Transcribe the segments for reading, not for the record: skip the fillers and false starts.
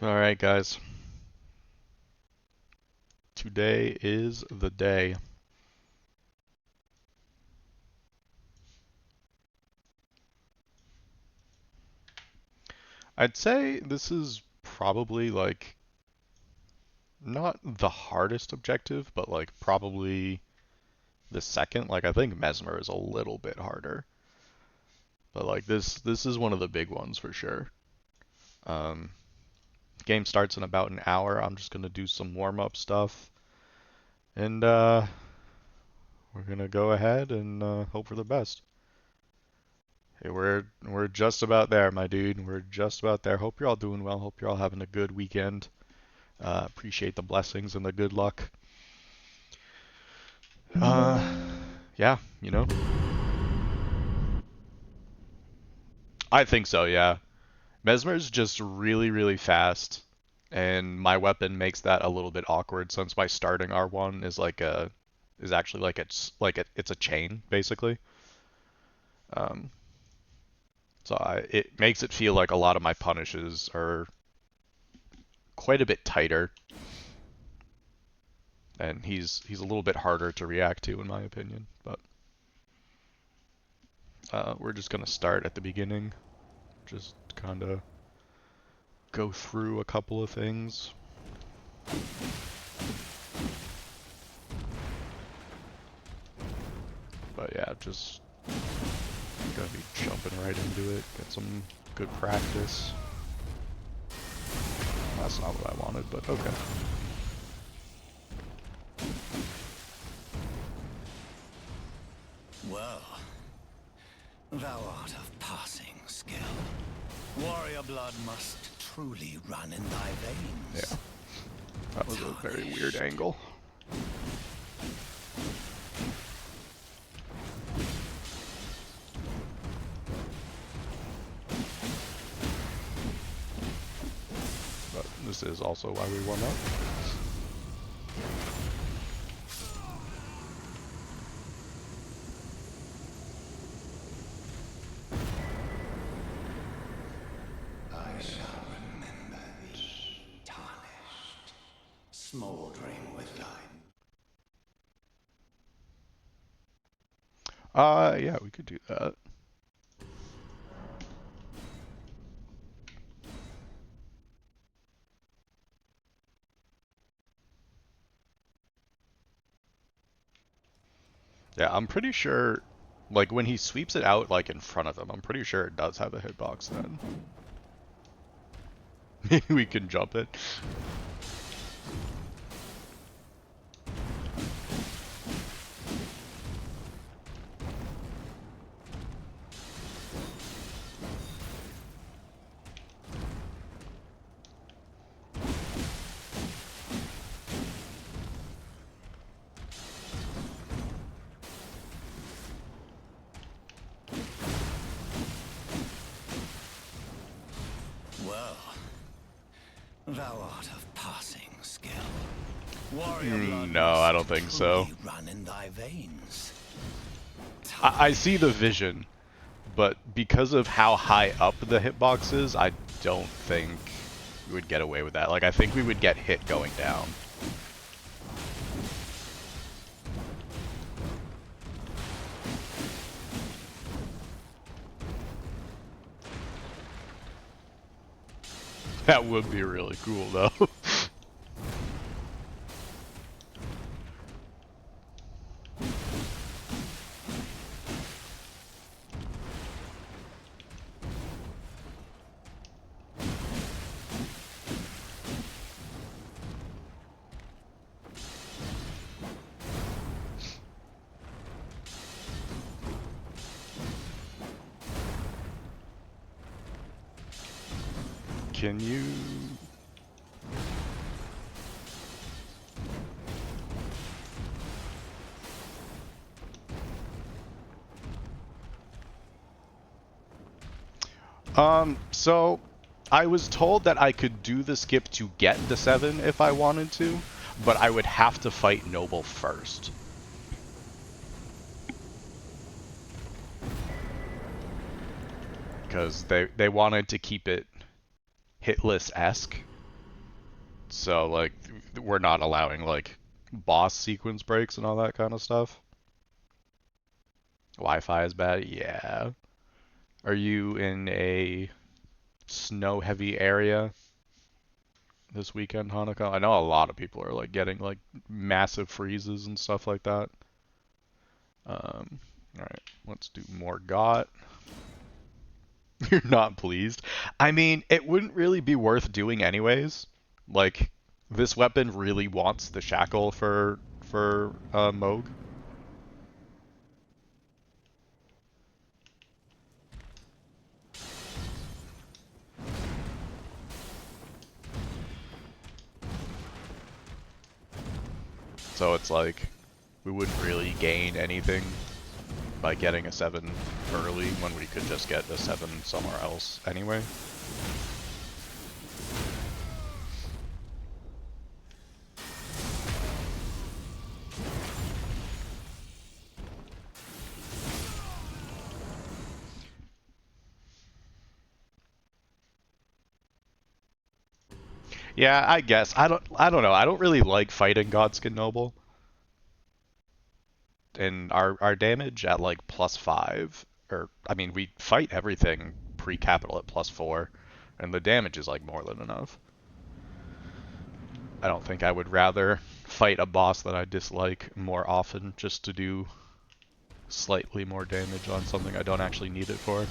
Alright, guys. Today is the day. I'd say this is probably like not the hardest objective, but like probably the second. Like I think Mesmer is a little bit harder. But like this is one of the big ones for sure. Um, Game starts in about an hour. I'm just gonna do some warm-up stuff. And we're gonna go ahead and hope for the best. Hey, we're just about there, my dude. We're just about there. Hope you're all doing well. Hope you're all having a good weekend. Appreciate the blessings and the good luck. Yeah, you know. I think so, yeah. Mesmer's just really, really fast, and my weapon makes that a little bit awkward since my starting R1 is actually it's a chain basically. Um, it makes it feel like a lot of my punishes are quite a bit tighter, and he's a little bit harder to react to in my opinion. But we're just gonna start at the beginning, just kind of go through a couple of things. But yeah, just gonna be jumping right into it, get some good practice. That's not what I wanted, but okay. Well, thou art of passing skill. Warrior blood must truly run in thy veins. Yeah, that was a very weird angle. But this is also why we warm up. Smoldering with light. Yeah, we could do that. Yeah, I'm pretty sure, like, when he sweeps it out, like, in front of him, I'm pretty sure it does have a hitbox then. Maybe we can jump it. Well, thou art of passing skill. Warrior blood No, I don't must think so. truly run in thy veins. I see the vision, but because of how high up the hitbox is, I don't think we would get away with that. Like, I think we would get hit going down. That would be really cool, though. Can you... So I was told that I could do the skip to get the 7 if I wanted to, but I would have to fight Noble first. Because they wanted to keep it hitless-esque. So, like, we're not allowing, like, boss sequence breaks and all that kind of stuff. Wi-Fi is bad? Yeah. Are you in a snow-heavy area this weekend, Hanukkah? I know a lot of people are, like, getting, like, massive freezes and stuff like that. Alright, let's do more Got. You're not pleased. I mean, it wouldn't really be worth doing anyways. Like, this weapon really wants the shackle for Moog. So it's like, we wouldn't really gain anything by getting a 7 early when we could just get a 7 somewhere else anyway. Yeah, I guess. I don't know. I don't really like fighting Godskin Noble. And our damage at like +5, or I mean we fight everything pre-capital at +4, and the damage is like more than enough. I don't think I would rather fight a boss that I dislike more often just to do slightly more damage on something I don't actually need it for.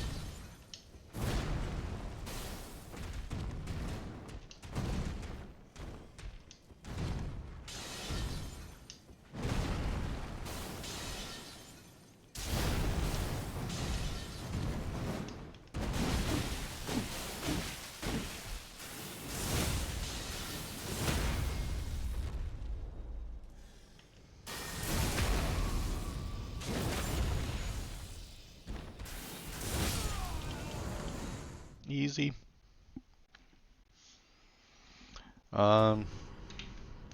Easy. Um,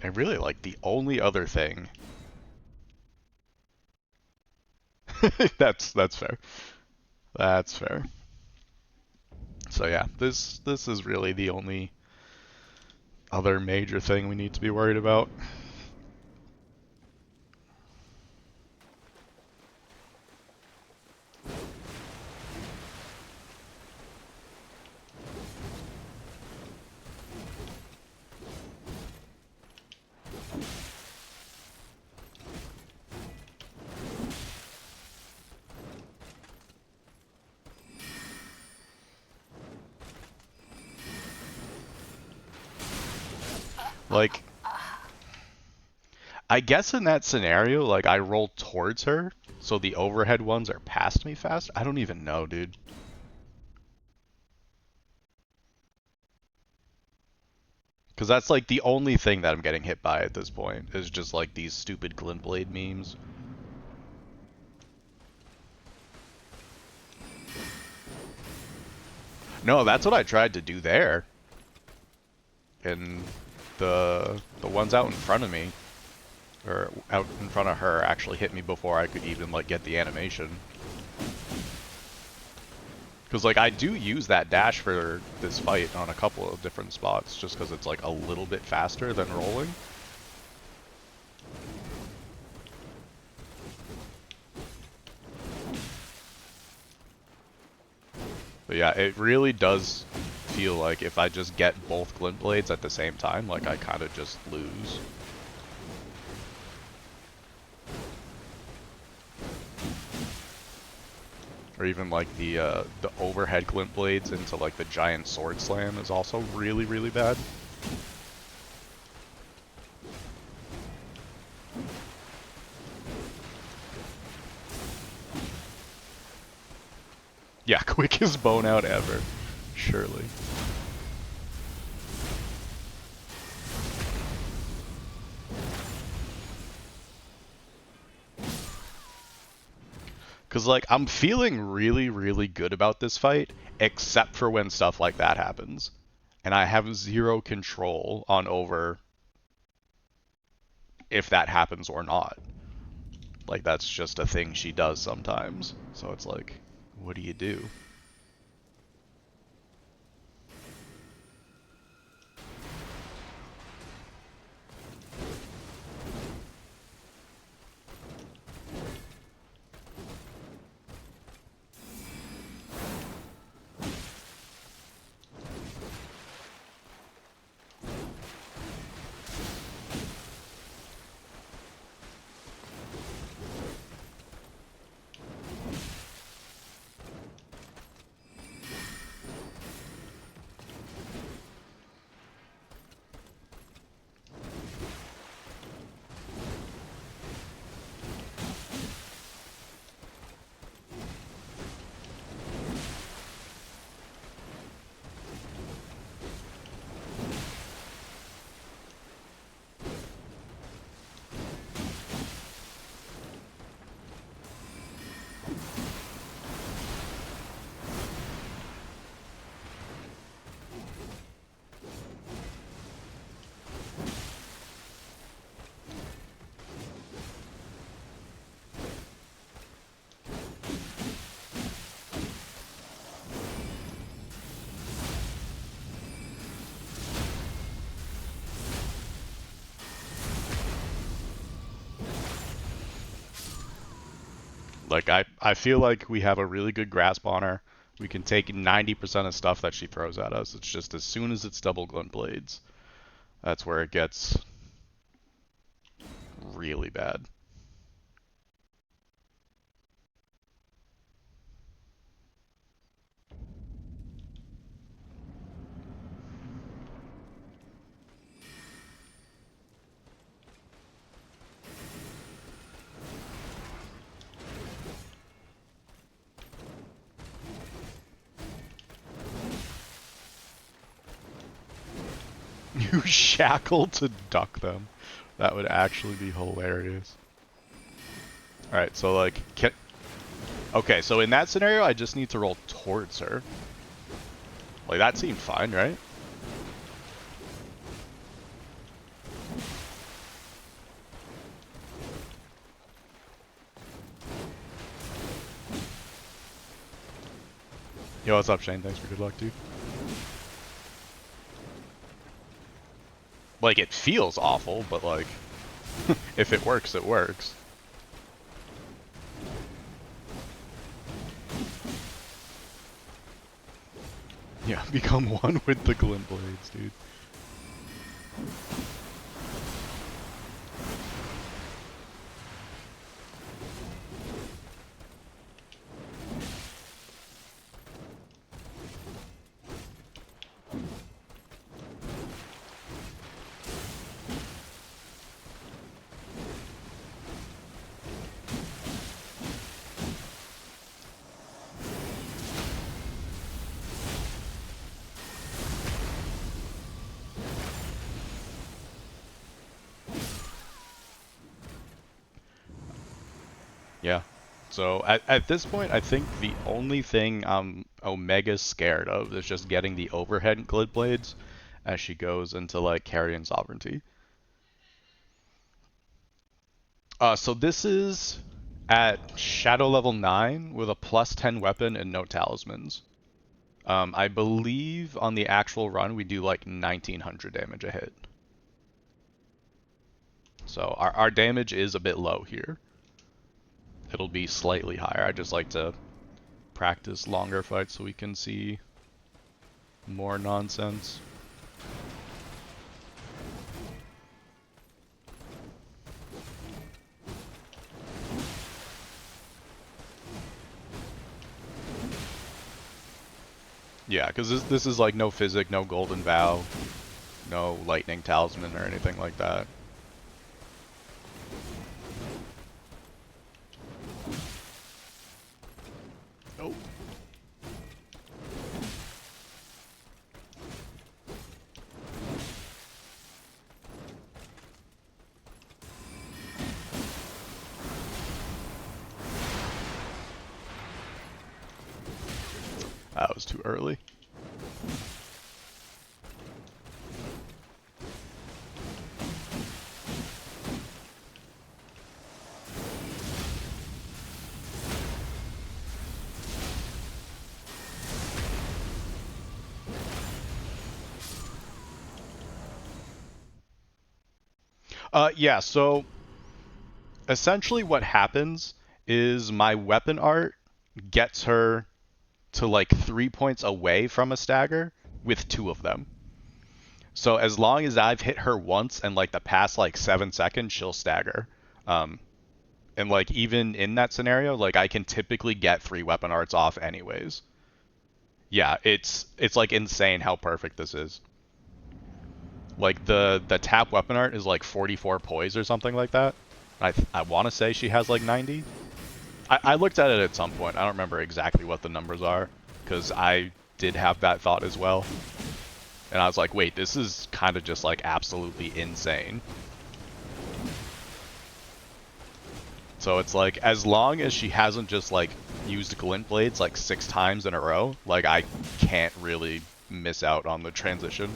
I really like the only other thing. That's fair. That's fair. So yeah, this is really the only other major thing we need to be worried about. Like, I guess in that scenario, like I roll towards her, so the overhead ones are past me fast. I don't even know, dude. Because that's like the only thing that I'm getting hit by at this point is just like these stupid Glintblade memes. No, that's what I tried to do there. And the ones out in front of me, or out in front of her, actually hit me before I could even like get the animation. Because like I do use that dash for this fight on a couple of different spots, just because it's like a little bit faster than rolling. But yeah, it really does feel like if I just get both glint blades at the same time, like I kind of just lose. Or even like the overhead glint blades into like the giant sword slam is also really, really bad. Yeah, quickest bone out ever. Surely. Because, like, I'm feeling really, really good about this fight, except for when stuff like that happens. And I have zero control on over if that happens or not. Like, that's just a thing she does sometimes. So it's like, what do you do? Like, I feel like we have a really good grasp on her. We can take 90% of stuff that she throws at us. It's just as soon as it's double glint blades, that's where it gets really bad. You shackle to duck them. That would actually be hilarious. Alright, so like, okay, so in that scenario, I just need to roll towards her. Like, that seemed fine, right? Yo, what's up, Shane? Thanks for good luck, dude. Like, it feels awful, but like, if it works, it works. Yeah, become one with the glint blades, dude. Yeah. So at this point, I think the only thing I'm Omega scared of is just getting the overhead glid blades as she goes into like Carrion Sovereignty. So this is at Shadow level 9 with a plus 10 weapon and no talismans. I believe on the actual run we do like 1900 damage a hit. So our damage is a bit low here. It'll be slightly higher. I just like to practice longer fights so we can see more nonsense. Yeah, because this is like no physic, no golden vow, no lightning talisman or anything like that. Oh. too early. Yeah, so essentially what happens is my weapon art gets her to like 3 points away from a stagger with two of them. So as long as I've hit her once in like the past like 7 seconds, she'll stagger. Um, and like even in that scenario, like I can typically get three weapon arts off anyways. Yeah, it's like insane how perfect this is. Like the tap weapon art is like 44 poise or something like that. I want to say she has like 90. I looked at it at some point. I don't remember exactly what the numbers are because I did have that thought as well. And I was like, wait, this is kind of just like absolutely insane. So it's like, as long as she hasn't just like used glint blades like 6 times in a row, like I can't really miss out on the transition.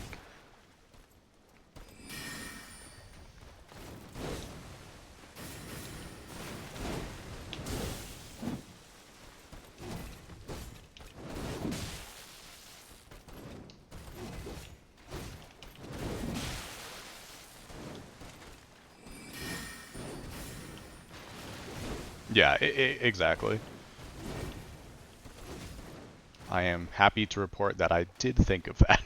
Yeah, exactly. I am happy to report that I did think of that.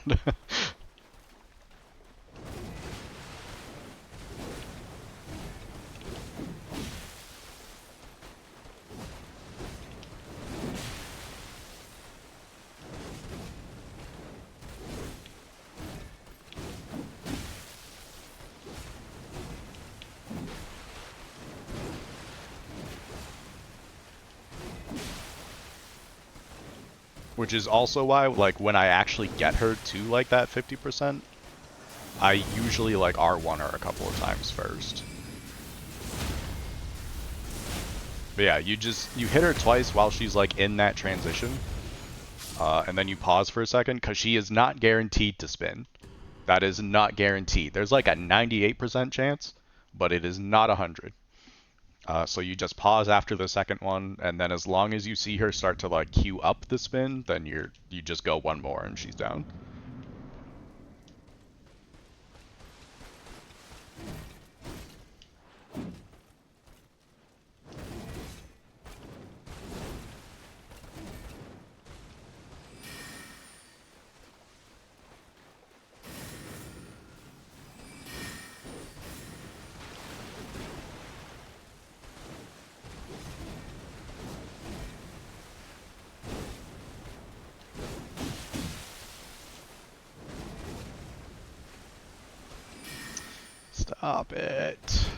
Which is also why, like, when I actually get her to, like, that 50%, I usually, like, R1 her a couple of times first. But yeah, you hit her twice while she's, like, in that transition, and then you pause for a second, because she is not guaranteed to spin. That is not guaranteed. There's, like, a 98% chance, but it is not 100. So you just pause after the second one, and then as long as you see her start to like queue up the spin, then you just go one more and she's down. Stop it.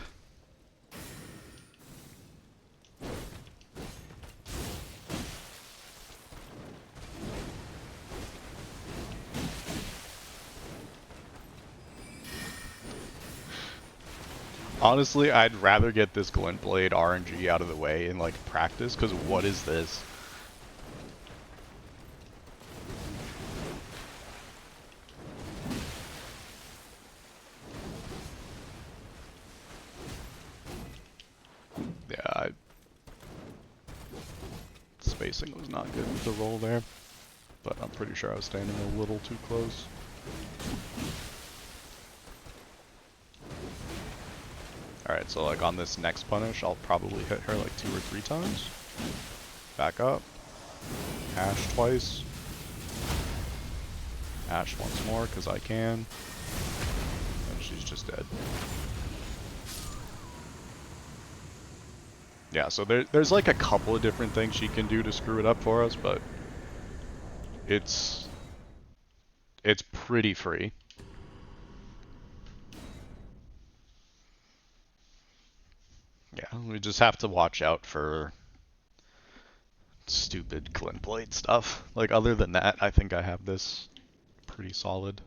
Honestly, I'd rather get this Glint Blade RNG out of the way in like practice, because what is this? Yeah, spacing was not good with the roll there, but I'm pretty sure I was standing a little too close. Alright, so like on this next punish, I'll probably hit her like 2 or 3 times. Back up. Ash twice. Ash once more, because I can. And she's just dead. Yeah, so there's like a couple of different things she can do to screw it up for us, but it's pretty free. Yeah, we just have to watch out for stupid glint blade stuff. Like other than that, I think I have this pretty solid.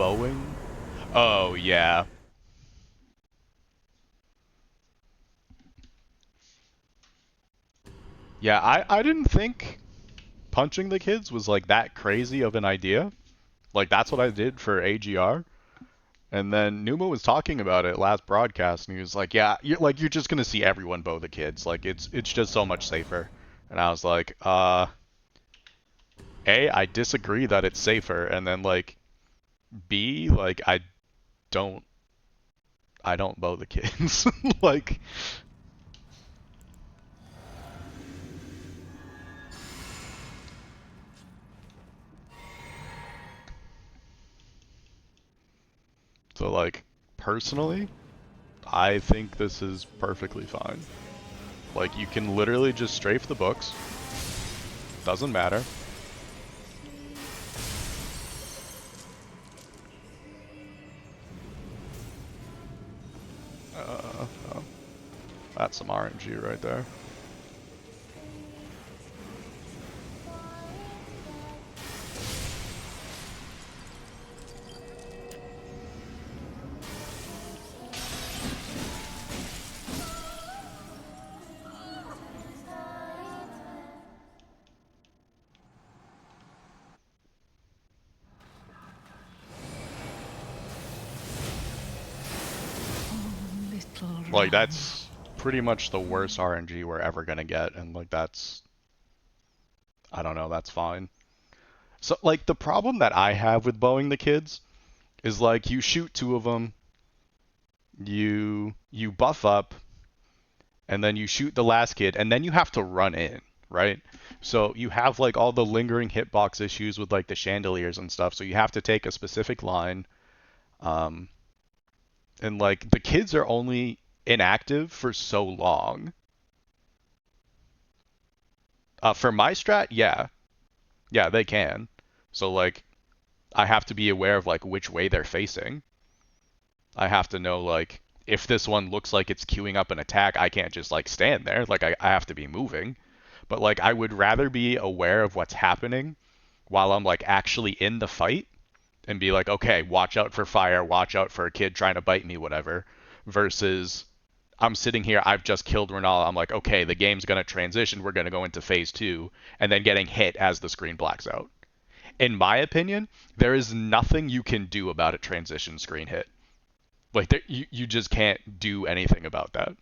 bowing. Oh yeah, yeah. I didn't think punching the kids was like that crazy of an idea. Like that's what I did for AGR. And then Numa was talking about it last broadcast, and he was like, "Yeah, you're just gonna see everyone bow the kids. Like it's just so much safer." And I was like, A, I disagree that it's safer, and then like B, like don't I don't bow the kids. Like so like personally, I think this is perfectly fine. Like you can literally just strafe the books. Doesn't matter. Oh, that's some RNG right there. Little Like Rani. that's pretty much the worst RNG we're ever gonna get, and like that's I don't know, that's fine. So like the problem that I have with bowing the kids is like you shoot two of them, you buff up, and then you shoot the last kid, and then you have to run in, right? So you have like all the lingering hitbox issues with like the chandeliers and stuff. So you have to take a specific line, um, and like the kids are only inactive for so long. For my strat, yeah, yeah, they can. So like I have to be aware of like which way they're facing. I have to know like if this one looks like it's queuing up an attack, I can't just like stand there. Like I have to be moving. But like I would rather be aware of what's happening while I'm like actually in the fight and be like, okay, watch out for fire, watch out for a kid trying to bite me, whatever, versus I'm sitting here, I've just killed Renala. I'm like, okay, the game's gonna transition, we're gonna go into phase two, and then getting hit as the screen blacks out. In my opinion, there is nothing you can do about a transition screen hit. Like you just can't do anything about that.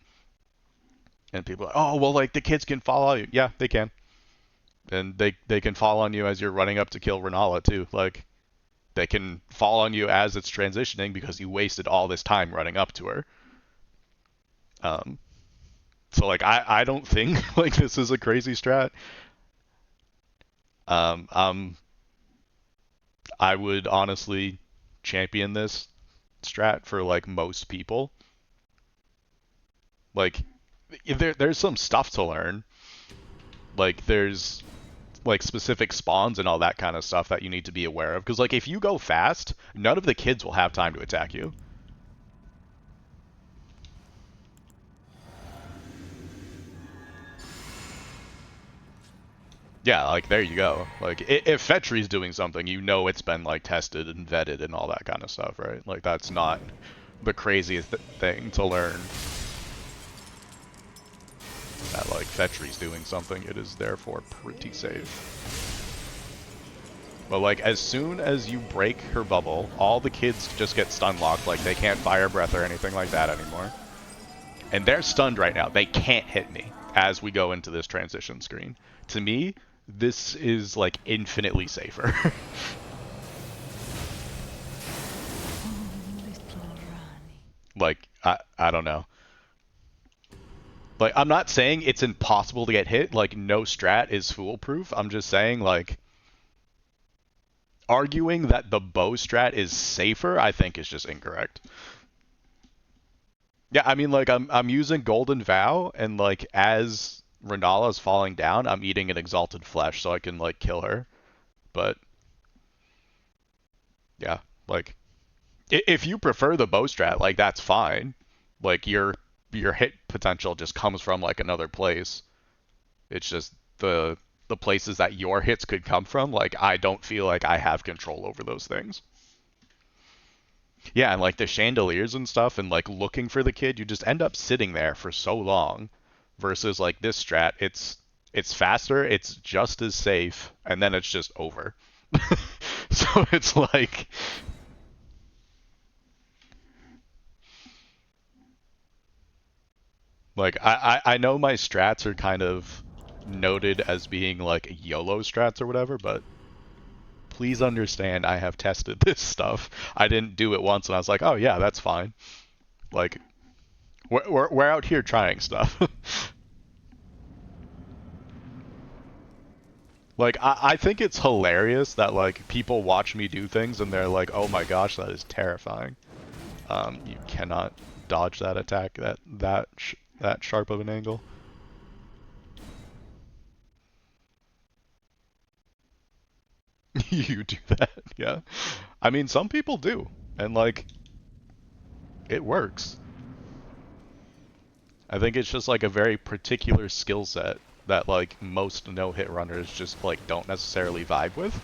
And people are like, oh well, like the kids can fall on you. Yeah, they can, and they can fall on you as you're running up to kill Renala too. Like they can fall on you as it's transitioning because you wasted all this time running up to her. Um, so like I don't think like this is a crazy strat. Um, um, I would honestly champion this strat for like most people. Like there's some stuff to learn. Like there's like specific spawns and all that kind of stuff that you need to be aware of. Because like if you go fast, none of the kids will have time to attack you. Yeah, like there you go. Like if Fetchery's doing something, you know it's been like tested and vetted and all that kind of stuff, right? Like that's not the craziest thing to learn. That like Fetchery's doing something, it is therefore pretty safe. But like as soon as you break her bubble, all the kids just get stun locked. Like they can't fire breath or anything like that anymore. And they're stunned right now. They can't hit me as we go into this transition screen. To me, this is like infinitely safer. Little Rani. Like I don't know. Like I'm not saying it's impossible to get hit. Like no strat is foolproof. I'm just saying like arguing that the bow strat is safer, I think is just incorrect. Yeah, I mean like I'm using Golden Vow and like as Renala's falling down, I'm eating an exalted flesh so I can like kill her. But yeah, like if you prefer the bow strat, like that's fine. Like your hit potential just comes from like another place. It's just the places that your hits could come from. Like I don't feel like I have control over those things. Yeah, and like the chandeliers and stuff, and like looking for the kid, you just end up sitting there for so long. Versus like this strat, it's faster, it's just as safe, and then it's just over. So it's like I know my strats are kind of noted as being like YOLO strats or whatever, but please understand I have tested this stuff. I didn't do it once and I was like, oh yeah, that's fine. Like we're out here trying stuff. Like I think it's hilarious that like people watch me do things and they're like, oh my gosh, that is terrifying. You cannot dodge that attack that sharp of an angle. You do that, yeah. I mean, some people do, and like it works. I think it's just like a very particular skill set that like most no-hit runners just like don't necessarily vibe with.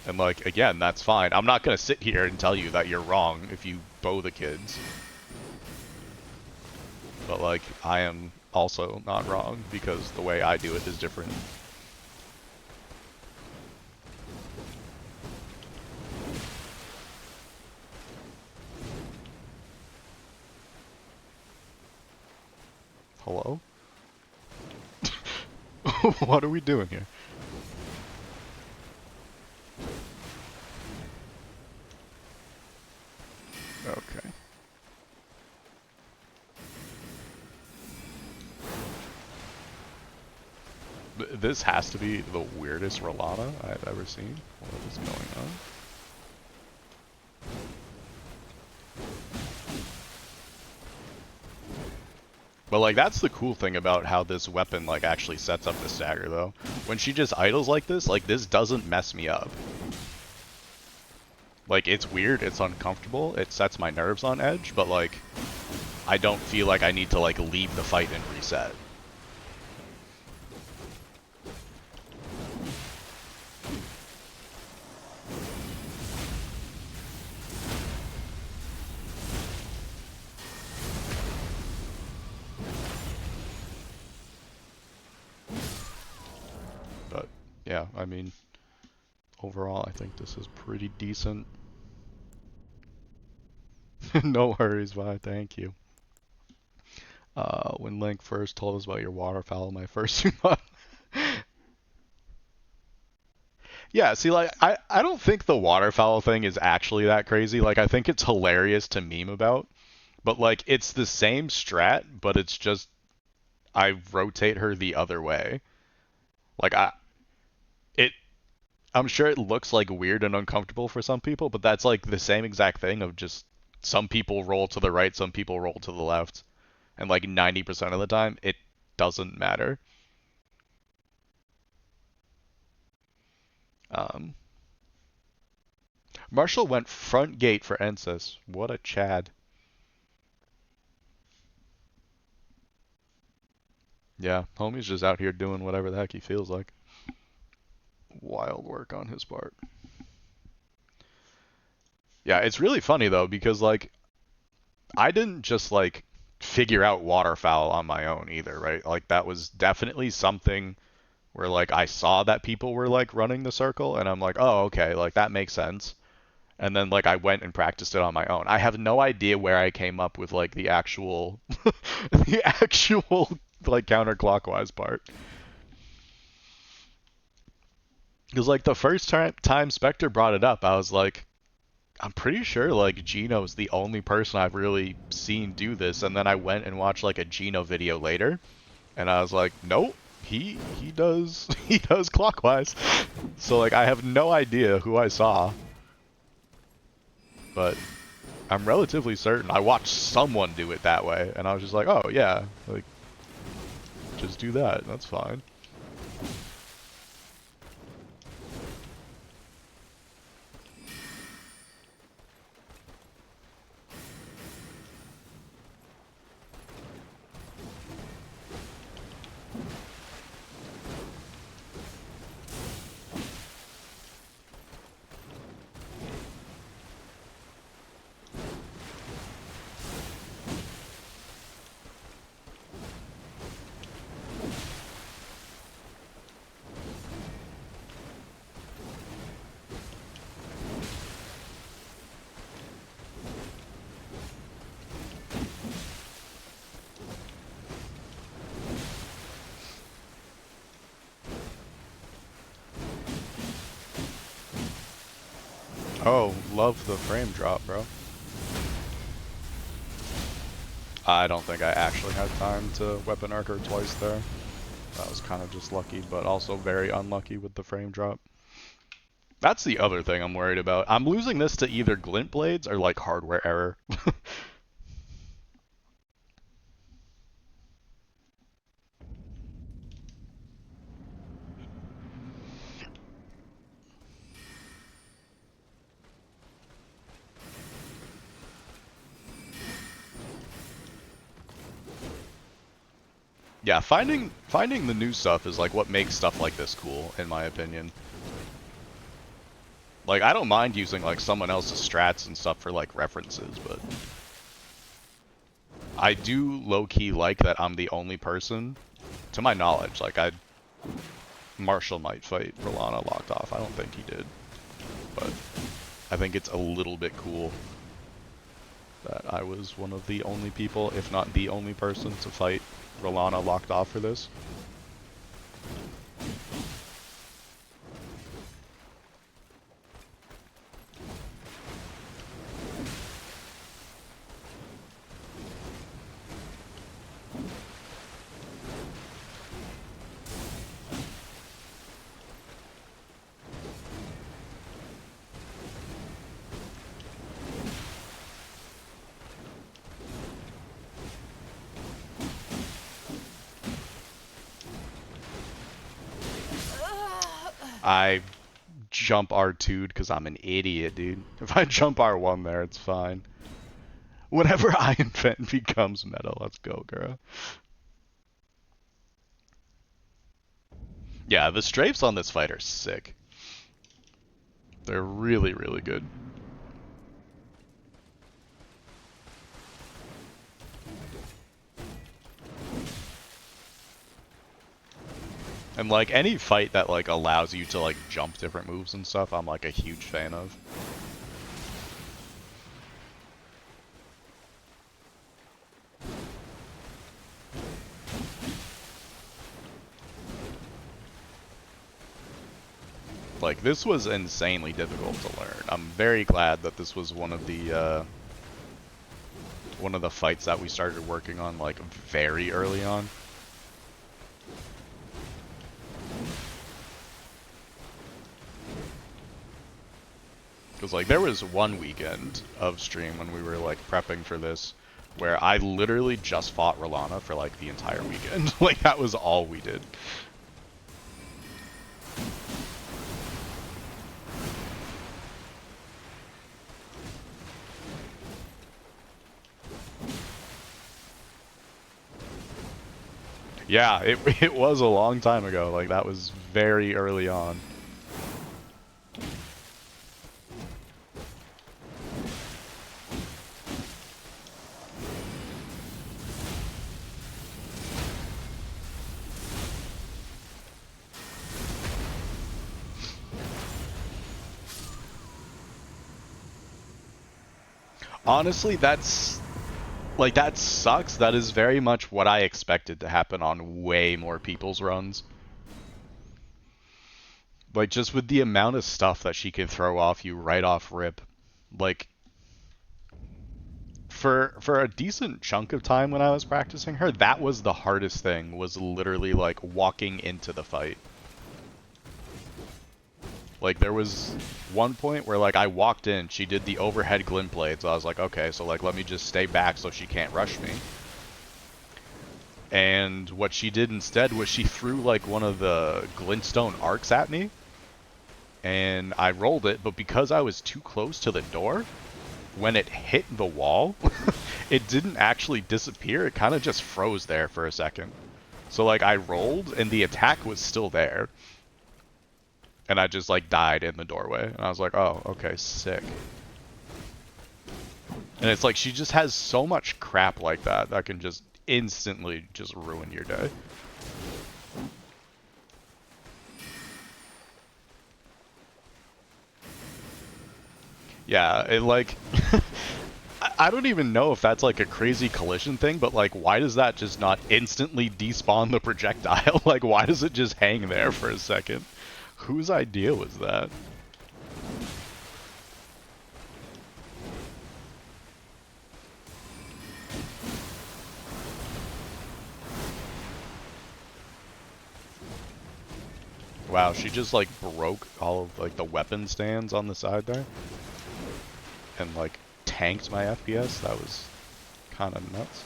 And like again, that's fine. I'm not gonna sit here and tell you that you're wrong if you bow the kids. But like I am also not wrong because the way I do it is different. Hello? What are we doing here? Okay. This has to be the weirdest Rolana I've ever seen. What is going on? But like that's the cool thing about how this weapon like actually sets up the stagger though. When she just idles like this doesn't mess me up. Like it's weird, it's uncomfortable, it sets my nerves on edge, but like I don't feel like I need to like leave the fight and reset. But yeah, I mean overall I think this is pretty decent. No worries, bye, thank you. When Link first told us about your waterfowl my first 2 months. Yeah, see, like, I don't think the waterfowl thing is actually that crazy. Like, I think it's hilarious to meme about. But, like, it's the same strat, but it's just I rotate her the other way. Like, it, I'm sure it looks, like, weird and uncomfortable for some people, but that's, like, the same exact thing of just some people roll to the right, some people roll to the left. And, like, 90% of the time, it doesn't matter. Um, Marshall went front gate for Ensis. What a Chad. Yeah, homie's just out here doing whatever the heck he feels like. Wild work on his part. Yeah, it's really funny though because like I didn't just like figure out waterfowl on my own either, right? Like that was definitely something where like I saw that people were like running the circle and I'm like, "Oh, okay, like that makes sense." And then like I went and practiced it on my own. I have no idea where I came up with like the actual the actual like counterclockwise part. Because like the first time Spectre brought it up, I was like, I'm pretty sure like Gino's the only person I've really seen do this. And then I went and watched like a Gino video later, and I was like, nope, he does he does clockwise. So like I have no idea who I saw, but I'm relatively certain I watched someone do it that way, and I was just like, oh yeah, like just do that. That's fine. Oh, love the frame drop, bro. I don't think I actually had time to weapon arc her twice there. That was kind of just lucky, but also very unlucky with the frame drop. That's the other thing I'm worried about. I'm losing this to either glint blades or like hardware error. Yeah, finding the new stuff is like what makes stuff like this cool, in my opinion. Like, I don't mind using like someone else's strats and stuff for like references, but I do low-key like that I'm the only person, to my knowledge, like Marshall might fight Rolana locked off. I don't think he did, but I think it's a little bit cool that I was one of the only people, if not the only person, to fight Rolana locked off for this. I jump R2'd because I'm an idiot, dude. If I jump R1 there, it's fine. Whatever I invent becomes meta. Let's go, girl. Yeah, the strafes on this fight are sick. They're really, really good. And like any fight that like allows you to like jump different moves and stuff, I'm like a huge fan of. Like, this was insanely difficult to learn. I'm very glad that this was one of the fights that we started working on like very early on. Because like there was one weekend of stream when we were like prepping for this where I literally just fought Rolana for like the entire weekend. Like that was all we did. Yeah, it was a long time ago. Like that was very early on. Honestly, that's like that sucks. That is very much what I expected to happen on way more people's runs. Like just with the amount of stuff that she can throw off you right off rip. Like for a decent chunk of time when I was practicing her, that was the hardest thing, was literally like walking into the fight. Like there was one point where like I walked in, she did the overhead glint blade, so I was like, okay, so like let me just stay back so she can't rush me. And what she did instead was she threw like one of the glintstone arcs at me, and I rolled it, but because I was too close to the door, when it hit the wall, it didn't actually disappear, it kind of just froze there for a second. So like I rolled and the attack was still there. And I just like died in the doorway. And I was like, oh, okay, sick. And it's like she just has so much crap like that that can just instantly just ruin your day. Yeah, it like I don't even know if that's like a crazy collision thing, but like why does that just not instantly despawn the projectile? Like why does it just hang there for a second? Whose idea was that? Wow, she just like broke all of like the weapon stands on the side there and like tanked my FPS. That was kind of nuts.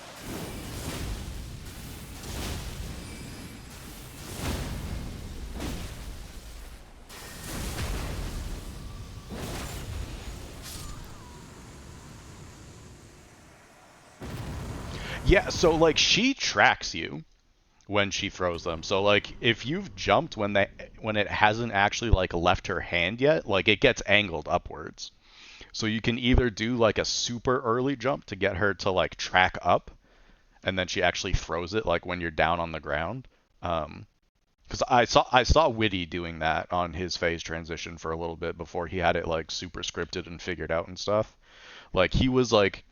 Yeah, so like she tracks you when she throws them. So like if you've jumped when it hasn't actually like left her hand yet, like it gets angled upwards. So you can either do like a super early jump to get her to like track up, and then she actually throws it like when you're down on the ground. Because I saw Witty doing that on his phase transition for a little bit before he had it like super scripted and figured out and stuff. Like he was like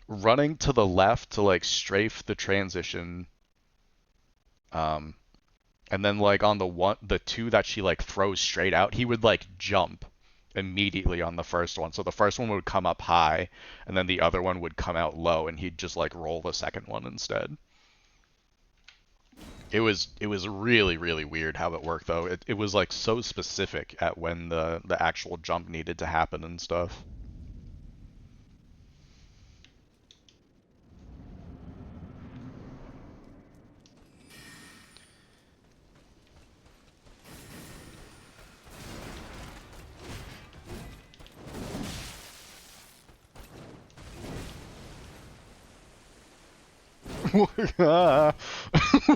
running to the left to like strafe the transition, um, and then like on the two that she like throws straight out, he would like jump immediately on the first one. So the first one would come up high, and then the other one would come out low, and he'd just like roll the second one instead. It was really really weird how it worked though. It was like so specific at when the actual jump needed to happen and stuff.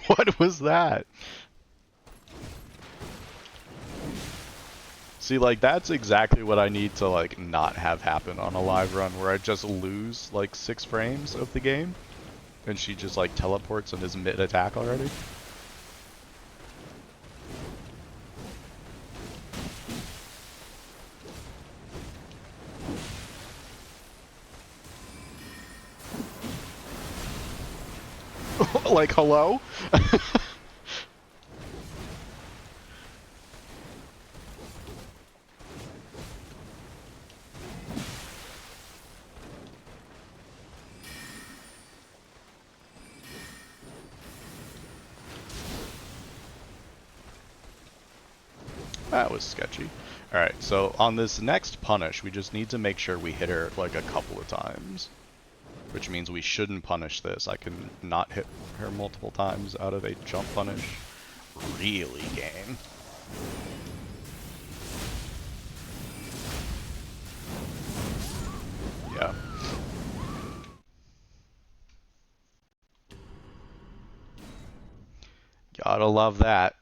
What was that? See, like that's exactly what I need to like not have happen on a live run where I just lose like 6 frames of the game and she just like teleports and is mid attack already. Like hello? That was sketchy. Alright, so on this next punish, we just need to make sure we hit her like a couple of times. Which means we shouldn't punish this. I can not hit her multiple times out of a jump punish. Really, game. Yeah. Gotta love that.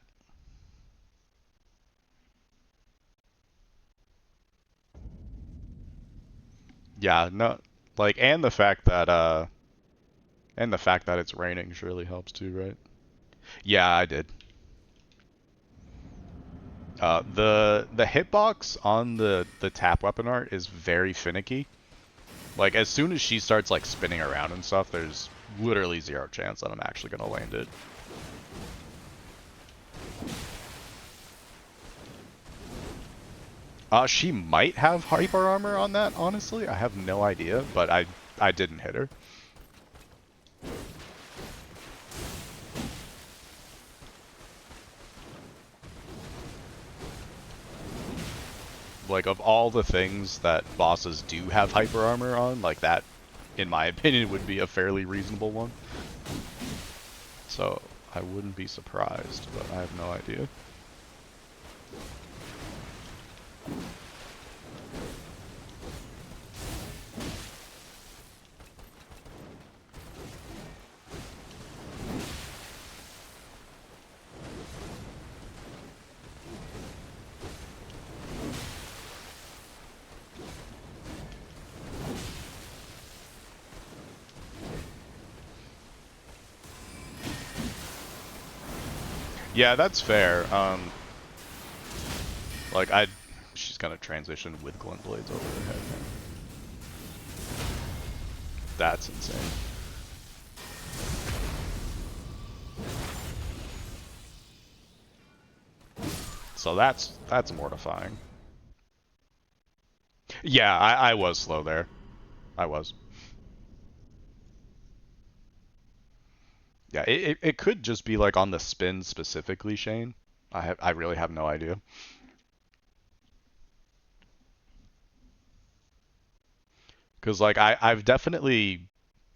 Yeah, no, like, and the fact that it's raining surely helps too, right? Yeah, I did. The hitbox on the tap weapon art is very finicky. Like, as soon as she starts like spinning around and stuff, there's literally zero chance that I'm actually gonna land it. She might have hyper armor on that, honestly. I have no idea, but I didn't hit her. Like, of all the things that bosses do have hyper armor on, like that, in my opinion, would be a fairly reasonable one. So, I wouldn't be surprised, but I have no idea. Yeah, that's fair. Like, she's gonna transition with glint blades over her head. That's insane. So that's mortifying. Yeah, I was slow there. I was. Yeah, it could just be like on the spin specifically, Shane. I really have no idea. Because like I've definitely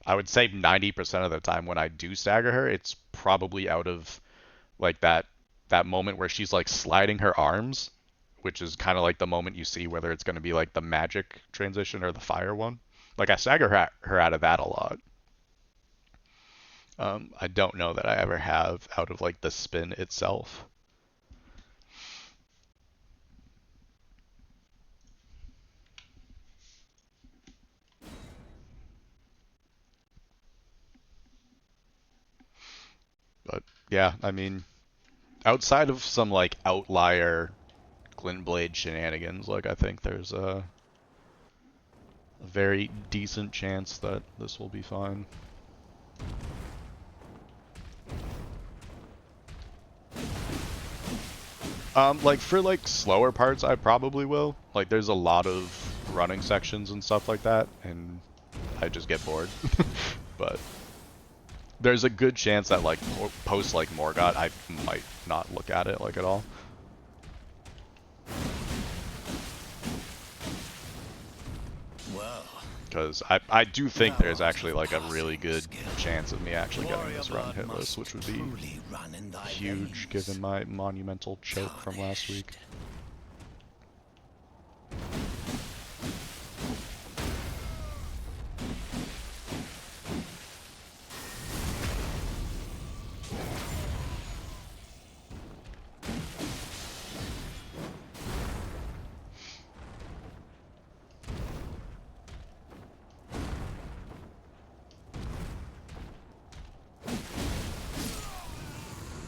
I would say 90% of the time when I do stagger her, it's probably out of like that moment where she's like sliding her arms, which is kind of like the moment you see whether it's going to be like the magic transition or the fire one. Like I stagger her out of that a lot. I don't know that I ever have out of like the spin itself. But yeah, I mean, outside of some like outlier Glintblade shenanigans, like I think there's a very decent chance that this will be fine. Like for like slower parts, I probably will. Like there's a lot of running sections and stuff like that, and I just get bored. But there's a good chance that like post like Morgott, I might not look at it like at all. Well, Because I do think thou there's art actually of like a really passing good skill. chance of me actually getting Warrior this run blood hitless, which must would be truly run in thy huge given veins. my monumental choke from last week. Tarnished.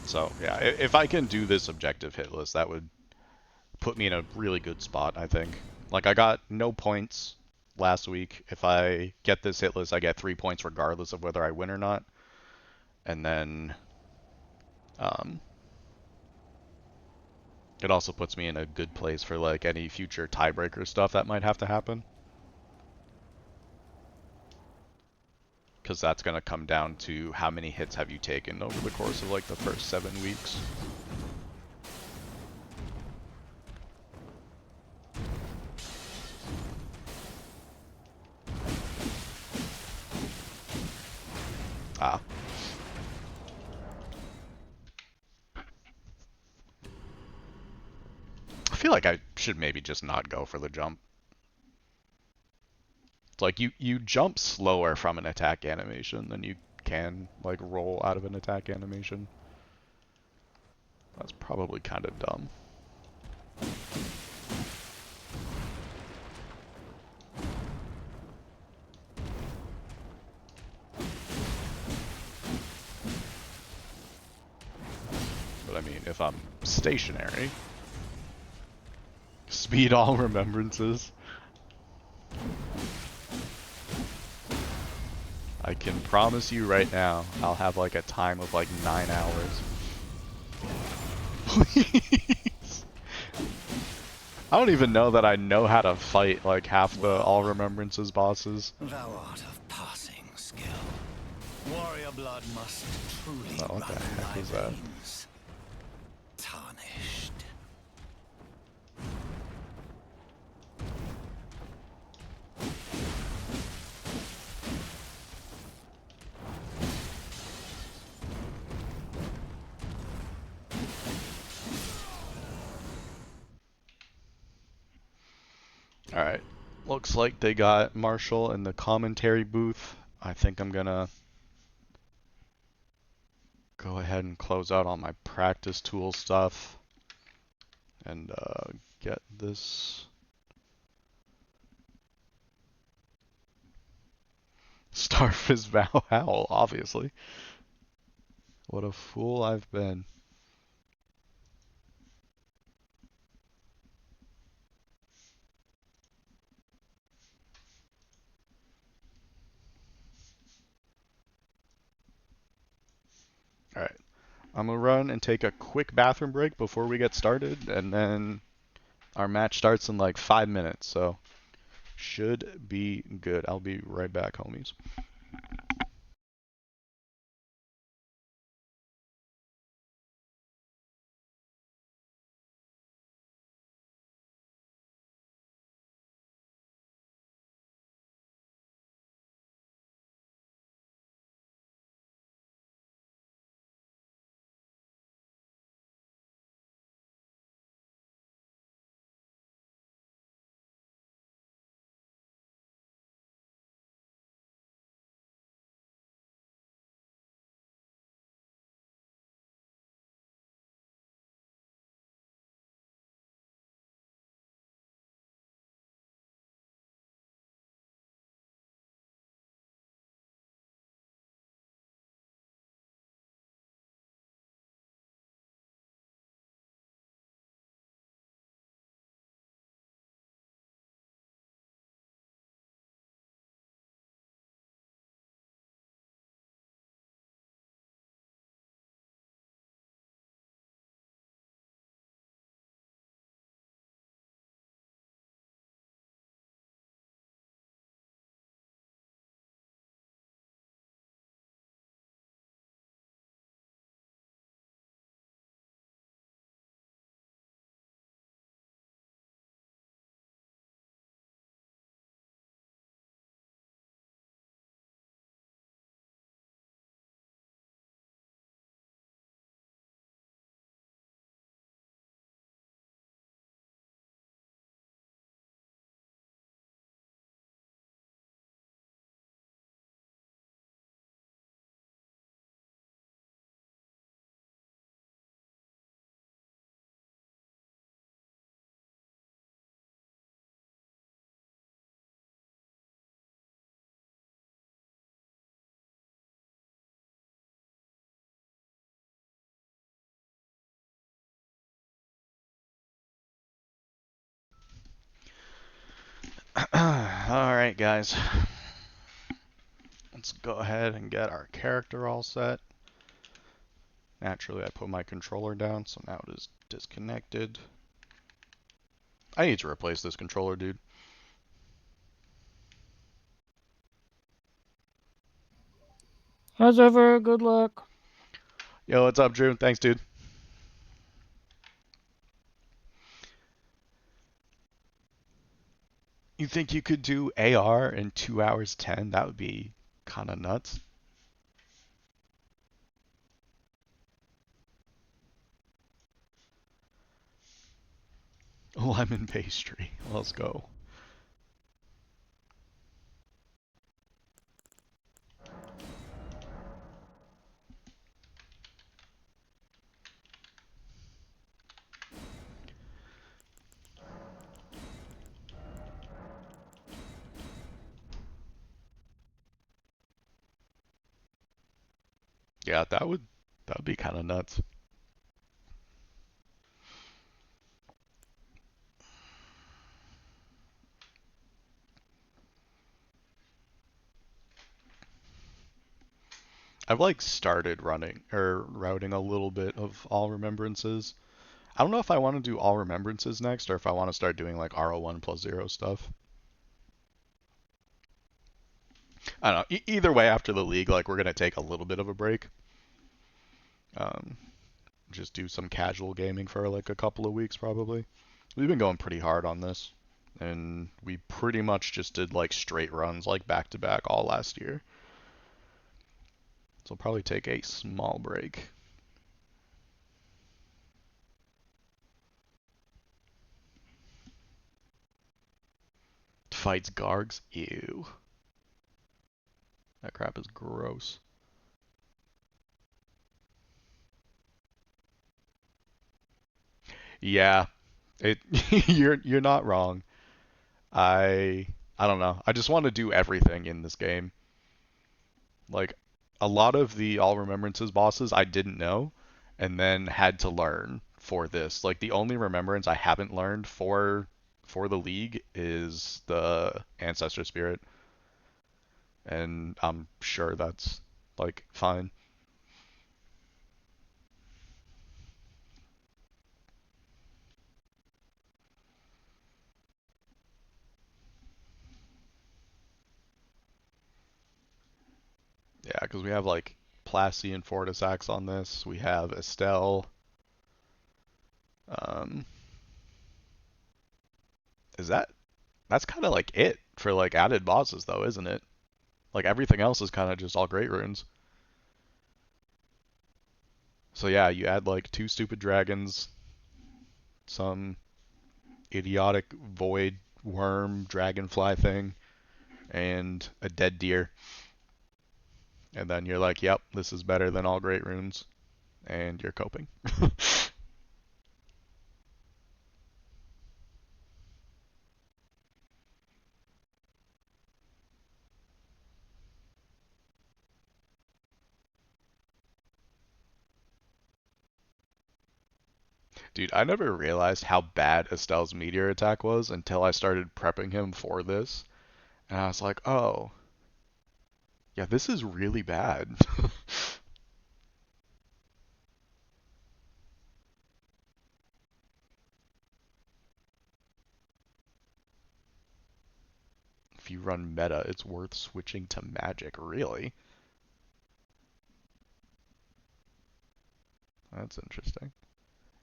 So yeah, if I can do this objective hitless, that would put me in a really good spot, I think. Like I got no points last week. If I get this hitless, I get 3 points regardless of whether I win or not. And then um, it also puts me in a good place for like any future tiebreaker stuff that might have to happen. Because that's going to come down to how many hits have you taken over the course of like the first 7 weeks. Ah. I feel like I should maybe just not go for the jump. It's like you jump slower from an attack animation than you can like roll out of an attack animation. That's probably kind of dumb. But I mean, if I'm stationary, speed all remembrances. I can promise you right now, I'll have like a time of like 9 hours. Please. I don't even know that I know how to fight like half the all Well, remembrances bosses. thou art of passing skill. Warrior blood must truly Oh, what run the in heck thy was that? veins. Tarnished. Alright. Looks like they got Marshall in the commentary booth. I think I'm gonna go ahead and close out all my practice tool stuff and get this Starfish Valhalla, obviously. What a fool I've been. Alright. I'm gonna run and take a quick bathroom break before we get started, and then our match starts in like 5 minutes, so should be good. I'll be right back, homies. Alright, guys. Let's go ahead and get our character all set. Naturally, I put my controller down, so now it is disconnected. I need to replace this controller, dude. As ever, good luck. Yo, what's up, Drew? Thanks, dude. You think you could do AR in 2 hours 10? That would be kind of nuts. Lemon pastry. Let's go. Yeah, that would be kind of nuts. I've like started running or routing a little bit of all remembrances. I don't know if I want to do all remembrances next or if I want to start doing like RO1 plus 0 stuff. I don't know. Either way, after the league, like we're gonna take a little bit of a break. Um, just do some casual gaming for like a couple of weeks probably. We've been going pretty hard on this, and we pretty much just did like straight runs like back to back all last year. So we'll probably take a small break. Fights Gargs? Ew. That crap is gross. Yeah, it you're not wrong. I don't know. I just want to do everything in this game. Like a lot of the All Remembrances bosses I didn't know and then had to learn for this. Like the only remembrance I haven't learned for the league is the Ancestor Spirit, and I'm sure that's like fine. Yeah, because we have like Plassey and Fortisax on this. We have Estelle. Um, is that's kind of like it for like added bosses though, isn't it? Like everything else is kind of just all great runes. So yeah, you add like two stupid dragons, some idiotic void worm dragonfly thing, and a dead deer. And then you're like, yep, this is better than all great runes. And you're coping. Dude, I never realized how bad Estelle's meteor attack was until I started prepping him for this. And I was like, oh, yeah, this is really bad. If you run meta, it's worth switching to magic, really. That's interesting.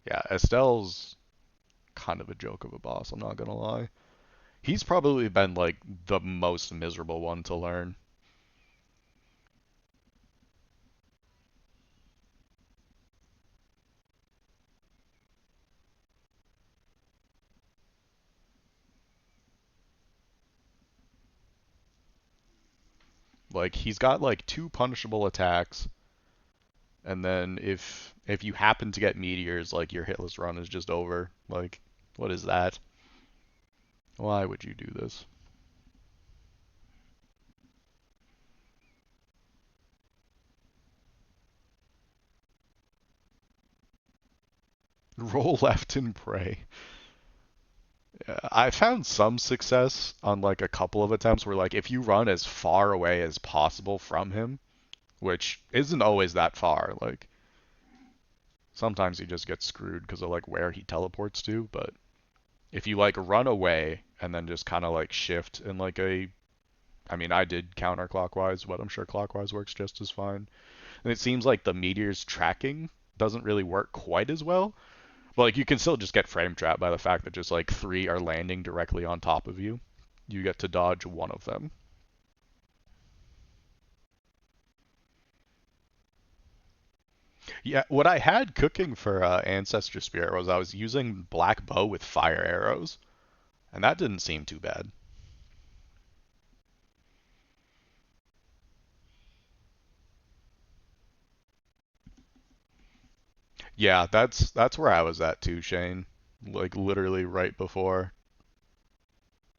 Yeah, Estelle's kind of a joke of a boss, I'm not gonna lie. He's probably been like the most miserable one to learn. Like he's got like two punishable attacks, and then if you happen to get meteors, like your hitless run is just over. Like, what is that? Why would you do this? Roll left and pray. I found some success on like a couple of attempts where like if you run as far away as possible from him, which isn't always that far, like sometimes he just gets screwed because of like where he teleports to, but if you like run away and then just kind of like shift in like a I mean, I did counterclockwise, but I'm sure clockwise works just as fine. And it seems like the meteor's tracking doesn't really work quite as well. But like you can still just get frame trapped by the fact that just like three are landing directly on top of you. You get to dodge one of them. Yeah, what I had cooking for Ancestor Spirit was I was using Black Bow with fire arrows, and that didn't seem too bad. Yeah, that's where I was at too, Shane. Like literally right before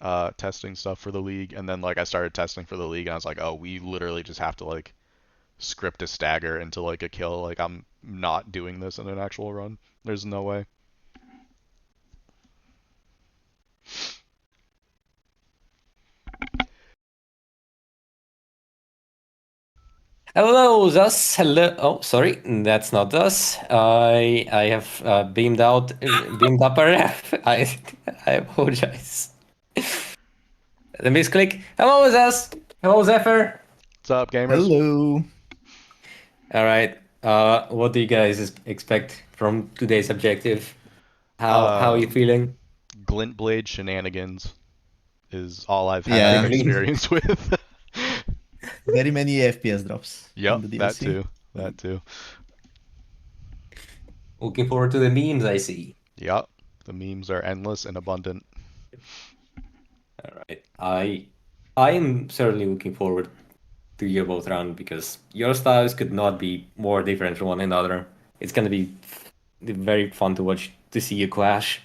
testing stuff for the league, and then like I started testing for the league, and I was like, oh, we literally just have to like script a stagger into like a kill. Like I'm not doing this in an actual run. There's no way. Hello, Thus. Hello. Oh, sorry, that's not Thus. I have beamed up a ref. I apologize. The misclick. Hello, Thus. Hello, Zephyr. What's up, gamers? Hello. All right. What do you guys expect from today's objective? How are you Um, feeling? Glint Blade shenanigans is all I've had Yeah, Glint. experience with. very many FPS drops in Yep, the that DLC. too. That too. Looking forward to the memes I see. Yep. The memes are endless and abundant. All right. I am certainly looking forward to your both round because your styles could not be more different from one another. It's gonna be very fun to watch to see you clash,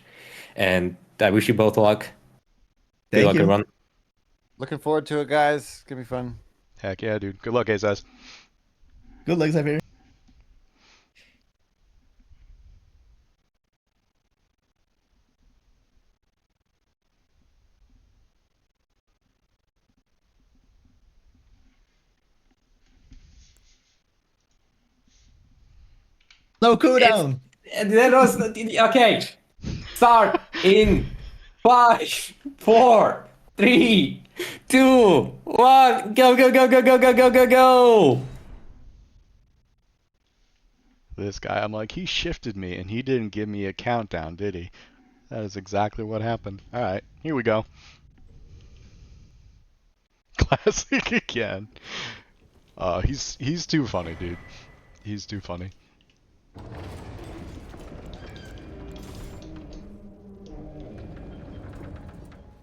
and I wish you both luck. Good Thank luck, you. everyone. Looking forward to it, guys. It's gonna be fun. Heck yeah, dude. Good luck, ASS. Good luck, Xavier. No It's cooldown. that was okay. Start in 5, 4, 3, 2, 1. Go go go go go go go go go. This guy, I'm like, he shifted me and he didn't give me a countdown, did he? That is exactly what happened. Alright, here we go. Classic again. He's too funny, dude. He's too funny.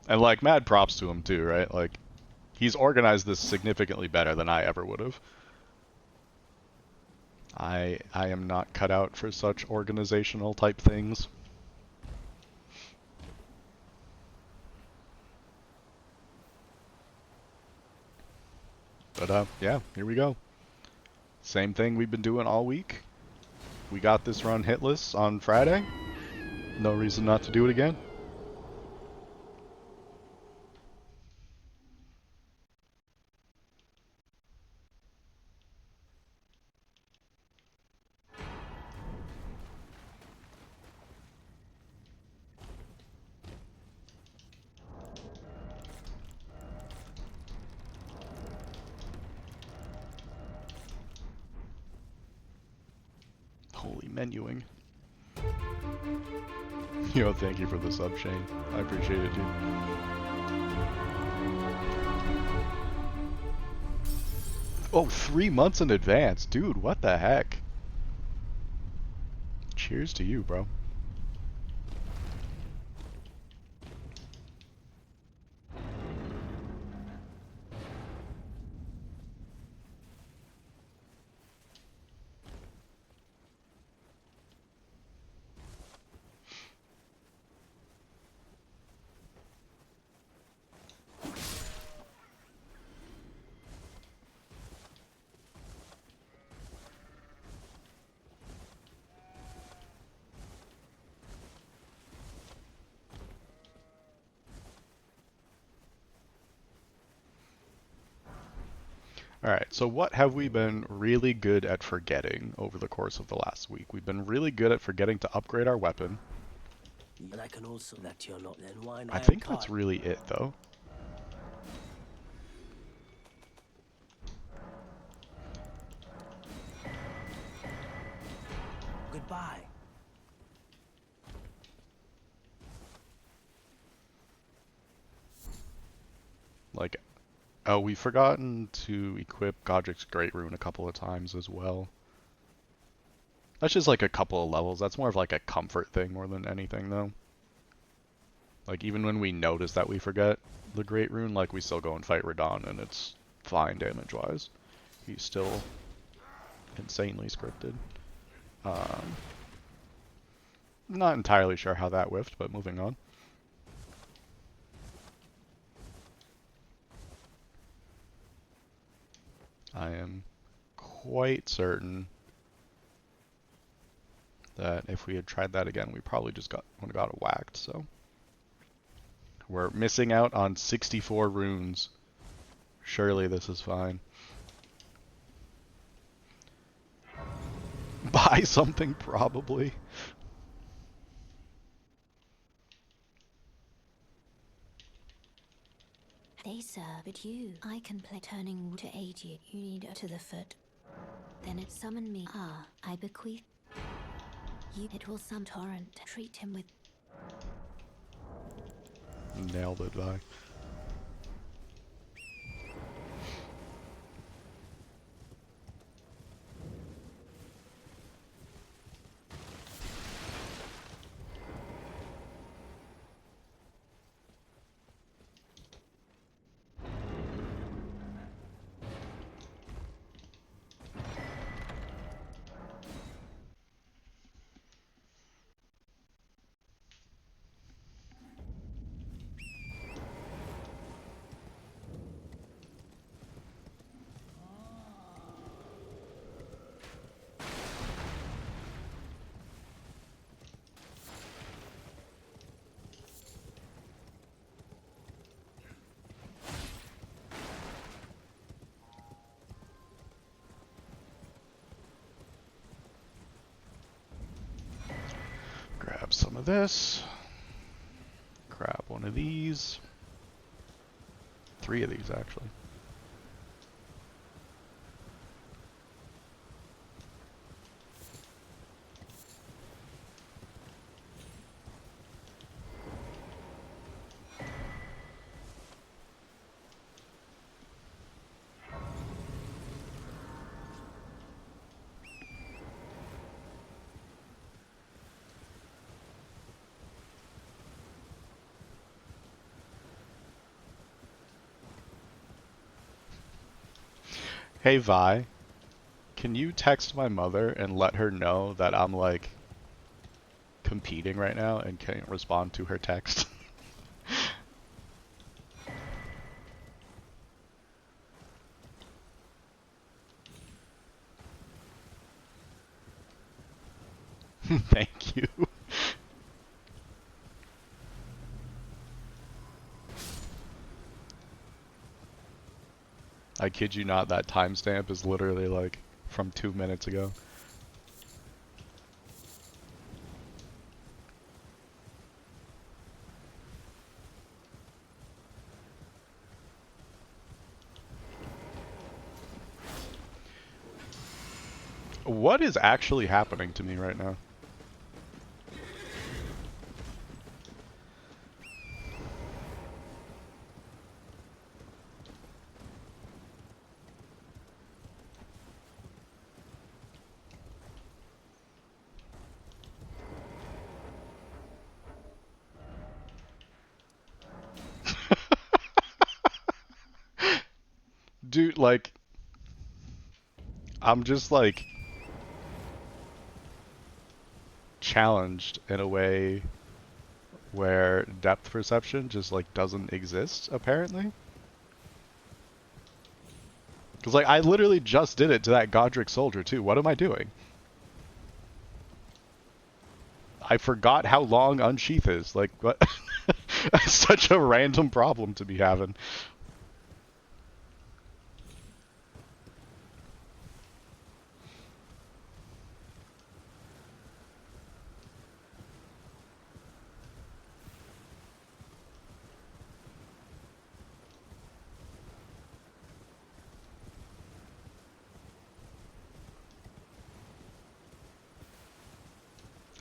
And like mad props to him too, right? Like he's organized this significantly better than I ever would have. I am not cut out for such organizational type things. But yeah, here we go. Same thing we've been doing all week. We got this run hitless on Friday. No reason not to do it again. Holy menuing. Yo, thank you for the sub, Shane. I appreciate it, dude. Oh, 3 months in advance. Dude, what the heck? Cheers to you, bro. Alright, so what have we been really good at forgetting over the course of the last week? We've been really good at forgetting to upgrade our weapon. And I can also that you're not then wine I I am think that's tired. really it, though. Goodbye. Like, oh, we've forgotten to equip Godric's Great Rune a couple of times as well. That's just like a couple of levels. That's more of like a comfort thing more than anything, though. Like, even when we notice that we forget the Great Rune, like, we still go and fight Radon, and it's fine damage-wise. He's still insanely scripted. Not entirely sure how that whiffed, but moving on. I am quite certain that if we had tried that again, we probably just would have got it whacked, so. We're missing out on 64 runes. Surely this is fine. Buy something, probably. They sir, but you. I can play turning to aid you. You need to the foot. Then it summon me. Ah, I bequeath. You. It will some torrent. Treat him with. Nailed it, Vi. Grab some of this. Grab one of these. 3 of these, actually. Hey Vi, can you text my mother and let her know that I'm like competing right now and can't respond to her text? Thank you. I kid you not, that timestamp is literally like from 2 minutes ago. What is actually happening to me right now? Dude, like, I'm just like challenged in a way where depth perception just like doesn't exist, apparently. Because like I literally just did it to that Godric soldier too. What am I doing? I forgot how long Unsheath is. Like, what? That's such a random problem to be having.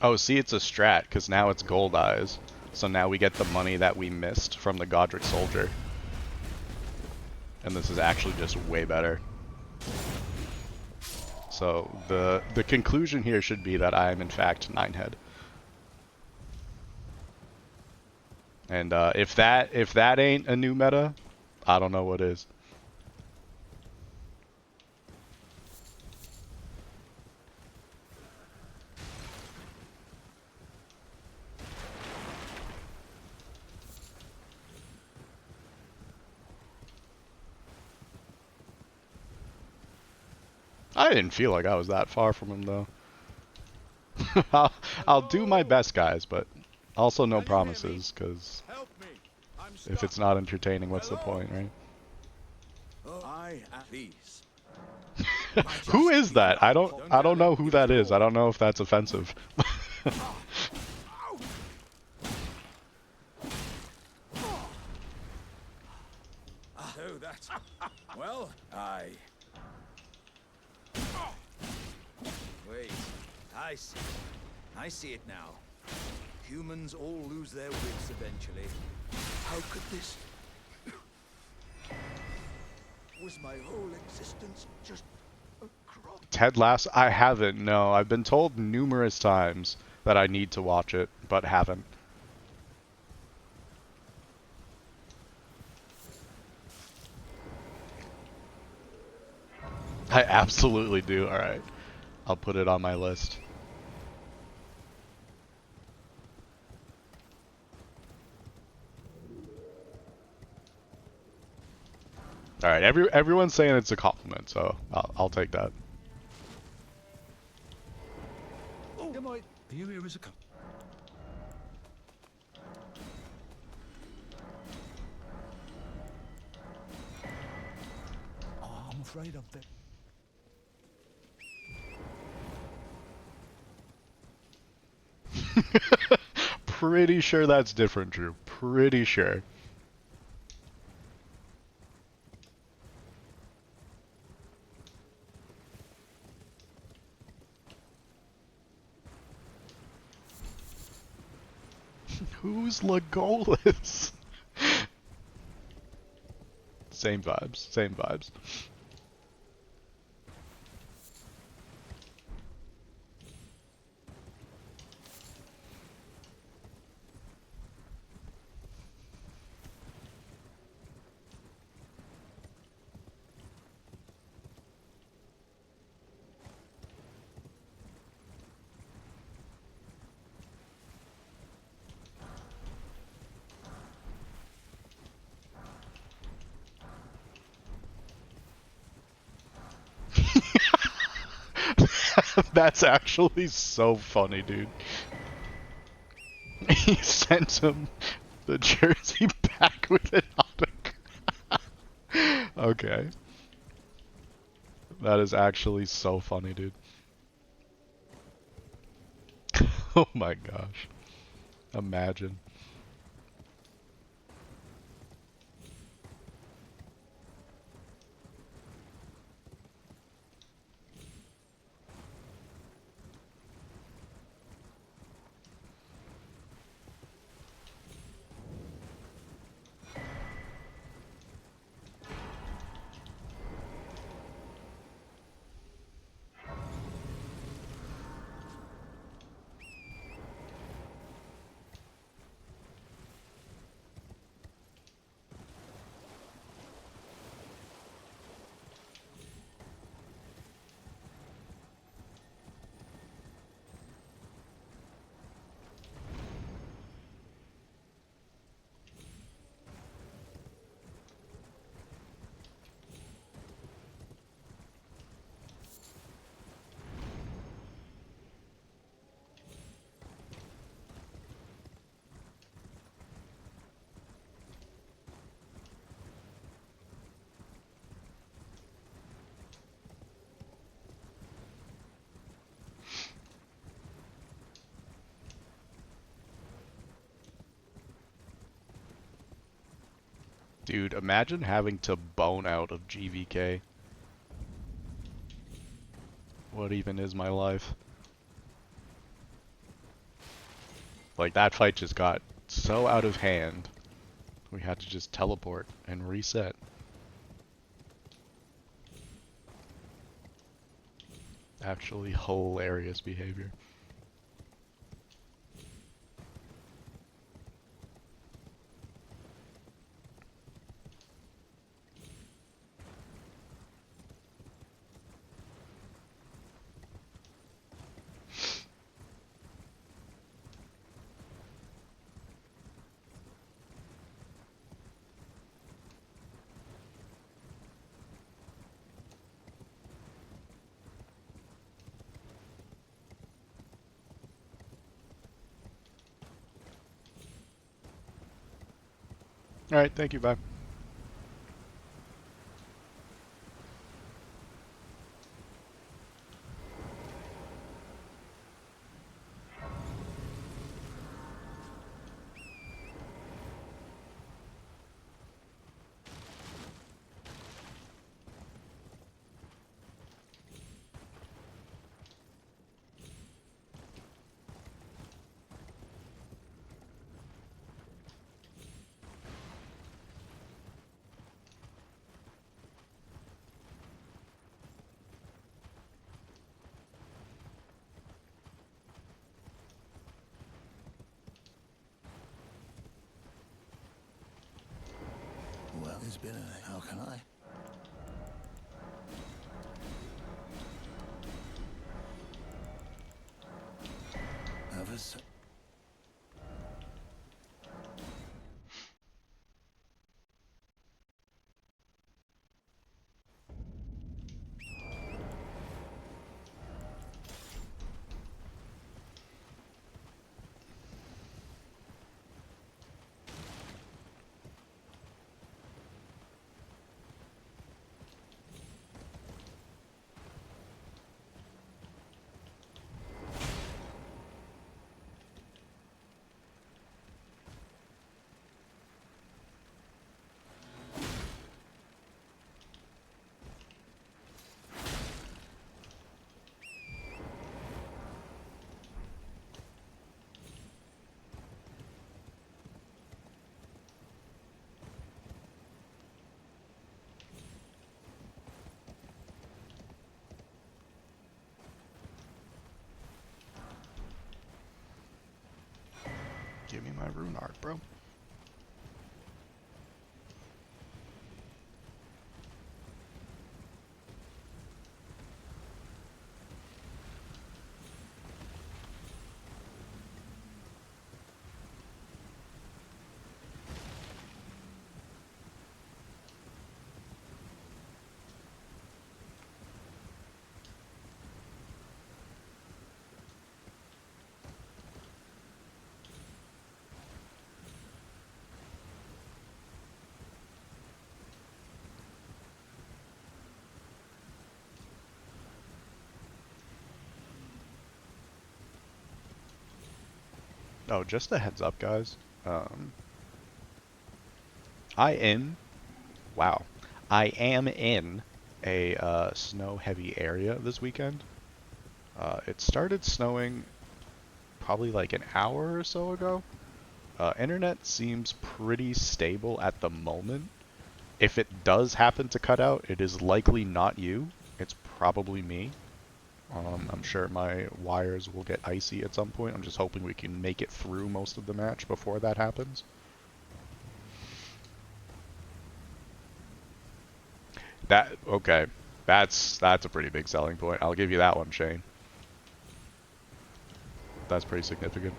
Oh, see, it's a strat, because now it's gold eyes. So now we get the money that we missed from the Godric Soldier. And this is actually just way better. So the conclusion here should be that I am in fact 9-head. And if that ain't a new meta, I don't know what is. I didn't feel like I was that far from him though. I'll do my best, guys, but also no promises, because if it's not entertaining, what's the point, right? I am these. Who is that? I don't know who that is. I don't know if that's offensive. So that's well, wait. I see it now. Humans all lose their wits eventually. How could this? Was my whole existence just a crock? Ted Lasso? I haven't, no. I've been told numerous times that I need to watch it, but haven't. I absolutely do, alright. I'll put it on my list. Alright, everyone's saying it's a compliment, so I'll take that. Here is a cup. Oh, I'm afraid of that. Pretty sure that's different, Drew. Pretty sure. Who's Legolas? Same vibes, same vibes. That's actually so funny, dude. He sent him the jersey back with an autograph. Okay. That is actually so funny, dude. Oh my gosh. Imagine. Dude, imagine having to bone out of GVK. What even is my life? Like, that fight just got so out of hand, we had to just teleport and reset. Actually hilarious behavior. Alright, thank you, bye. Well, it's been a... How can I? Ever so... Give me my rune art, bro. Oh, just a heads up, guys. Um, I am, wow, I am in a snow-heavy area this weekend. It started snowing probably like an hour or so ago. Internet seems pretty stable at the moment. If it does happen to cut out, it is likely not you. It's probably me. I'm sure my wires will get icy at some point. I'm just hoping we can make it through most of the match before that happens. Okay. That's a pretty big selling point. I'll give you that one, Shane. That's pretty significant.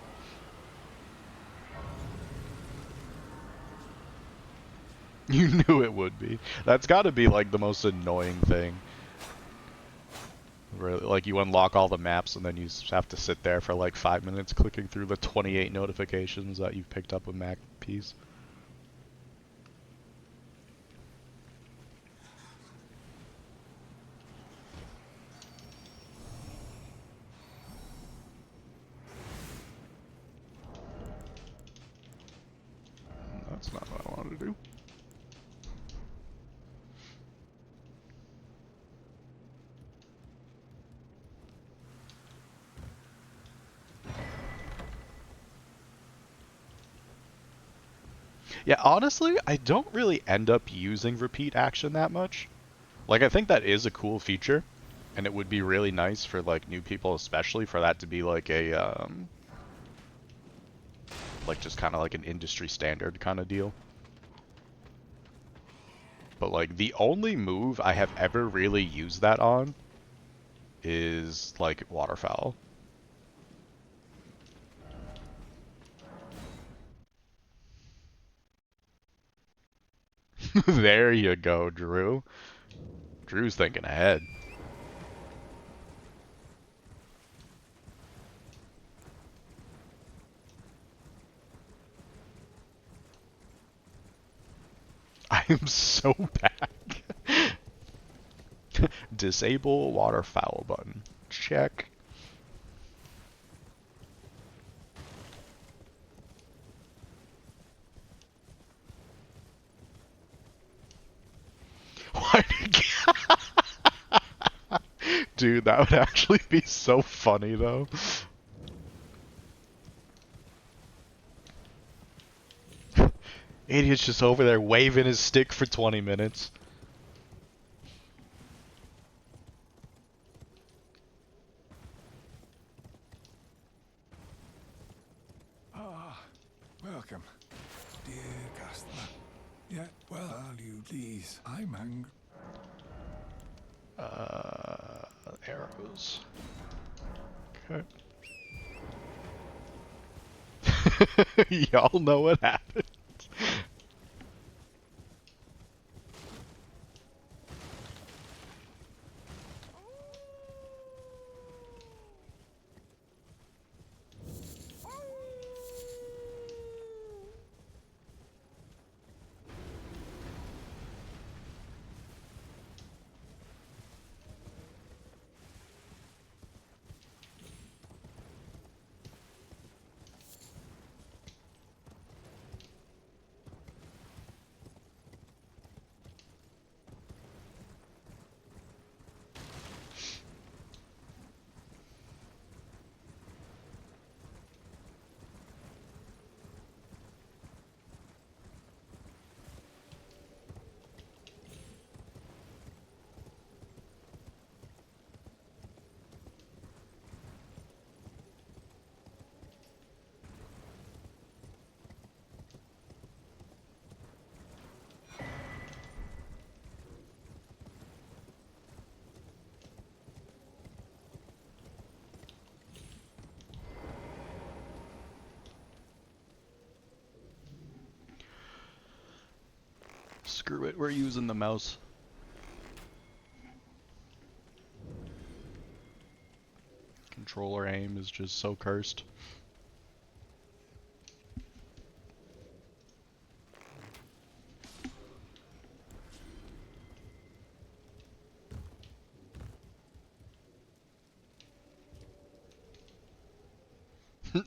You knew it would be. That's got to be like the most annoying thing. Really, like you unlock all the maps and then you have to sit there for like 5 minutes clicking through the 28 notifications that you've picked up with Mac Ps. That's not what I wanted to do. Yeah, honestly, I don't really end up using repeat action that much. Like, I think that is a cool feature, and it would be really nice for, like, new people especially, for that to be, like, like, just kind of like an industry standard kind of deal. But, like, the only move I have ever really used that on is, like, waterfowl. There you go, Drew. Drew's thinking ahead. I am so back. Disable waterfowl button. Check. Why did Dude, that would actually be so funny though. Idiot's just over there waving his stick for 20 minutes. Welcome, dear customer. Yet well valued these. I'm hungry. Arrows. Okay. Y'all know what happened. Screw it, we're using the mouse. Controller aim is just so cursed.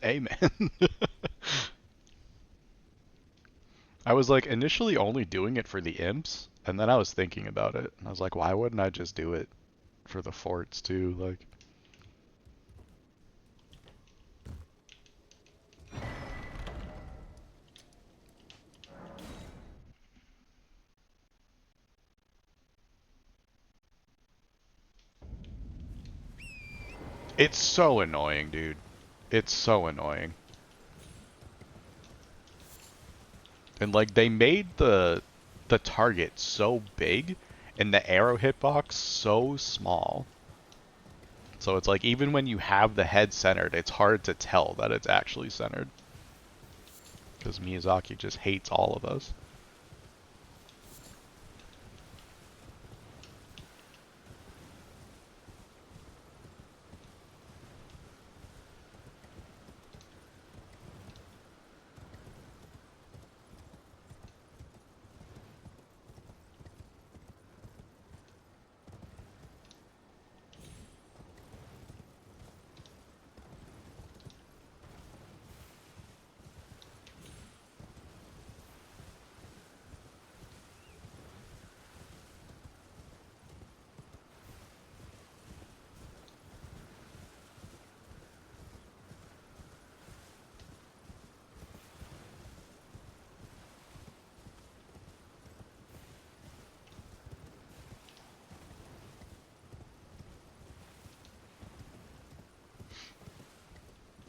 Amen. I was like initially only doing it for the imps, and then I was thinking about it, and I was like, why wouldn't I just do it for the forts too? Like, it's so annoying, dude. It's so annoying. And like they made the target so big and the arrow hitbox so small. So it's like even when you have the head centered, it's hard to tell that it's actually centered. Because Miyazaki just hates all of us.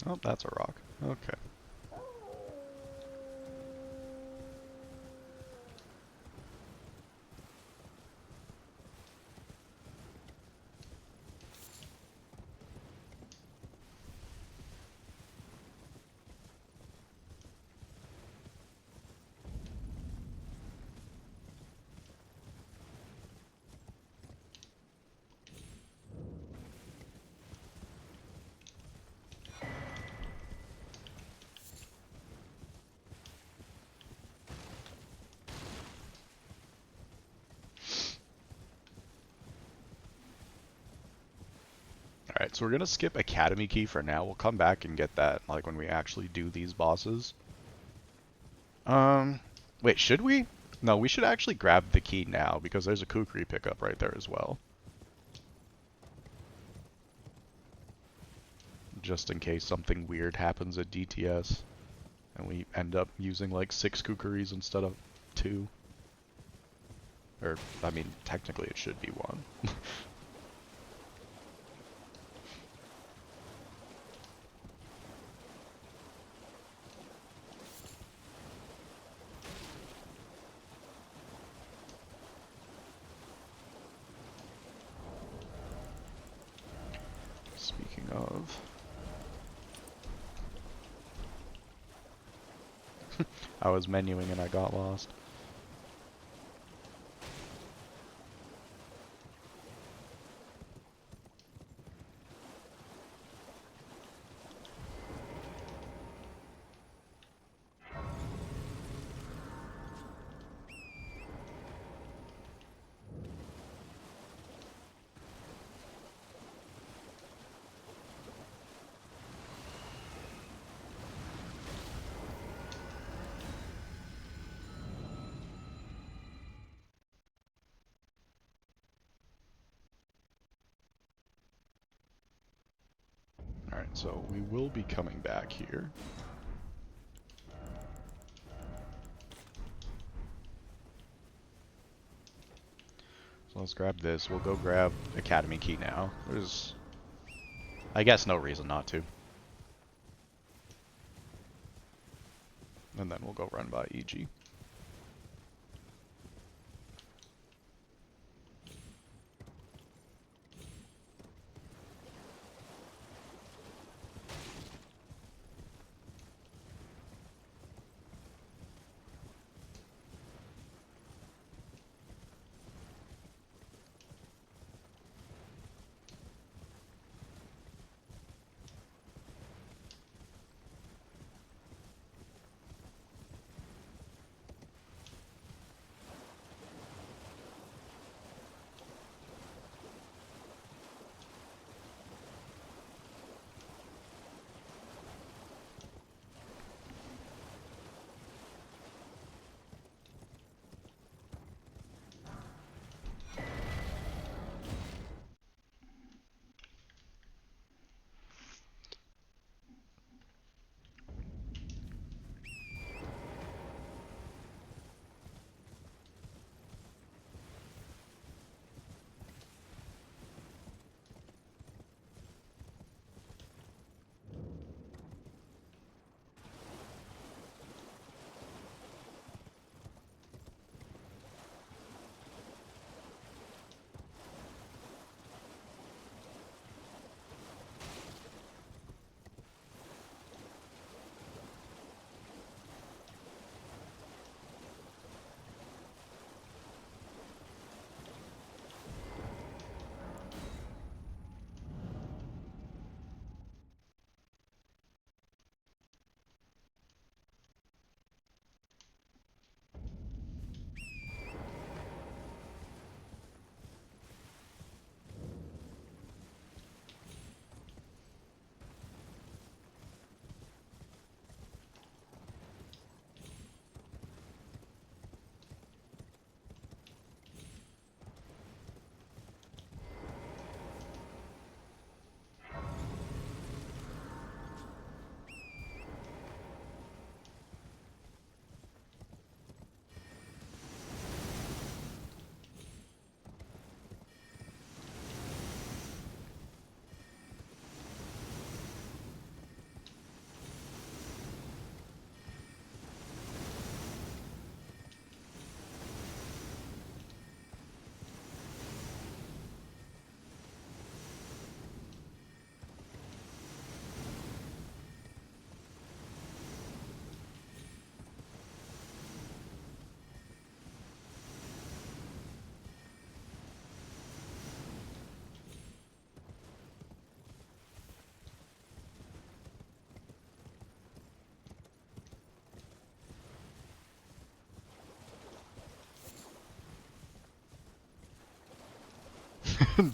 Oh, that's a rock. Okay. Alright, so we're gonna skip Academy Key for now. We'll come back and get that, like, when we actually do these bosses. Wait, should we? No, we should actually grab the key now, because there's a Kukri pickup right there as well. Just in case something weird happens at DTS, and we end up using, like, 6 Kukris instead of 2. Or, I mean, technically it should be 1. Speaking of... I was menuing and I got lost. Alright, so we will be coming back here. So let's grab this. We'll go grab Academy Key now. There's, I guess, no reason not to. And then we'll go run by EG.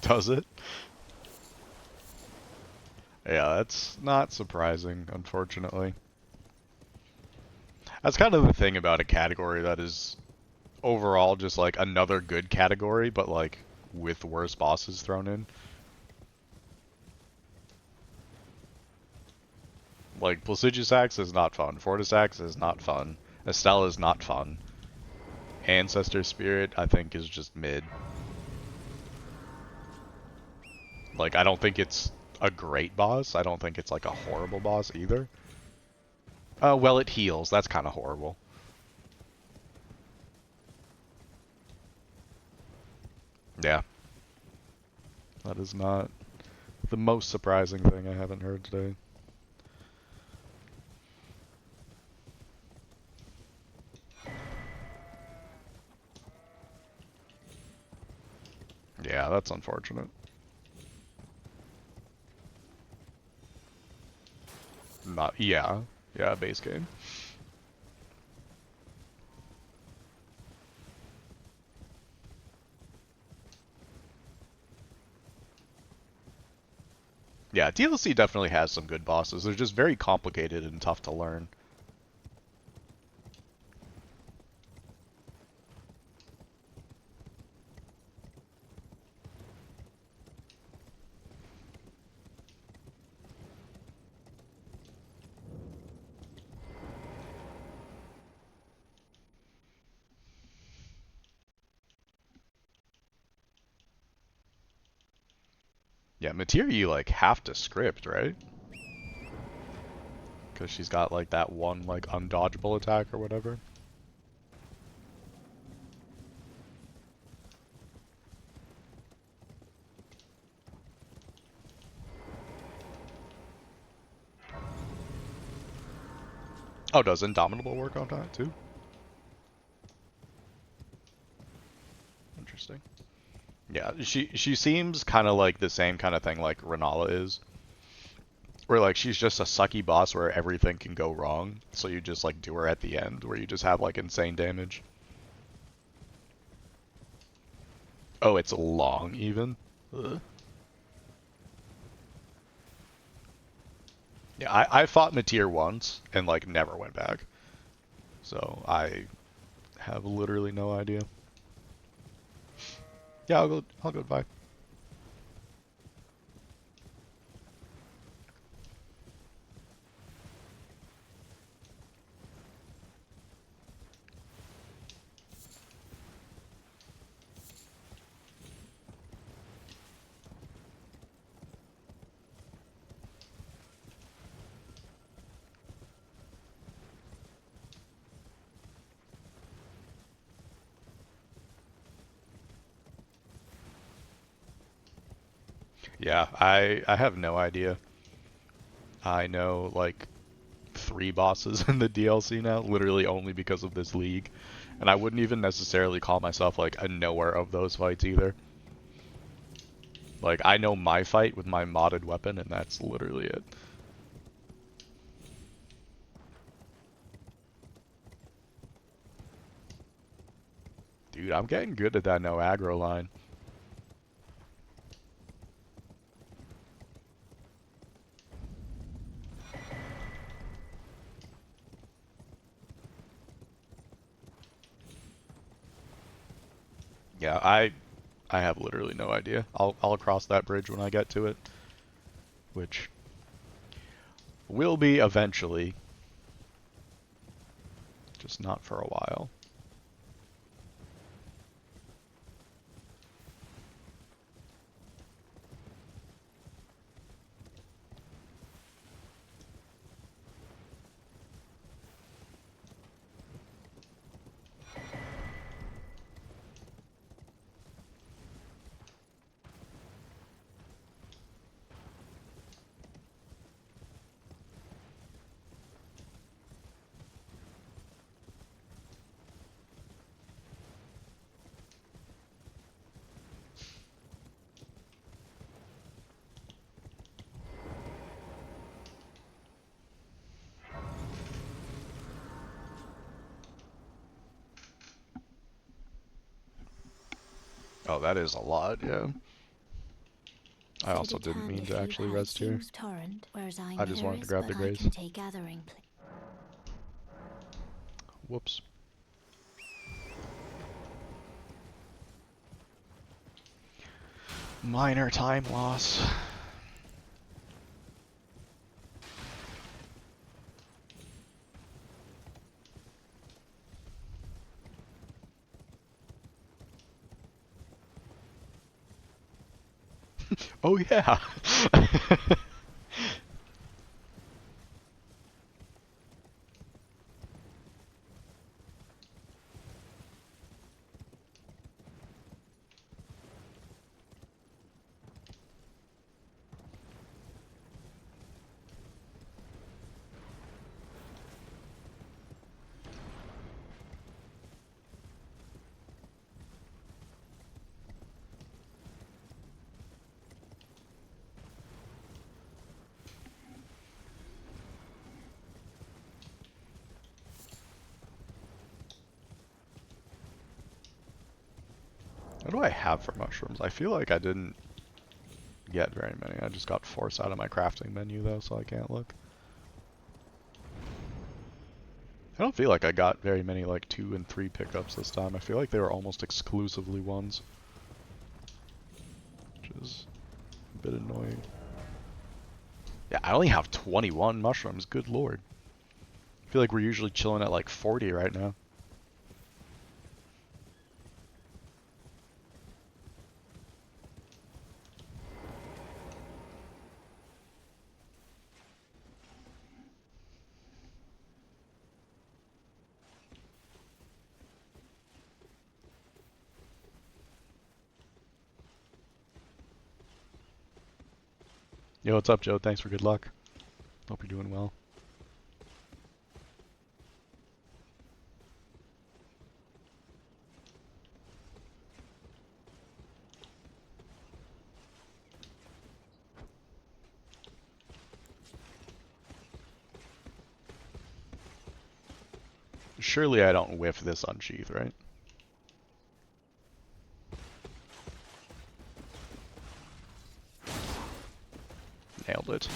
Does it? Yeah, that's not surprising, unfortunately. That's kind of the thing about a category that is overall just like another good category, but like with worse bosses thrown in. Like Placiduous Axe is not fun, Fortis Axe is not fun, Estella is not fun. Ancestor Spirit I think is just mid. Like I don't think it's a great boss, I don't think it's like a horrible boss either. Well it heals, that's kind of horrible. Yeah. That is not the most surprising thing I haven't heard today. Yeah, that's unfortunate. Not, yeah. Yeah, base game. Yeah, DLC definitely has some good bosses. They're just very complicated and tough to learn. Yeah, Materia you like have to script, right? Because she's got like that one like undodgeable attack or whatever. Oh, does Indomitable work on that too? Interesting. Yeah, she seems kind of like the same kind of thing like Renala is. Where like she's just a sucky boss where everything can go wrong, so you just like do her at the end where you just have like insane damage. Oh, it's long even? Ugh. Yeah, I fought Mateer once and like never went back. So I have literally no idea. Yeah, I'll go bye. Yeah, I have no idea. I know like 3 bosses in the DLC now, literally only because of this league. And I wouldn't even necessarily call myself like a knower of those fights either. Like I know my fight with my modded weapon and that's literally it. Dude, I'm getting good at that no aggro line. Yeah, I have literally no idea. I'll cross that bridge when I get to it, which will be eventually, just not for a while. Oh, that is a lot, yeah. I also didn't mean to actually rest here. Torrent, whereas I just wanted to grab the grace. I can take gathering. Whoops. Minor time loss. Oh yeah. What do I have for mushrooms? I feel like I didn't get very many. I just got forced out of my crafting menu though, so I can't look. I don't feel like I got very many like 2 and 3 pickups this time. I feel like they were almost exclusively ones, which is a bit annoying. Yeah, I only have 21 mushrooms. Good lord. I feel like we're usually chilling at like 40 right now. Yo, what's up, Joe? Thanks for good luck. Hope you're doing well. Surely I don't whiff this unsheath, right? Nailed it.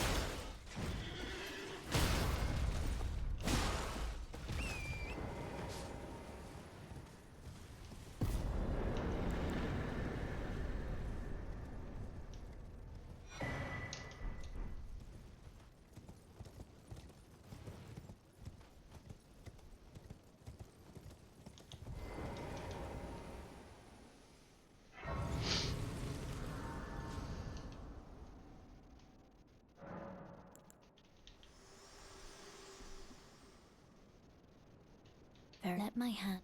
Let my hand.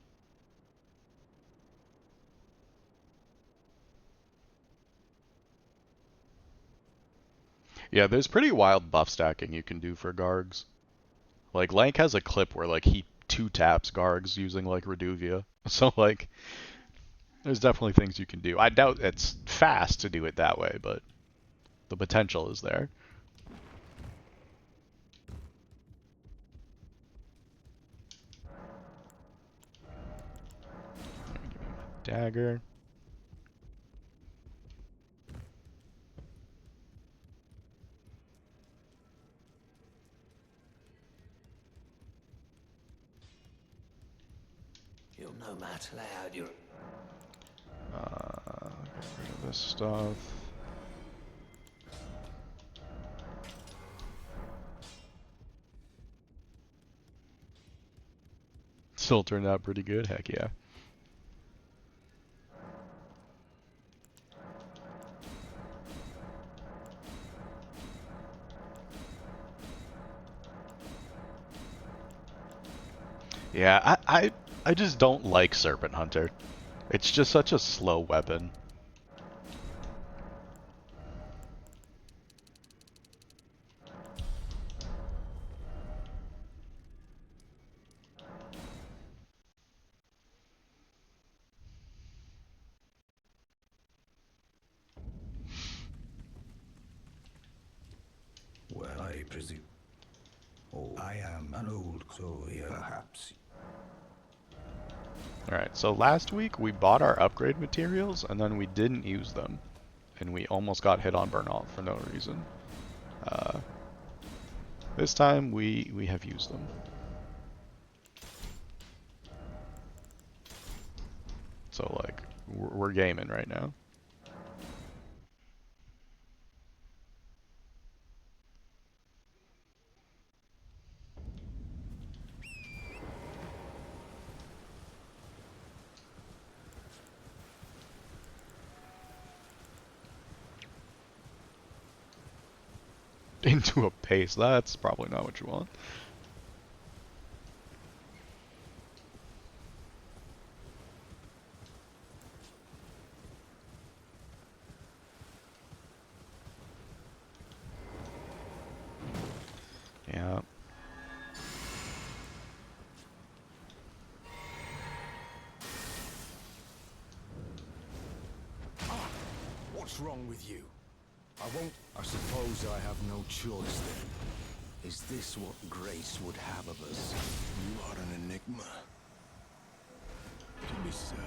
Yeah, there's pretty wild buff stacking you can do for Gargs. Like, Lank has a clip where, like, he 2-taps Gargs using, like, Reduvia. So, like, there's definitely things you can do. I doubt it's fast to do it that way, but the potential is there. Give me my dagger. You'll no matter lay out your... Get rid of this stuff. Still turned out pretty good, heck yeah. Yeah, I just don't like Serpent Hunter. It's just such a slow weapon. Well, I presume. Oh, I am an old soul here. Perhaps. Alright, so last week we bought our upgrade materials and then we didn't use them. and we almost got hit on burnout for no reason. This time we have used them. So like we're gaming right now. Into a pace, that's probably not what you want. Yeah. What's wrong with you? I won't. I suppose I have no choice then. Is this what Grace would have of us? You are an enigma. To be certain.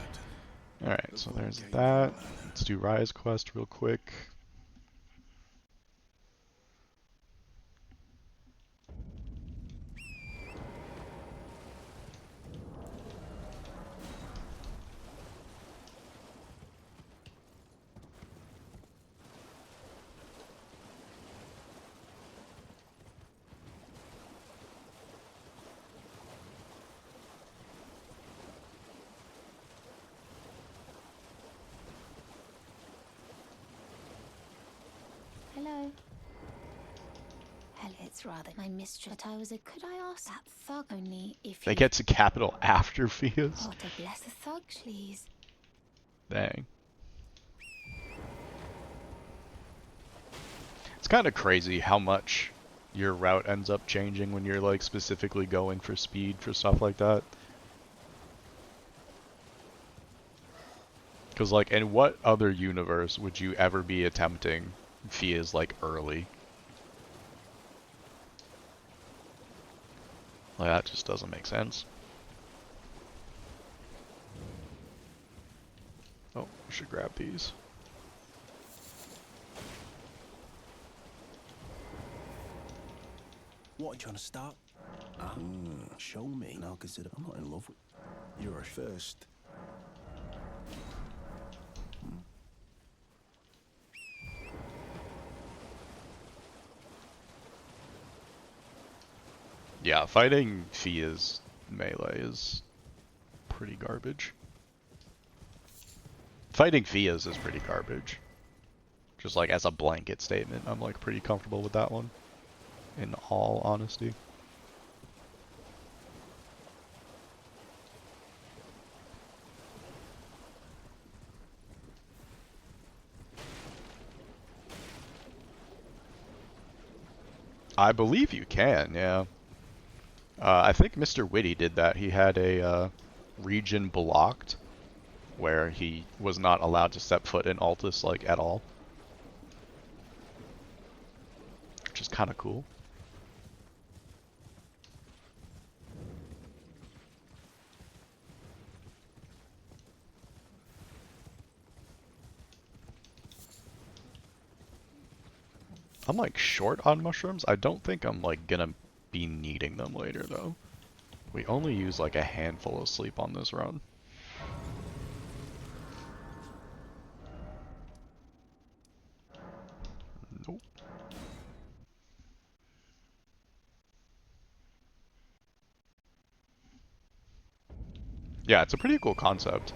Alright, so there's that. Let's do Rise Quest real quick. Hello. Hell, it's rather my mistress. But I was a. Could I ask that thug only if They you. get to capital after Fias? Oh, to bless the thug, please. Dang. It's kind of crazy how much your route ends up changing when you're like specifically going for speed for stuff like that. Because like, in what other universe would you ever be attempting Fias like early? Like, that just doesn't make sense. Oh, we should grab these. What, are you trying to start? Show me. And I'll consider. I'm not in love with. You're a first. Yeah, fighting Fia's melee is pretty garbage. Fighting Fia's is pretty garbage. Just like as a blanket statement, I'm like pretty comfortable with that one. In all honesty. I believe you can, yeah. I think Mr. Witty did that. He had a region blocked where he was not allowed to step foot in Altus like at all. Which is kind of cool. I'm like short on mushrooms. I don't think I'm like gonna be needing them later though. We only use like a handful of sleep on this run. Nope. Yeah, it's a pretty cool concept.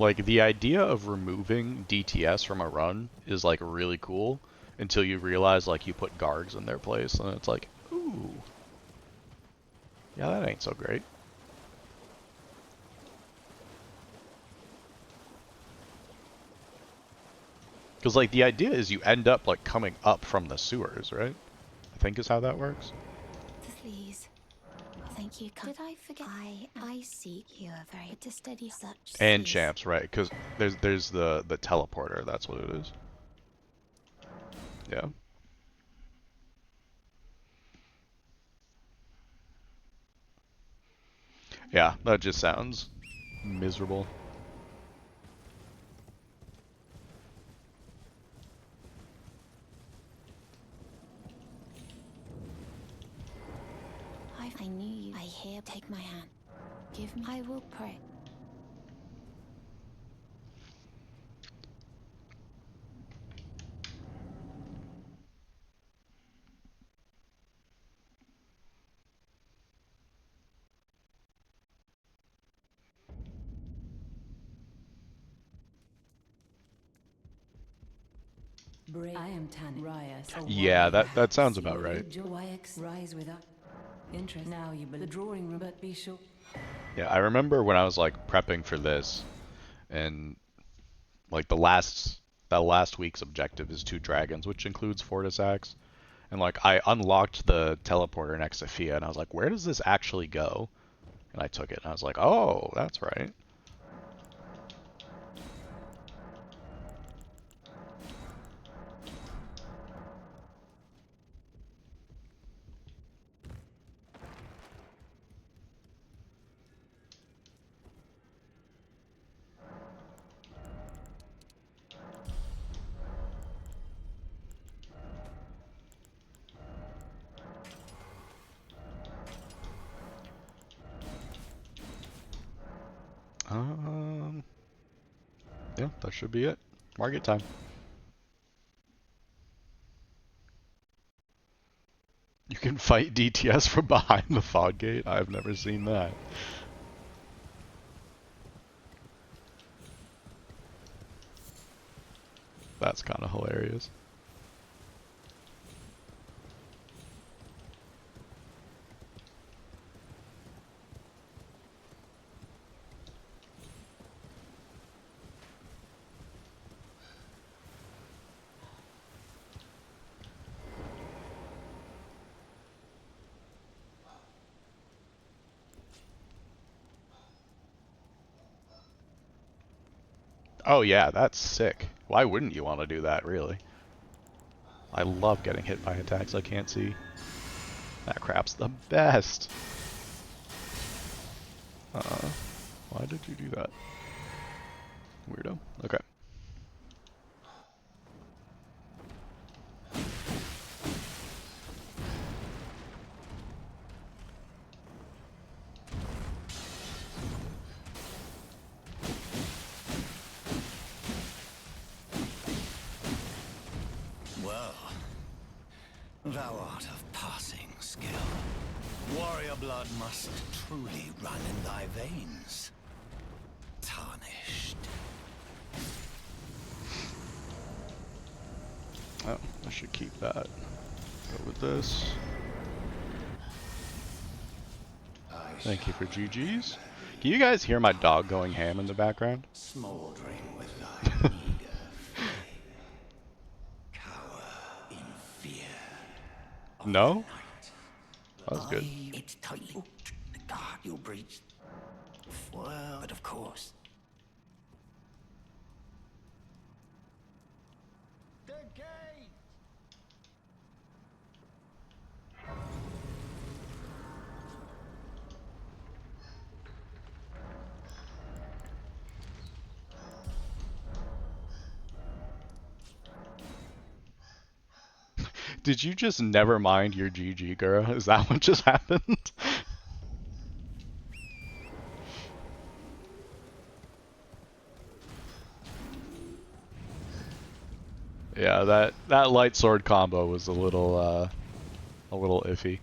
Like, the idea of removing DTS from a run is, like, really cool until you realize, like, you put Gargs in their place, and it's like, ooh. Yeah, that ain't so great. Because, like, the idea is you end up, like, coming up from the sewers, right? I think is how that works. Please. Thank you. Did I forget? I seek you a very to steady such. And cease. champs, right? Because there's the teleporter. That's what it is. Yeah. Yeah, that just sounds miserable. I knew you. I hear. Take my hand. Give me. I will pray. I am Tan Rias. Yeah, that sounds about right. Rise without interest. Now you the drawing room, but be sure. Yeah, I remember when I was like prepping for this, and like that last week's objective is 2 dragons, which includes Fortis Axe. And like I unlocked the teleporter next to Fia, and I was like, where does this actually go? And I took it, and I was like, oh, that's right. Yeah, that should be it. Market time. You can fight DTS from behind the fog gate? I've never seen that. That's kind of hilarious. Oh yeah, that's sick. Why wouldn't you want to do that, really? I love getting hit by attacks I can't see. That crap's the best. Why did you do that? Weirdo. Okay. Well, thou art of passing skill. Warrior blood must truly run in thy veins. Tarnished. Oh, I should keep that. Go with this. Thank you for GG's. Can you guys hear my dog going ham in the background? Smoldering with thy eager flame. Cower in fear. No? That was good. It's tightly hooked. The guard you breached. Well, but of course. The gate! Did you just never mind your GG, girl? Is that what just happened? Yeah, that light sword combo was a little iffy.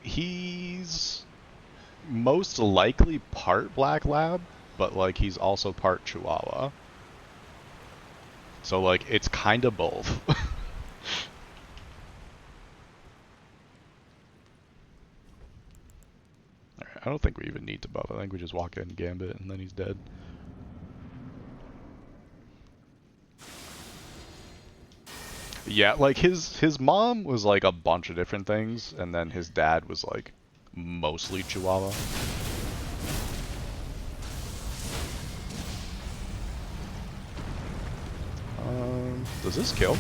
He's most likely part Black Lab, but like he's also part Chihuahua. So like it's kind of both. Alright, I don't think we even need to buff. I think we just walk in Gambit and then he's dead. Yeah, like his mom was like a bunch of different things, and then his dad was like mostly Chihuahua. Does this kill?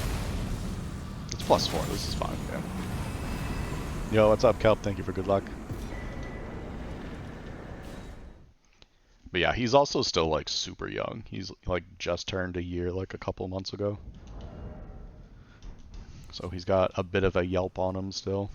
It's +4. This is fine. Yeah. Yo, what's up, Kelp? Thank you for good luck. But yeah, he's also still like super young. He's like just turned a year like a couple months ago. So he's got a bit of a yelp on him still.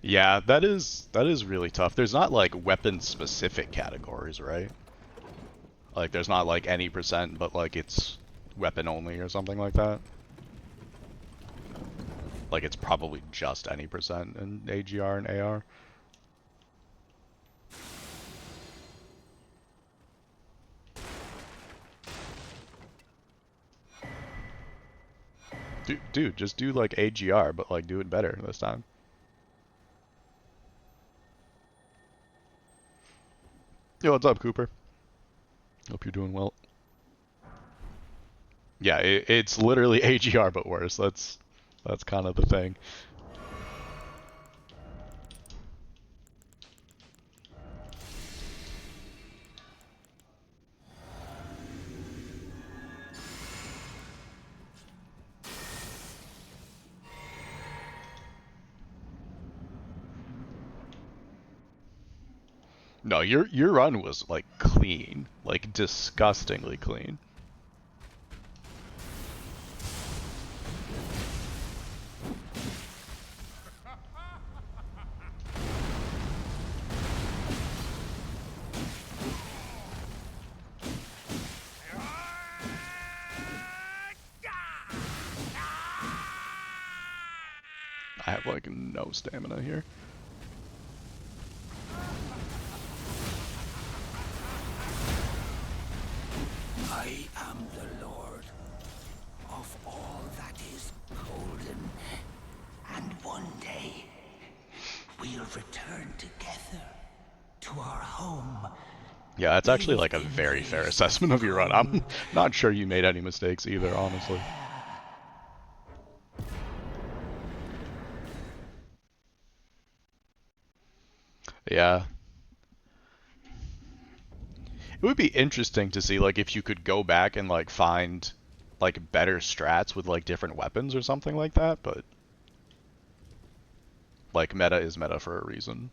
Yeah, that is really tough. There's not like weapon specific categories, right? Like there's not like any percent, but like it's weapon only or something like that. Like it's probably just any percent in AGR and AR. Dude, just do like AGR, but like do it better this time. Yo, what's up, Cooper? Hope you're doing well. Yeah, it's literally AGR but worse. That's kind of the thing. No, your run was like clean, like disgustingly clean. I have like no stamina here. I am the Lord of all that is golden. And one day, we'll return together to our home. Yeah, that's actually like a very fair assessment of your run. I'm not sure you made any mistakes either, honestly. Yeah. It would be interesting to see like if you could go back and like find like better strats with like different weapons or something like that, but like meta is meta for a reason.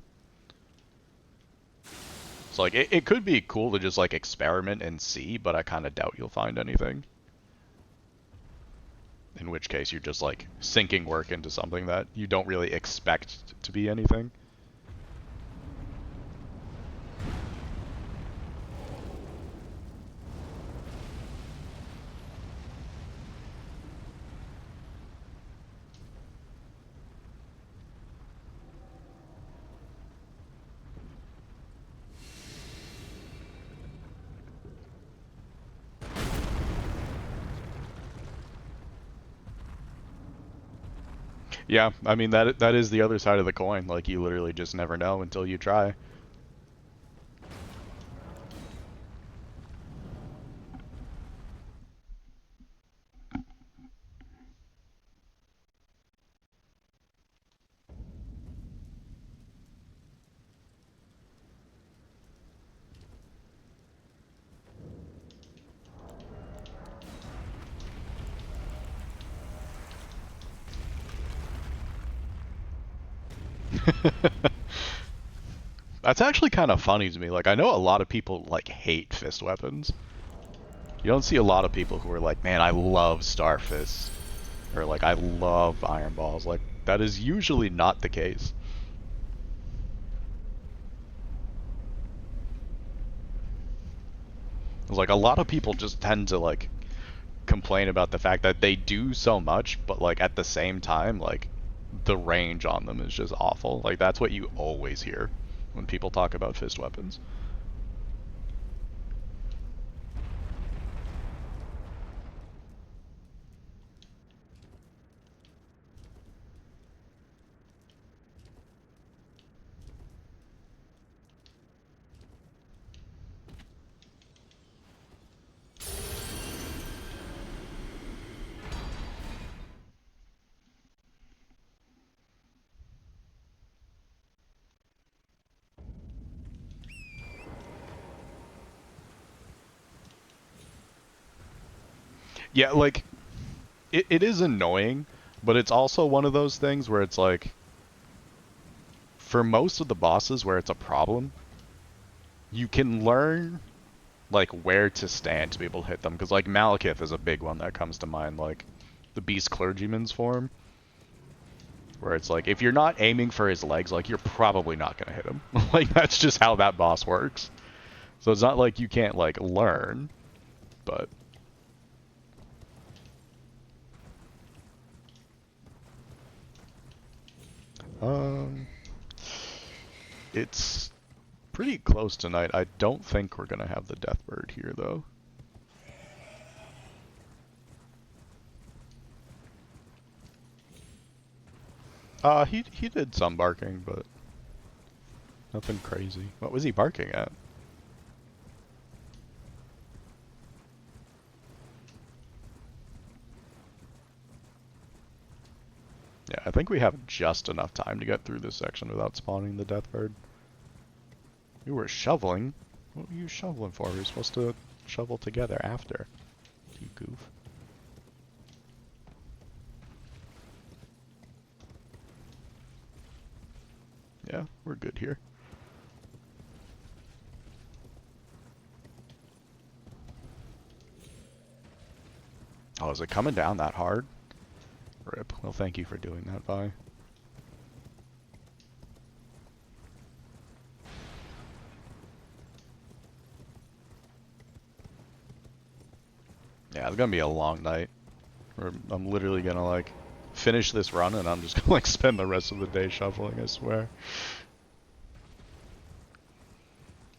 So like it could be cool to just like experiment and see, but I kind of doubt you'll find anything. In which case you're just like sinking work into something that you don't really expect to be anything. Yeah, I mean that is the other side of the coin. Like you literally just never know until you try. That's actually kind of funny to me. Like I know a lot of people like hate fist weapons. You don't see a lot of people who are like, "Man, I love Star Fists," or like, "I love Iron Balls." Like that is usually not the case. It's like a lot of people just tend to like complain about the fact that they do so much, but like at the same time, like the range on them is just awful. Like that's what you always hear when people talk about fist weapons. Yeah, like it is annoying, but it's also one of those things where it's like for most of the bosses where it's a problem, you can learn like where to stand to be able to hit them. Because like Malekith is a big one that comes to mind, like the Beast Clergyman's form, where it's like if you're not aiming for his legs, like you're probably not gonna hit him. Like that's just how that boss works. So it's not like you can't like learn, but um, it's pretty close tonight. I don't think we're gonna have the Deathbird here though. He did some barking, but nothing crazy. What was he barking at? Yeah, I think we have just enough time to get through this section without spawning the Deathbird. You were shoveling? What were you shoveling for? We were supposed to shovel together after. You goof. Yeah, we're good here. Oh, is it coming down that hard? Rip. Well, thank you for doing that, Vi. Yeah, it's gonna be a long night. I'm literally gonna like finish this run and I'm just gonna like spend the rest of the day shoveling, I swear.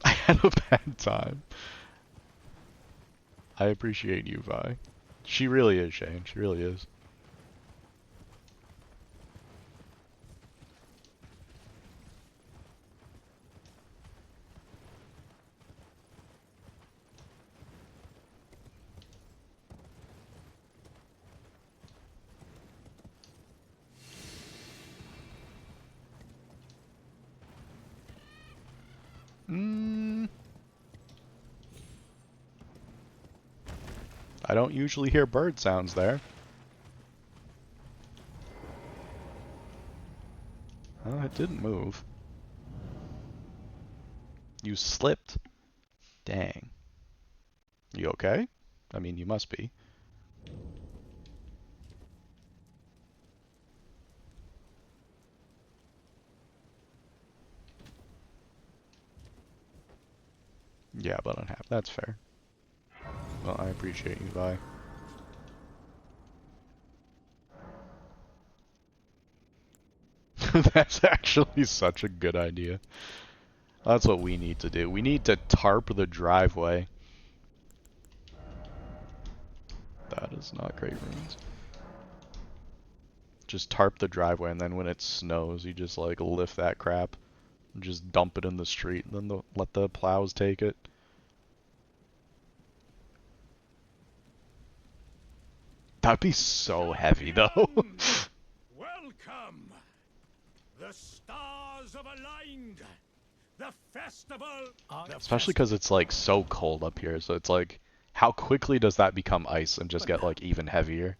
I had a bad time. I appreciate you, Vi. She really is, Shane. She really is. I don't usually hear bird sounds there. Oh, it didn't move. You slipped? Dang. You okay? I mean, you must be. Yeah, but unhappy. That's fair. Well, I appreciate you, Vi. That's actually such a good idea. That's what we need to do. We need to tarp the driveway. That is not great runes. Just tarp the driveway, and then when it snows, you just like lift that crap, and just dump it in the street, and then let the plows take it. That'd be so heavy, though. Welcome! The stars have aligned! The festival! Especially because it's like so cold up here, so it's like, how quickly does that become ice and just get like even heavier?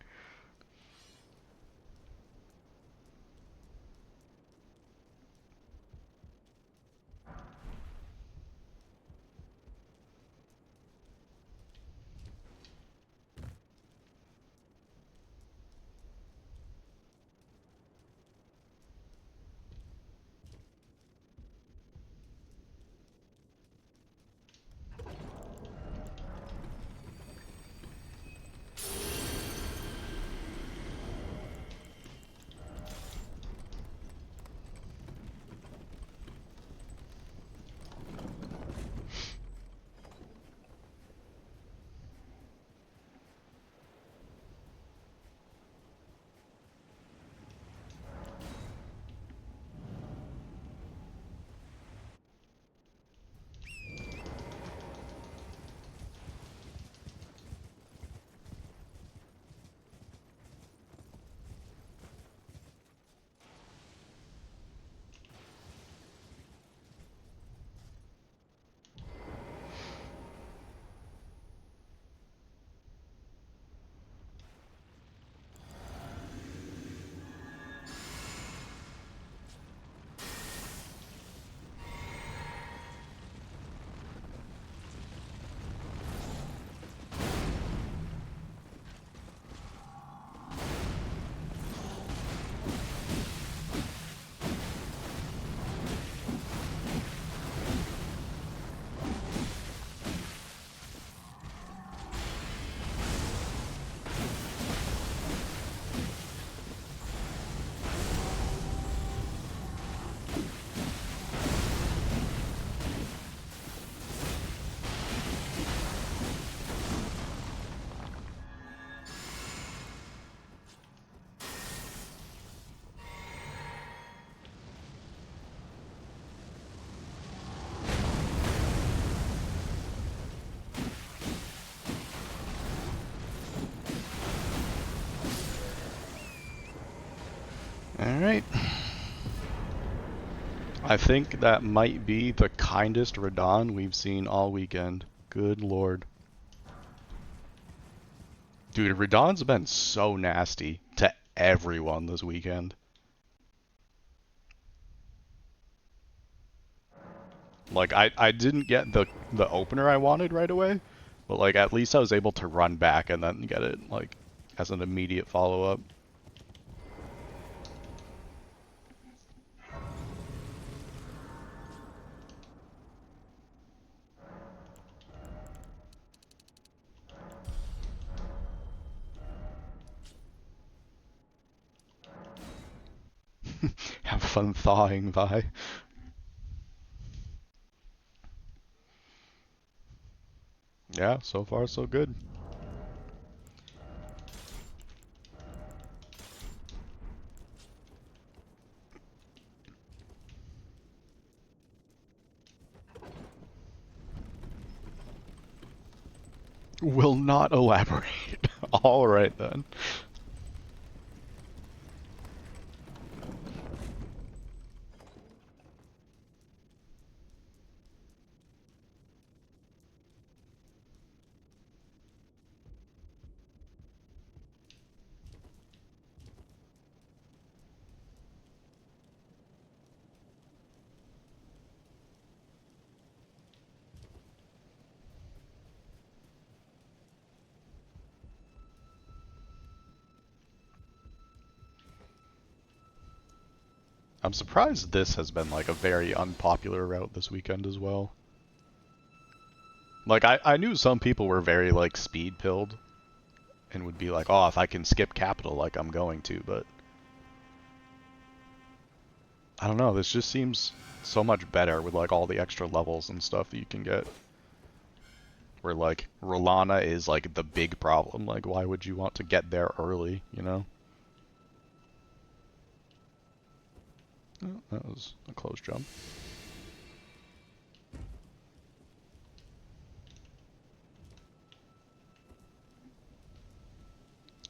Alright. I think that might be the kindest Radon we've seen all weekend. Good lord. Dude, Radon's been so nasty to everyone this weekend. Like, I didn't get the opener I wanted right away, but like at least I was able to run back and then get it, like, as an immediate follow-up. Have fun thawing, Vi. Yeah, so far so good. Will not elaborate. Alright then. I'm surprised this has been like a very unpopular route this weekend as well. Like I knew some people were very like speed pilled and would be like, oh, if I can skip capital, like I'm going to, but I don't know, this just seems so much better with like all the extra levels and stuff that you can get. Where like Rolana is like the big problem, like why would you want to get there early, you know? Oh, that was a close jump.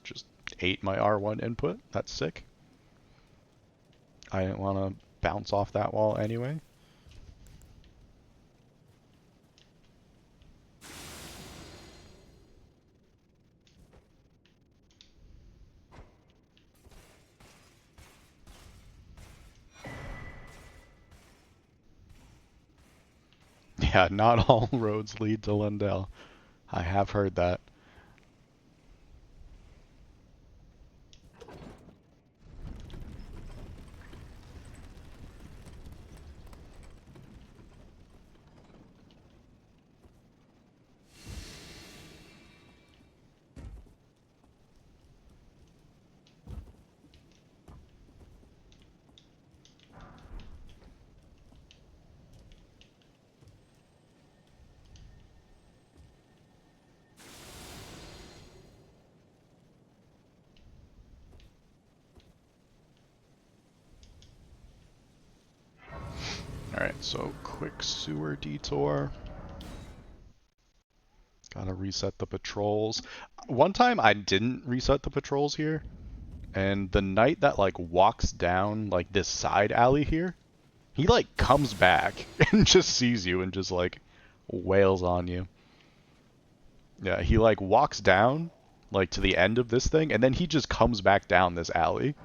Just ate my R1 input, that's sick. I didn't want to bounce off that wall anyway. Yeah, not all roads lead to Lundell. I have heard that. Alright, so quick sewer detour. Gotta reset the patrols. One time I didn't reset the patrols here, and the knight that like walks down like this side alley here, he like comes back and just sees you and just like wails on you. Yeah, he like walks down like to the end of this thing, and then he just comes back down this alley.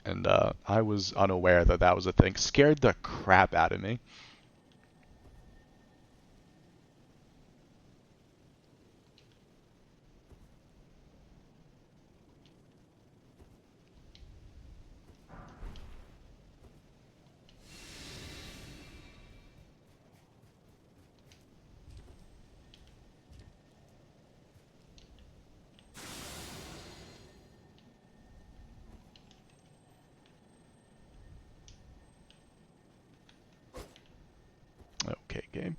And I was unaware that that was a thing. Scared the crap out of me. Okay, game.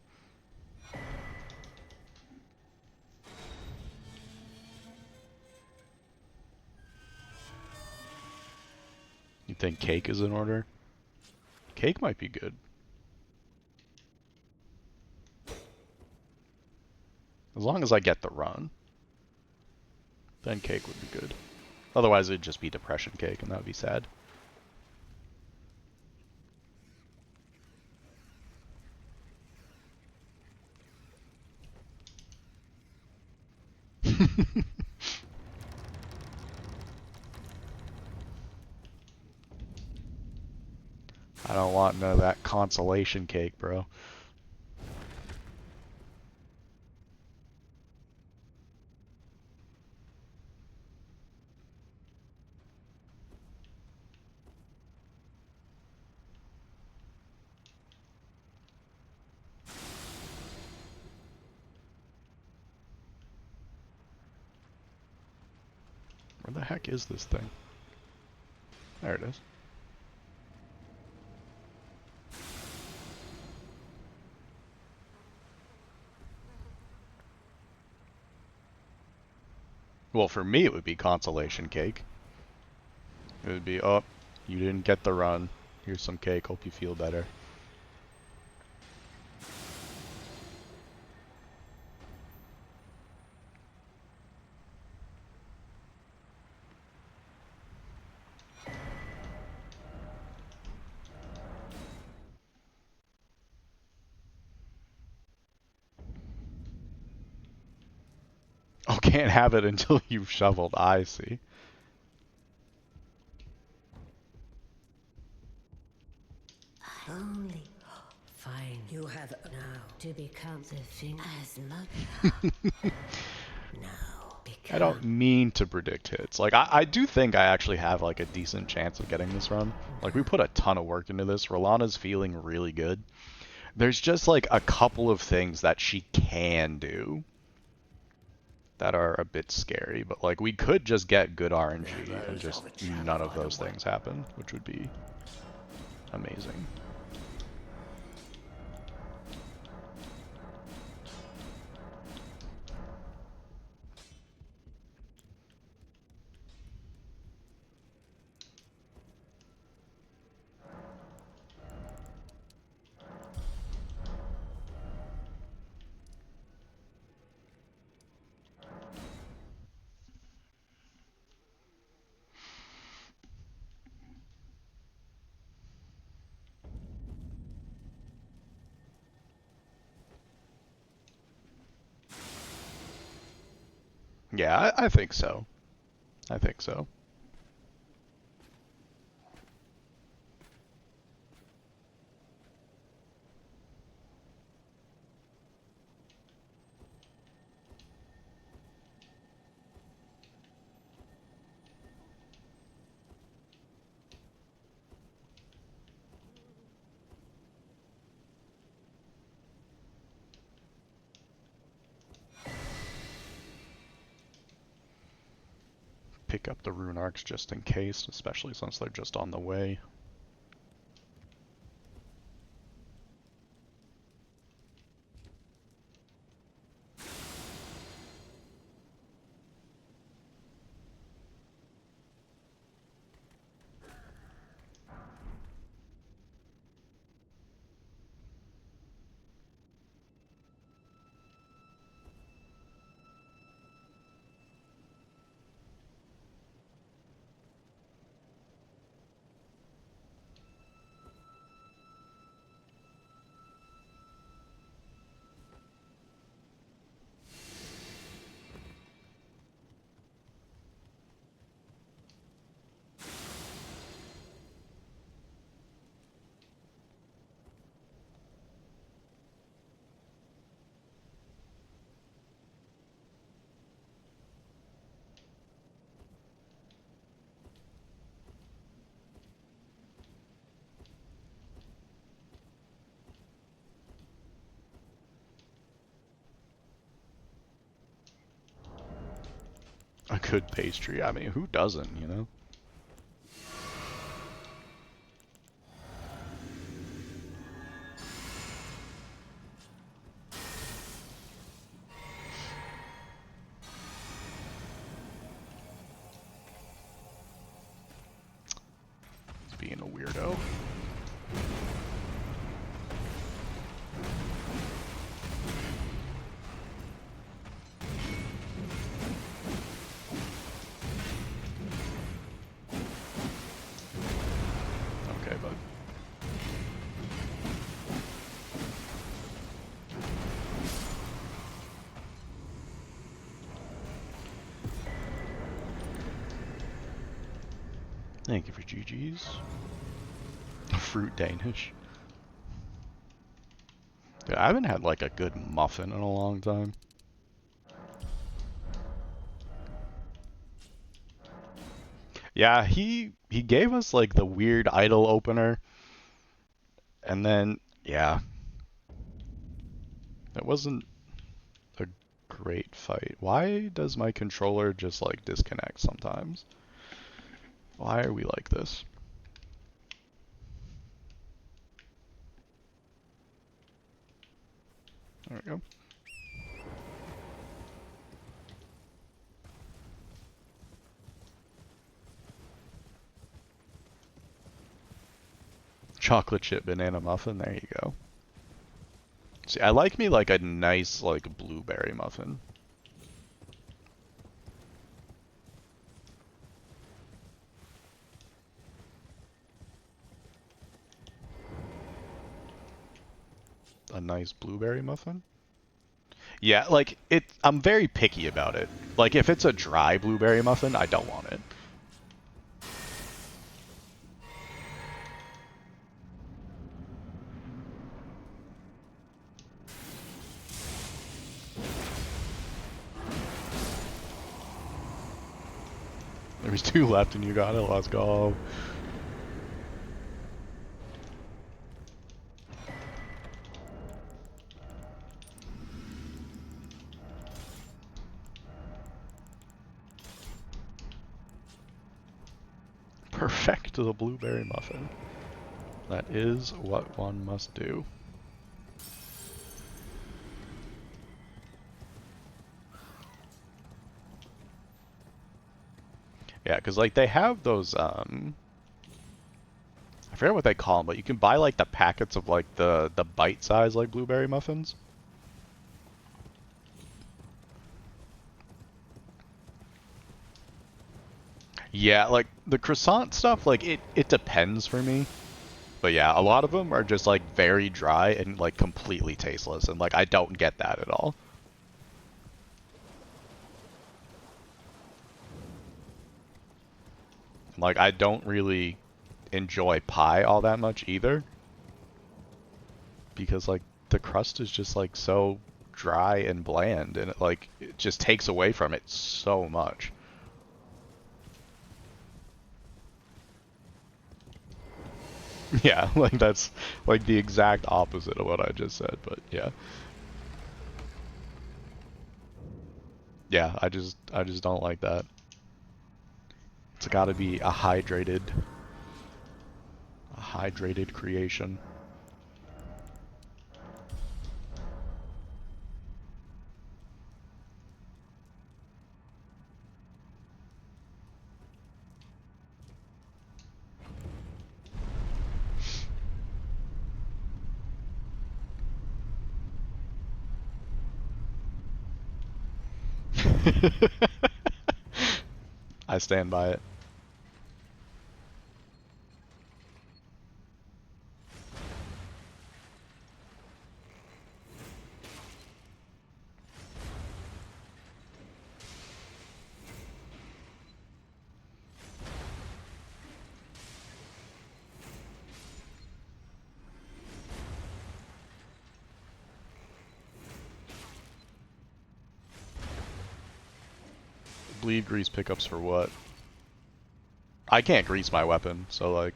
You think cake is in order? Cake might be good. As long as I get the run, then cake would be good. Otherwise it'd just be depression cake, and that would be sad. I don't want none of that consolation cake, bro. Where the heck is this thing? There it is. Well, for me it would be consolation cake. It would be, oh, you didn't get the run. Here's some cake, hope you feel better. Oh, can't have it until you've shoveled, I see. Only fine. You have now to become the thing as much now. Become I don't mean to predict hits. Like, I do think I actually have, like, a decent chance of getting this run. Like, we put a ton of work into this. Rolana's feeling really good. There's just, like, a couple of things that she can do that are a bit scary. But, like, we could just get good RNG and just none of those things happen, which would be amazing. Yeah, I think so. I think so. Pick up the rune arcs just in case, especially since they're just on the way. A good pastry. I mean, who doesn't, you know? He's being a weirdo. Okay, bud. Thank you for GG's. Fruit Danish. Dude, I haven't had like a good muffin in a long time. Yeah, he gave us like the weird idol opener, and then yeah, it wasn't a great fight. Why does my controller just like disconnect sometimes? Why are we like this? There we go. Chocolate chip banana muffin, there you go. See, I like me like a nice like blueberry muffin. A nice blueberry muffin? Yeah, like I'm very picky about it. Like if it's a dry blueberry muffin, I don't want it. There's 2 left and you got it. Let's go. Perfect the blueberry muffin. That is what one must do. Yeah, because like they have those I forget what they call them, but you can buy like the packets of like the bite size like blueberry muffins. Yeah, like the croissant stuff, like it depends for me. But yeah, a lot of them are just like very dry and like completely tasteless, and like I don't get that at all. Like I don't really enjoy pie all that much either, because like the crust is just like so dry and bland, and it just takes away from it so much. Yeah, like that's like the exact opposite of what I just said, but yeah. Yeah, I just don't like that. It's got to be a hydrated creation. I stand by it. Bleed grease pickups for what? I can't grease my weapon, so like...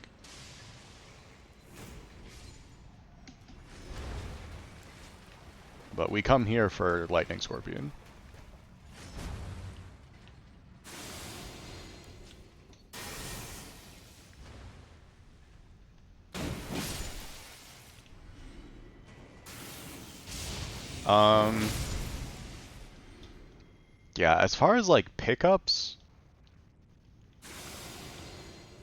But we come here for Lightning Scorpion. Yeah, as far as like pickups,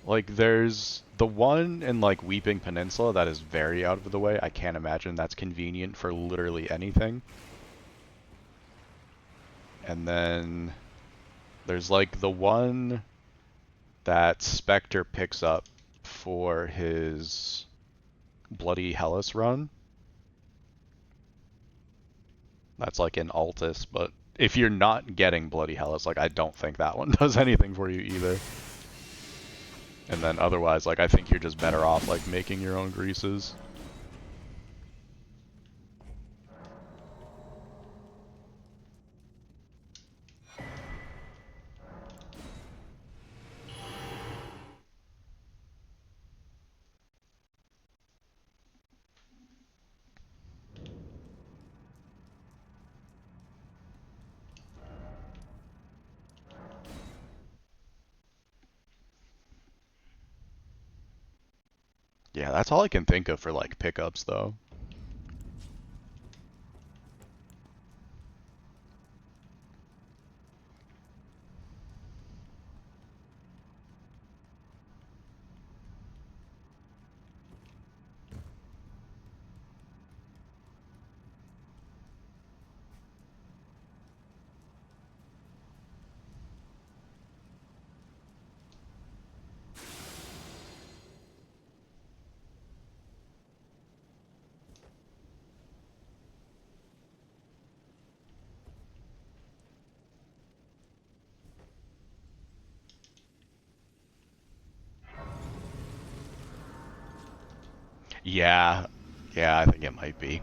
like there's the one in like Weeping Peninsula that is very out of the way. I can't imagine that's convenient for literally anything. And then there's like the one that Spectre picks up for his Bloody Hellas run. That's like in Altus, but if you're not getting Bloody Hellas, like I don't think that one does anything for you either. And then otherwise, like I think you're just better off like making your own greases. Yeah, that's all I can think of for like pickups though. Yeah, yeah, I think it might be.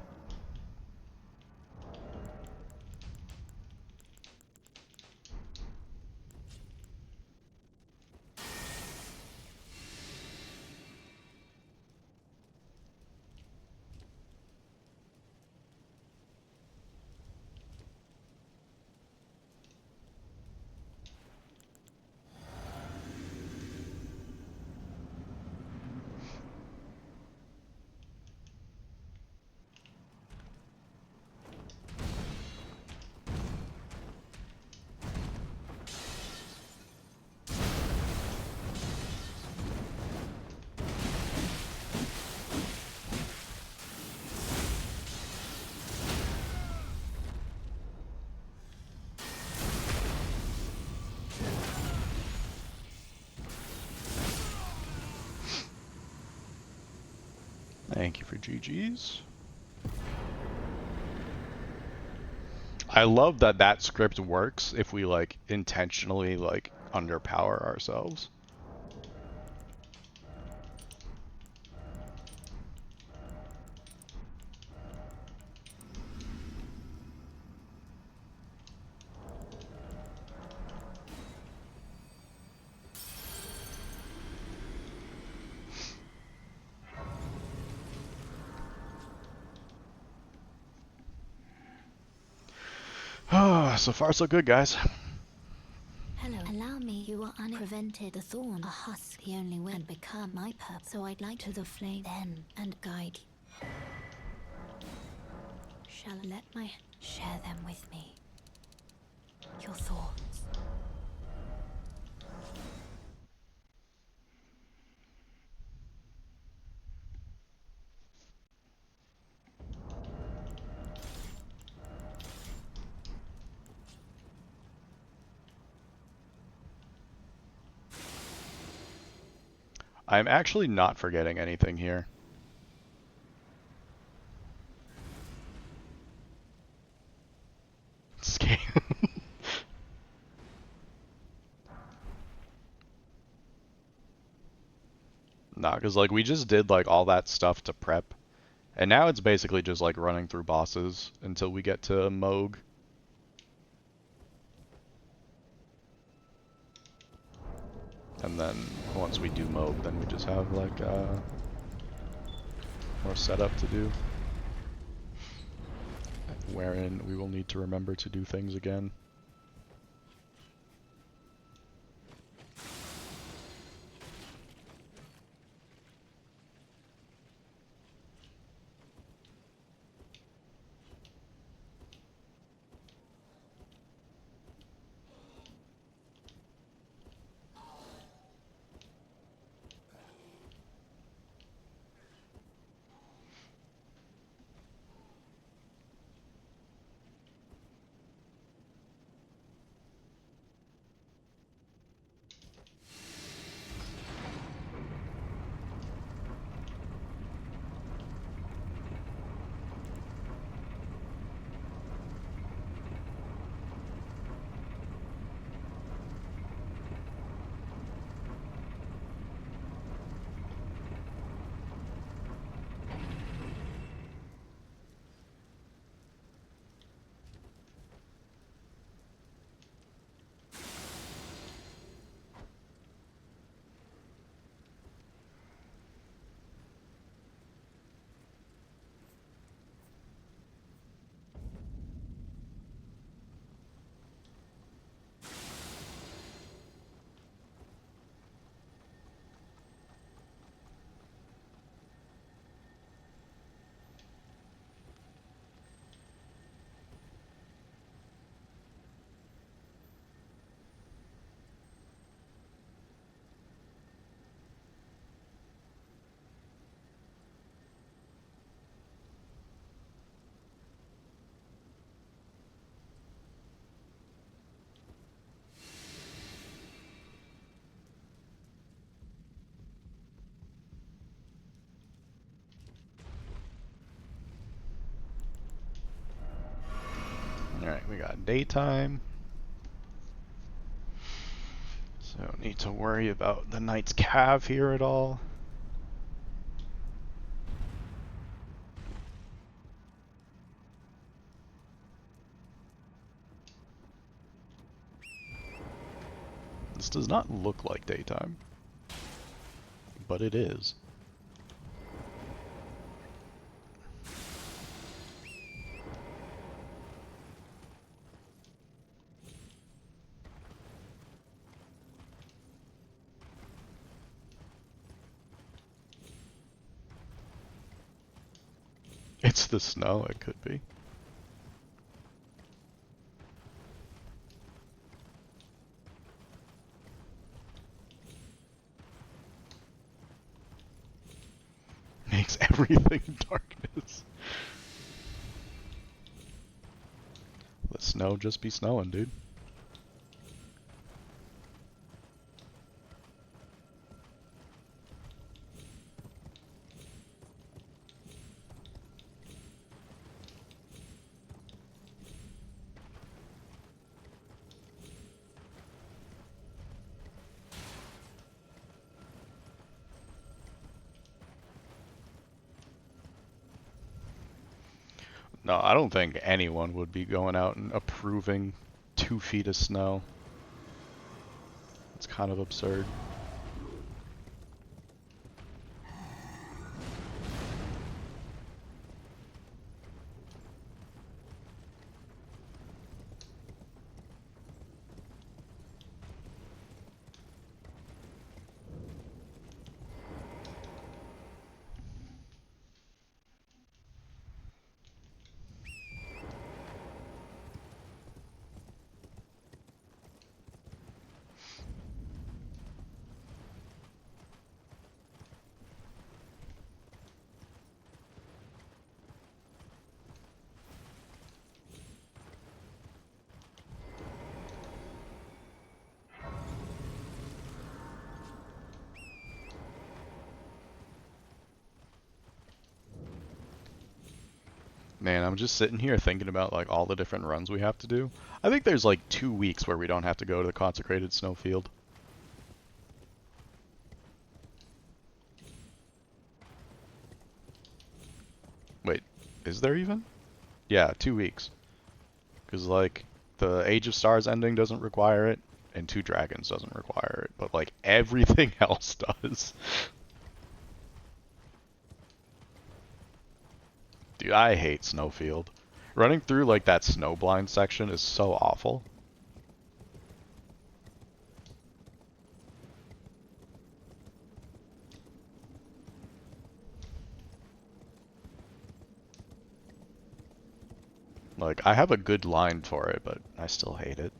Thank you for GG's. I love that that script works if we like intentionally like underpower ourselves. So far so good, guys. Hello, allow me. You are unprevented. The thorn, a husk, the only way, and become my purpose. So I'd like to the flame then and guide you. Shall I let my share them with me? Your thoughts. I'm actually not forgetting anything here. Nah, because like we just did like all that stuff to prep, and now it's basically just like running through bosses until we get to Moog. And then once we do Moog, then we just have like more setup to do, wherein we will need to remember to do things again. Alright, we got daytime. So don't need to worry about the Knight's Cav here at all. This does not look like daytime, but it is. It's the snow, it could be. Makes everything darkness. Let snow just be snowing, dude. No, I don't think anyone would be going out and approving 2 feet of snow. It's kind of absurd. Man, I'm just sitting here thinking about like all the different runs we have to do. I think there's like 2 weeks where we don't have to go to the consecrated snowfield. Wait, is there even? Yeah, 2 weeks. Because like the Age of Stars ending doesn't require it, and Two Dragons doesn't require it, but like everything else does. Dude, I hate Snowfield. Running through like that snowblind section is so awful. Like, I have a good line for it, but I still hate it.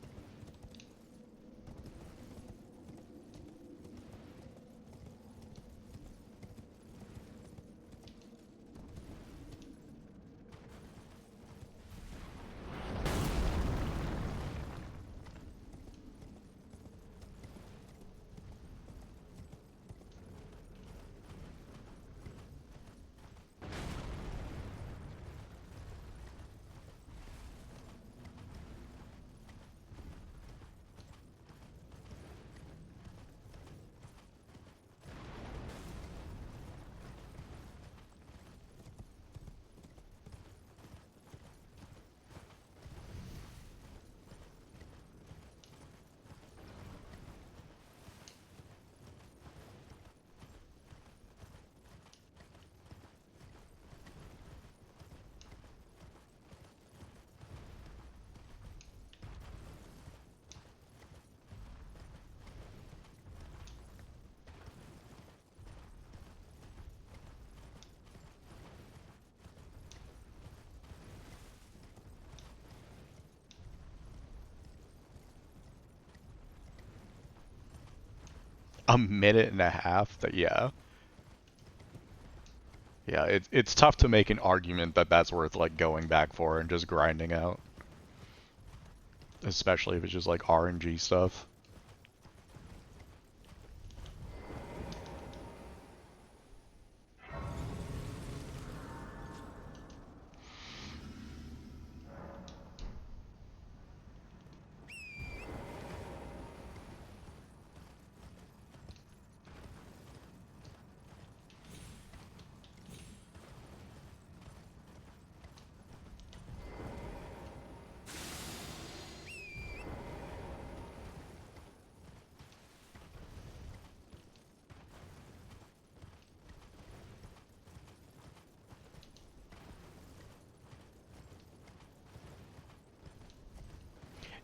A minute and a half? Yeah. Yeah, it's tough to make an argument that that's worth like going back for and just grinding out. Especially if it's just like RNG stuff.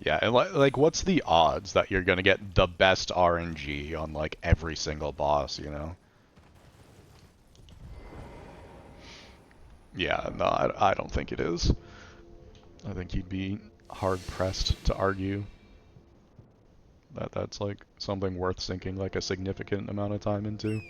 Yeah, and like what's the odds that you're gonna get the best RNG on like every single boss, you know? Yeah, no, I don't think it is. I think you'd be hard pressed to argue that that's like something worth sinking like a significant amount of time into.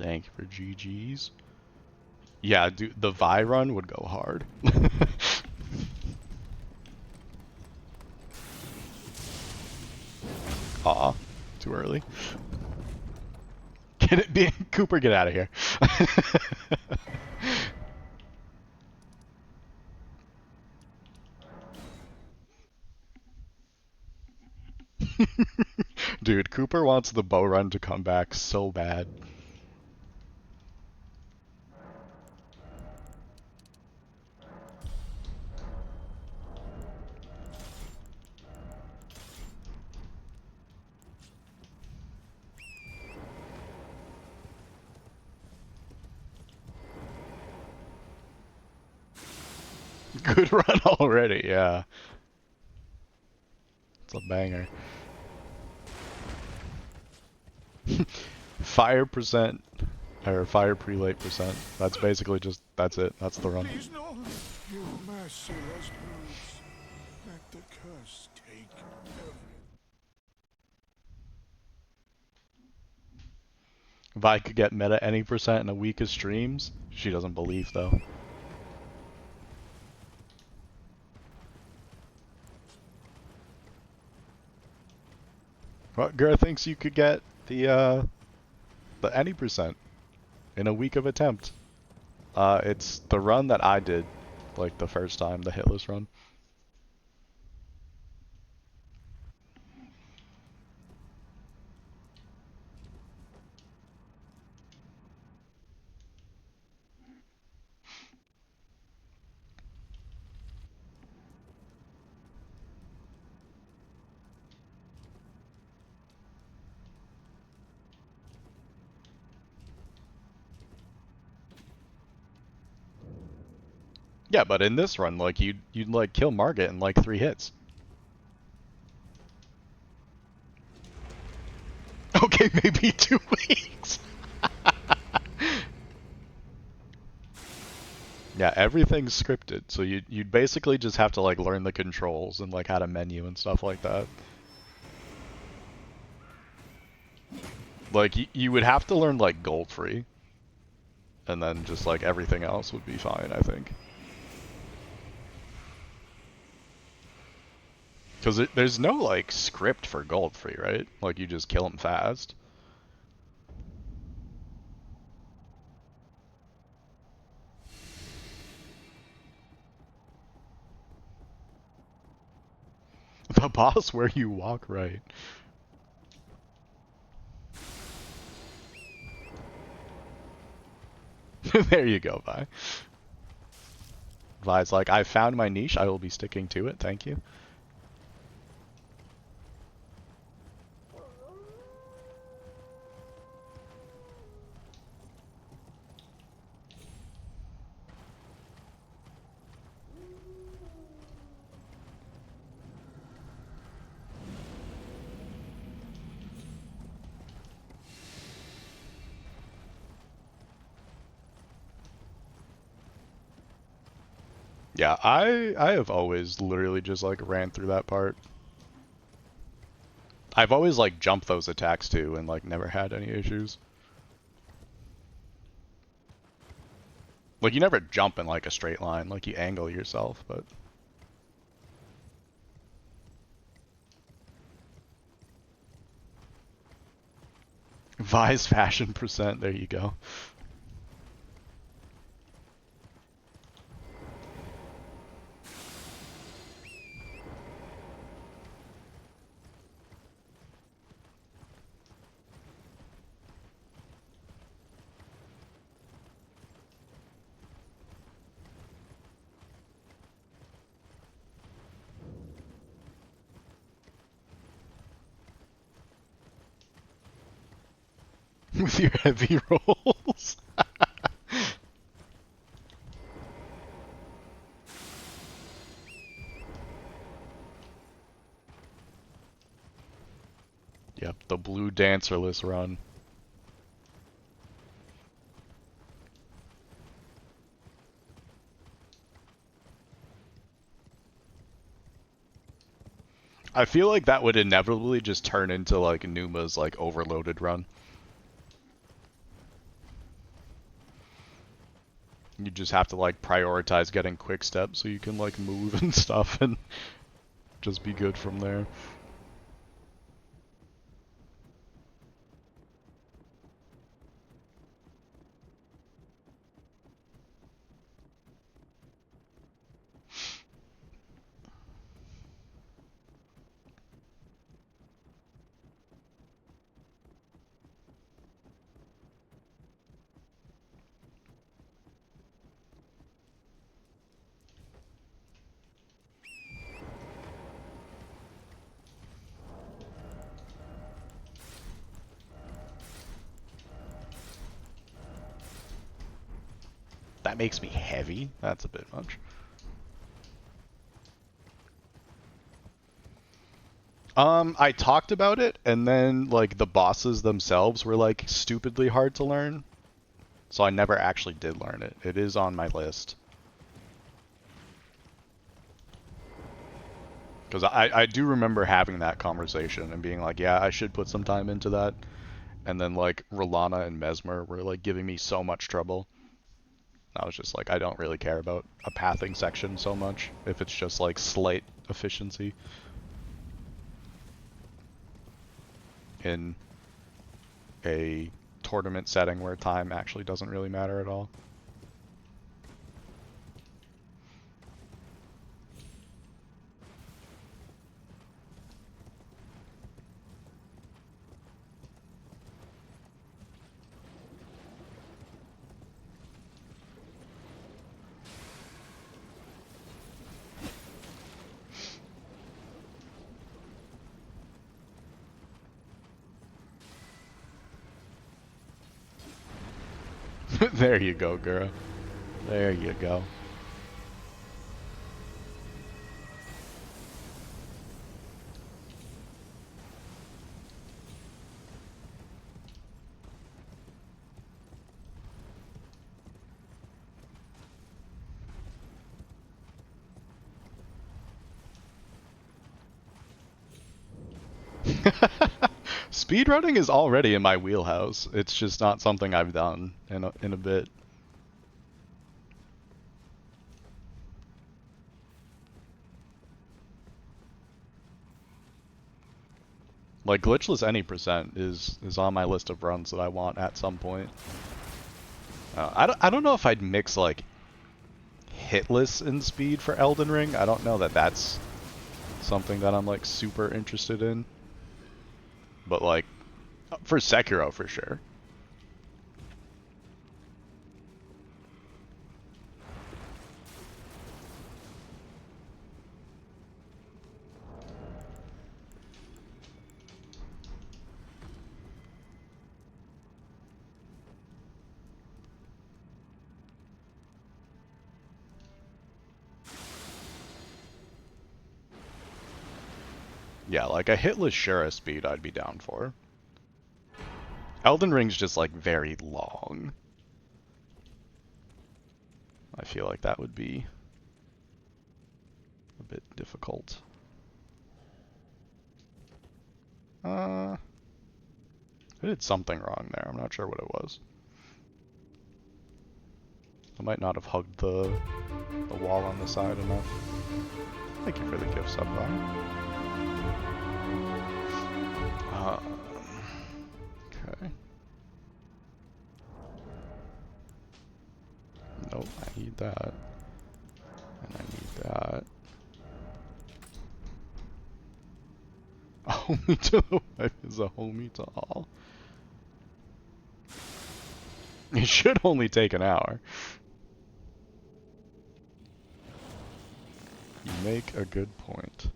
Thank you for GG's. Yeah, dude, the Vi run would go hard. Aw, too early. Get it, be Cooper, get out of here. Dude, Cooper wants the bow run to come back so bad. Good run already, yeah. It's a banger. Fire percent, or fire prelate percent. That's basically just, that's it. That's the run. Please, no. Your merciless moves. Let the curse take everything. Vi could get meta any percent in a week of streams. She doesn't believe, though. Rutger thinks you could get the any percent in a week of attempt. It's the run that I did, like the first time, the hitless run. Yeah, but in this run, like you'd like kill Margit in like 3 hits. Okay, maybe 2 weeks. Yeah, everything's scripted, so you'd basically just have to like learn the controls and like how to menu and stuff like that. Like you would have to learn like Goldfree, and then just like everything else would be fine, I think. Because there's no like script for Goldfree, right? Like you just kill him fast. The boss where you walk right. There you go, Vi. Vi's like, I found my niche, I will be sticking to it, thank you. Yeah, I have always literally just like ran through that part. I've always like jumped those attacks too and like never had any issues. Like you never jump in like a straight line, like you angle yourself, but Vi's fashion percent, there you go. With your heavy rolls. Yep, the blue dancerless run. I feel like that would inevitably just turn into like Numa's like overloaded run. You just have to like prioritize getting quick steps so you can like move and stuff and just be good from there. That makes me heavy. That's a bit much. I talked about it, and then, like, the bosses themselves were, like, stupidly hard to learn. So I never actually did learn it. It is on my list. Because I do remember having that conversation and being like, yeah, I should put some time into that. And then, like, Rolana and Mesmer were, like, giving me so much trouble. I was just like, I don't really care about a pathing section so much, if it's just, like, slight efficiency in a tournament setting where time actually doesn't really matter at all. There you go, girl. There you go. Speedrunning is already in my wheelhouse. It's just not something I've done in a bit. Like glitchless any percent is on my list of runs that I want at some point. I don't know if I'd mix like hitless and speed for Elden Ring. I don't know that that's something that I'm like super interested in. But like for Sekiro for sure. Yeah, like a hitless Shura speed I'd be down for. Elden Ring's just like very long. I feel like that would be a bit difficult. I did something wrong there. I'm not sure what it was. I might not have hugged the wall on the side enough. Thank you for the gift sub, okay. Nope, I need that. And I need that. A homie to the wife is a homie to all. It should only take an hour. You make a good point.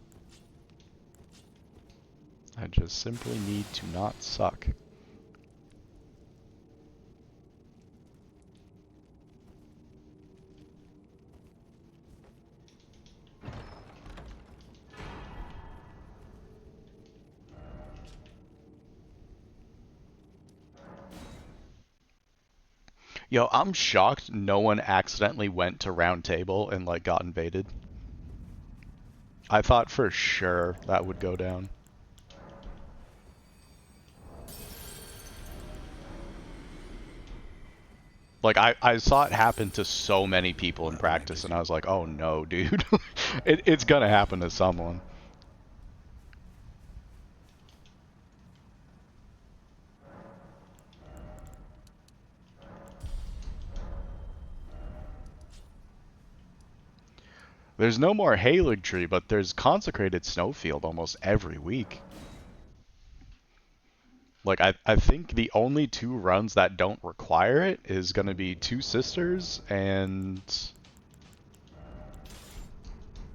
I just simply need to not suck. Yo, I'm shocked no one accidentally went to round table and like got invaded. I thought for sure that would go down. Like, I saw it happen to so many people in practice, and I was like, oh no, dude. It's gonna happen to someone. There's no more Halig Tree, but there's Consecrated Snowfield almost every week. Like, I think the only 2 runs that don't require it is gonna be Two Sisters and...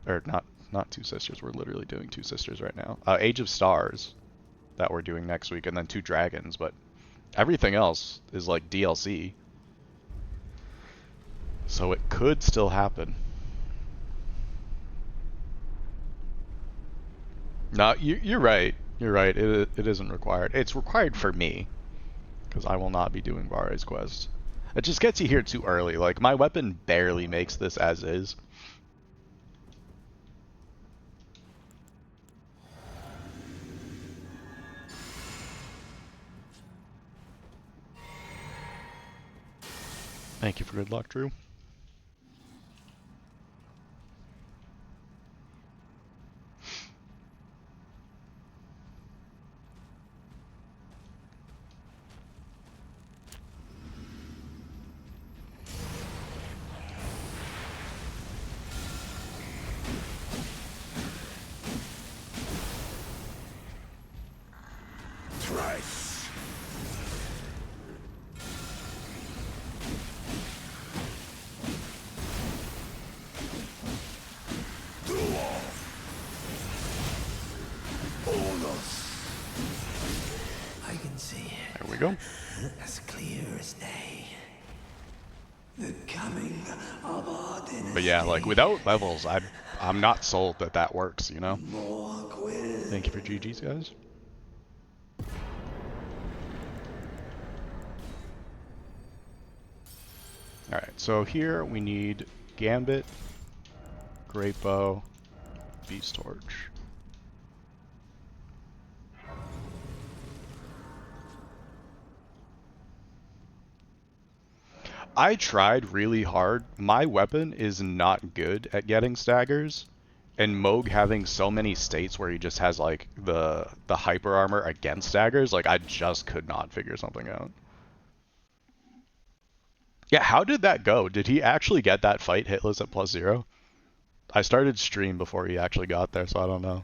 Or not Two Sisters, we're literally doing Two Sisters right now. Age of Stars that we're doing next week, and then 2 Dragons, but everything else is like DLC. So it could still happen. No, you're right. You're right. It isn't required. It's required for me, because I will not be doing Vare's quest. It just gets you here too early. Like, my weapon barely makes this as is. Thank you for good luck, Drew. Thrice. I can see it. There we go. As clear as day. The coming of our dynasty. But yeah, like, without levels, I'm not sold that that works, you know? More quill. Thank you for GG's, guys. Alright, so here we need Gambit, Great Bow, Beast Torch. I tried really hard. My weapon is not good at getting staggers, and Moog having so many states where he just has like the hyper armor against staggers, like I just could not figure something out. Yeah, how did that go? Did he actually get that fight hitless at +0? I started stream before he actually got there, so I don't know.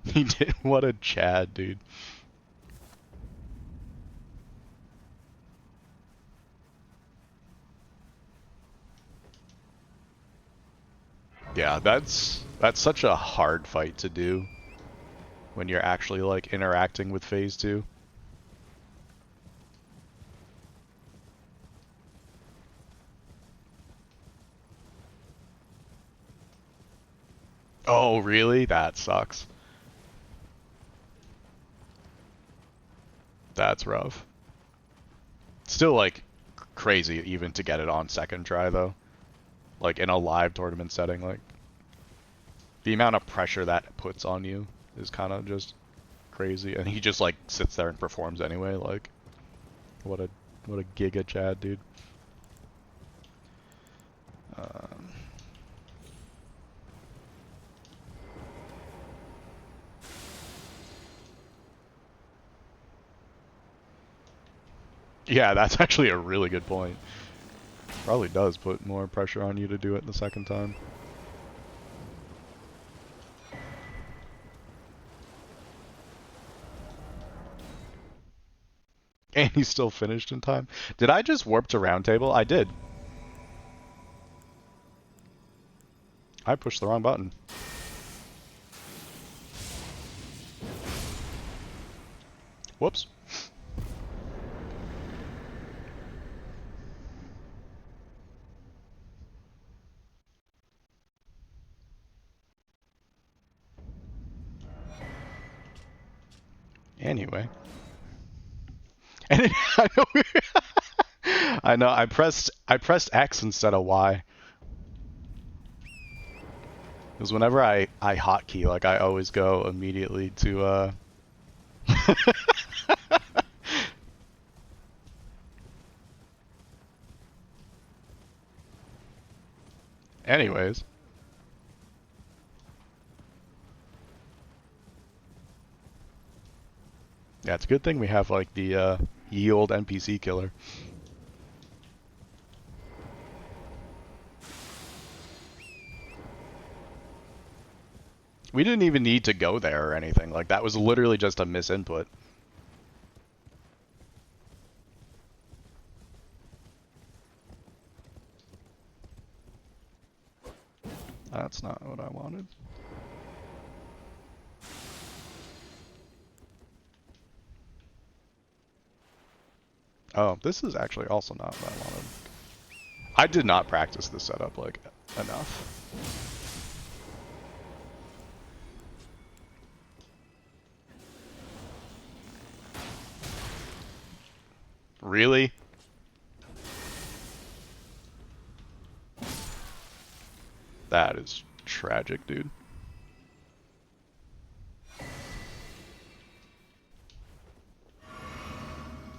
He did. What a Chad, dude. Yeah, that's such a hard fight to do when you're actually like interacting with phase 2. Oh, really? That sucks. That's rough. Still like crazy even to get it on second try though. Like in a live tournament setting, like the amount of pressure that puts on you is kind of just crazy, and he just like sits there and performs anyway. Like what a giga Chad, dude. Yeah, that's actually a really good point. Probably does put more pressure on you to do it the second time. And he still finished in time. Did I just warp to round table? I did. I pushed the wrong button. Whoops. Anyway. And it, I know I pressed X instead of Y. Because whenever I hotkey, like I always go immediately to Anyways. Yeah, it's a good thing we have like the ye old NPC killer. We didn't even need to go there or anything. Like that was literally just a misinput. That's not what I wanted. Oh, this is actually also not what I wanted. I did not practice this setup like enough. Really? That is tragic, dude.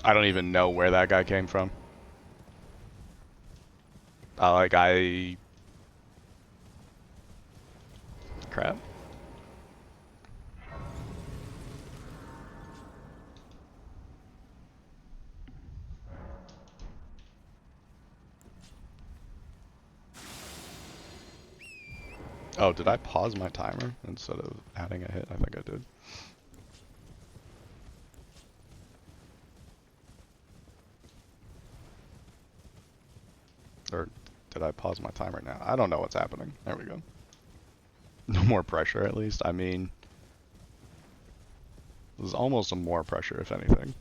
I don't even know where that guy came from. I... Crap. Oh, did I pause my timer instead of adding a hit? I think I did. Or did I pause my timer now? I don't know what's happening. There we go. No more pressure, at least. I mean, this is almost a more pressure, if anything.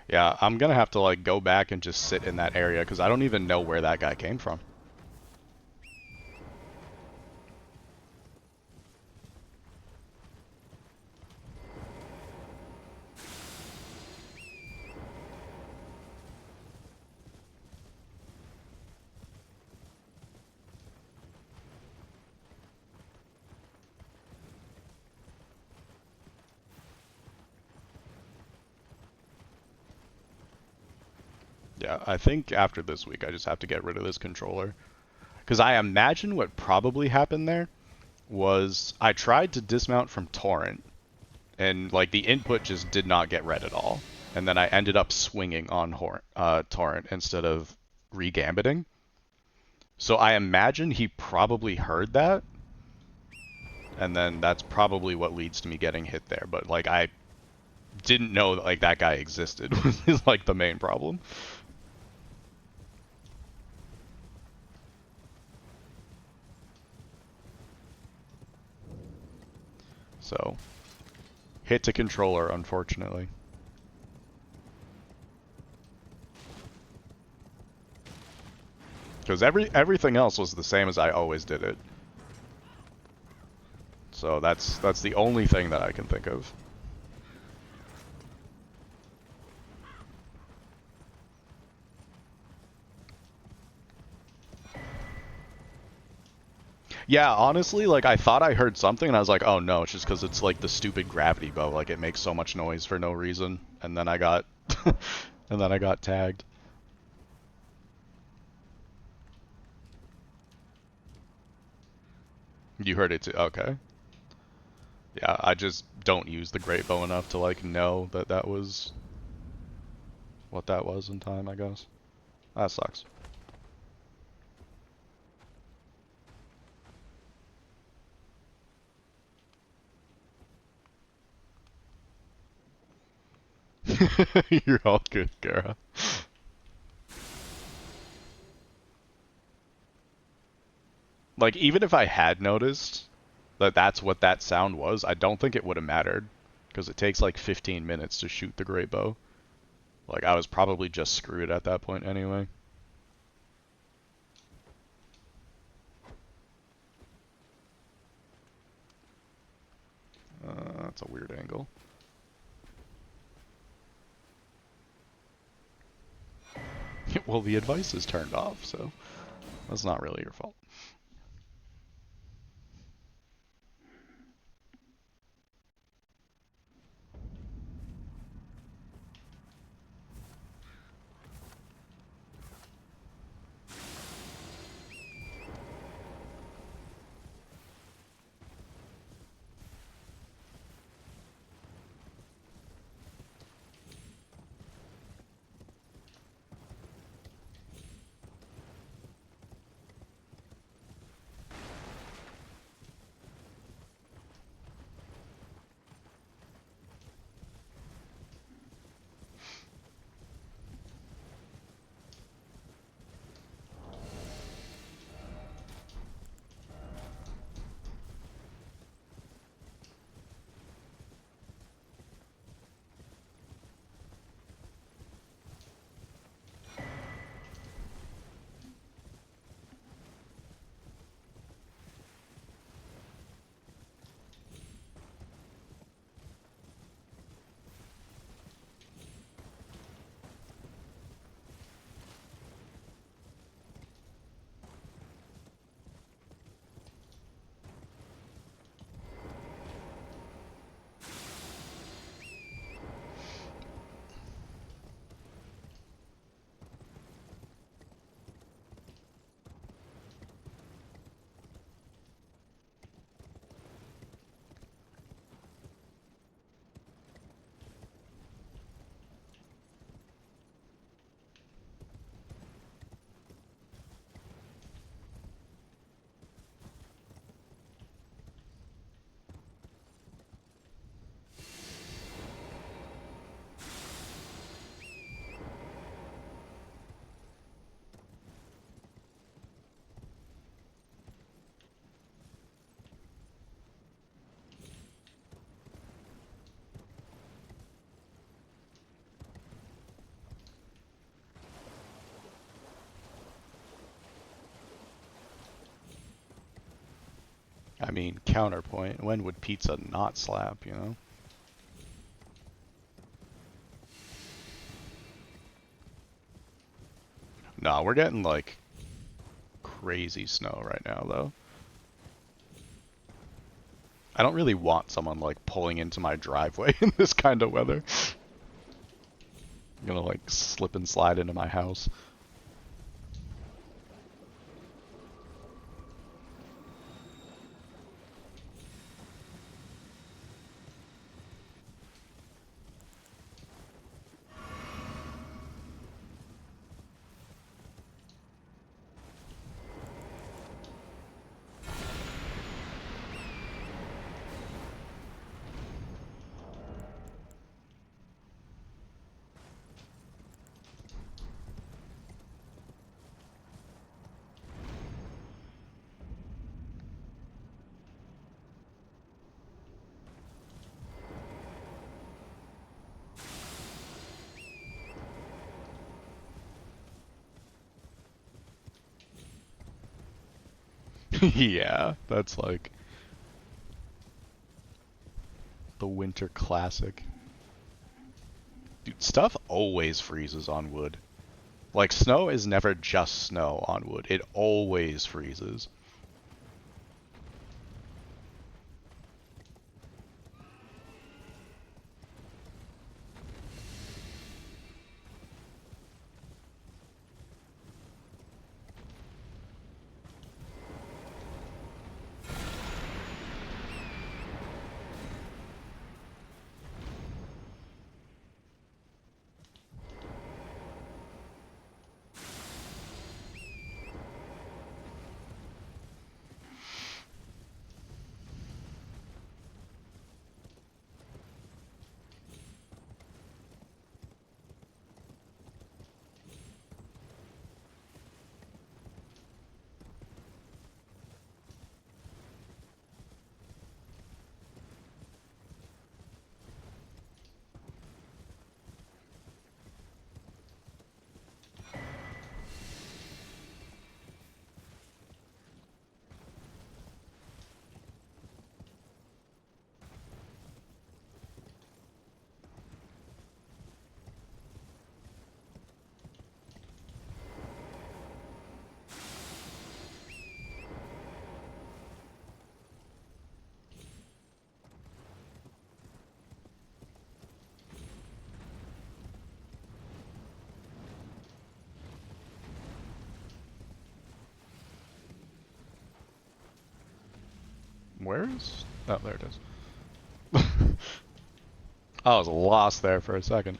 Yeah, I'm gonna have to like go back and just sit in that area because I don't even know where that guy came from. Yeah, I think after this week I just have to get rid of this controller. Because I imagine what probably happened there was I tried to dismount from Torrent, and like the input just did not get read at all. And then I ended up swinging on Torrent instead of re-gambiting. So I imagine he probably heard that, and then that's probably what leads to me getting hit there. But like I didn't know that like that guy existed was like the main problem. So hit to controller, unfortunately. Because everything else was the same as I always did it. So that's the only thing that I can think of. Yeah, honestly, like I thought I heard something and I was like, oh no, it's just because it's like the stupid gravity bow, like it makes so much noise for no reason. And then I got and then I got tagged. You heard it too. Okay. Yeah, I just don't use the great bow enough to like know that that was what that was in time, I guess. That sucks. You're all good, Gara. Like, even if I had noticed that that's what that sound was, I don't think it would have mattered. Because it takes like 15 minutes to shoot the great bow. Like, I was probably just screwed at that point anyway. That's a weird angle. Well, the advice is turned off, so that's not really your fault. I mean, counterpoint. When would pizza not slap, you know? Nah, we're getting like crazy snow right now, though. I don't really want someone like pulling into my driveway in this kind of weather. I'm gonna like slip and slide into my house. Yeah, that's like the winter classic. Dude, stuff always freezes on wood. Like, snow is never just snow on wood. It always freezes. Where is... Oh, there it is. I was lost there for a second.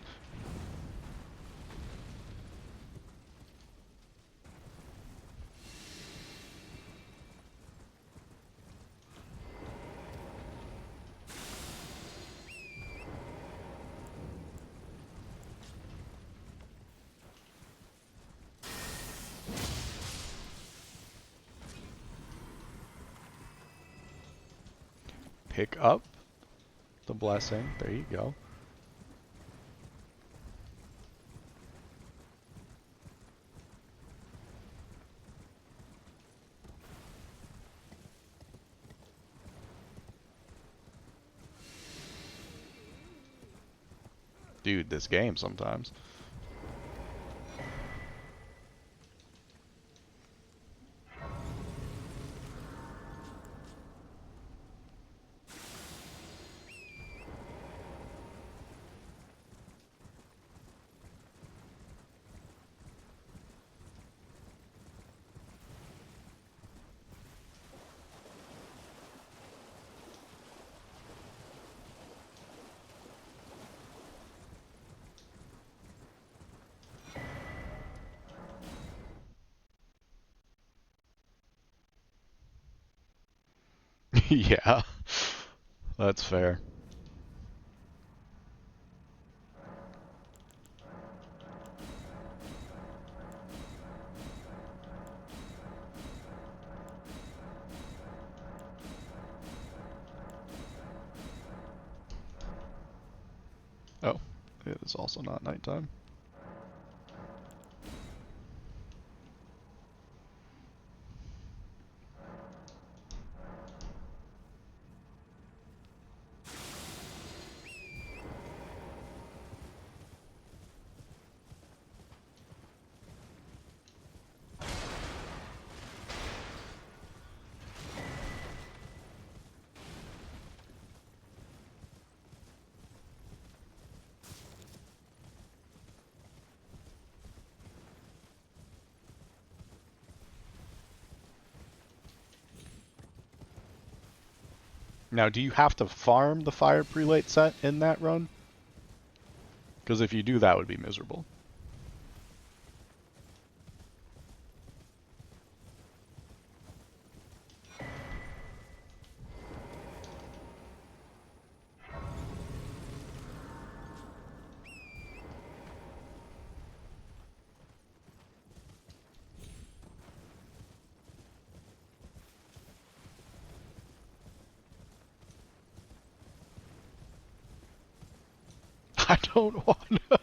Pick up the blessing. There you go. Dude, this game sometimes. Yeah, that's fair. Oh, it is also not nighttime. Now, do you have to farm the fire prelate set in that run? Because if you do, that would be miserable. I don't want to.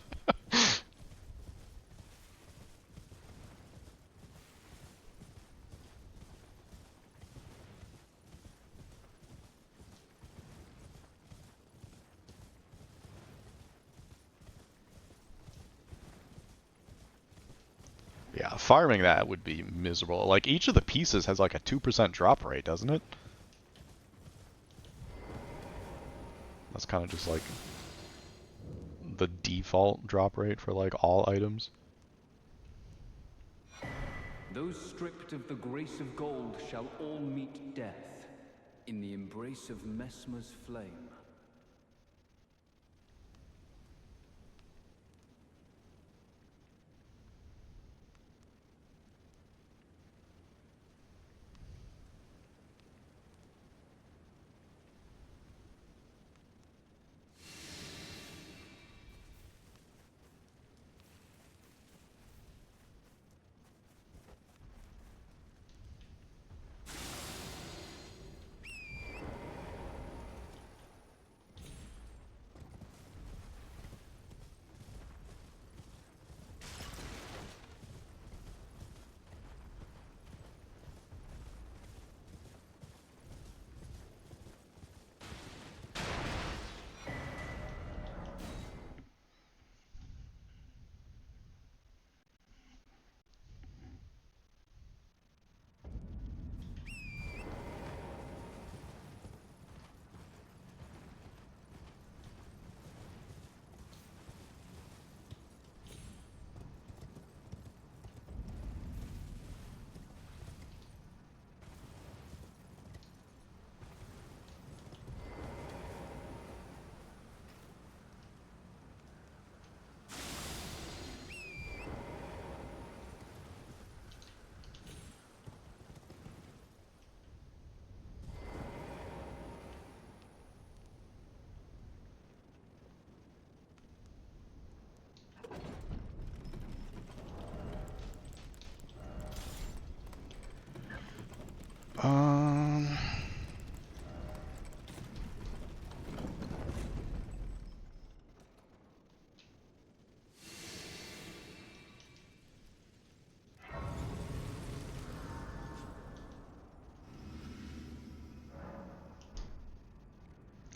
Yeah, farming that would be miserable. Like, each of the pieces has like a 2% drop rate, doesn't it? That's kind of just like the default drop rate for like all items. Those stripped of the grace of gold shall all meet death in the embrace of Mesmer's flame. Um,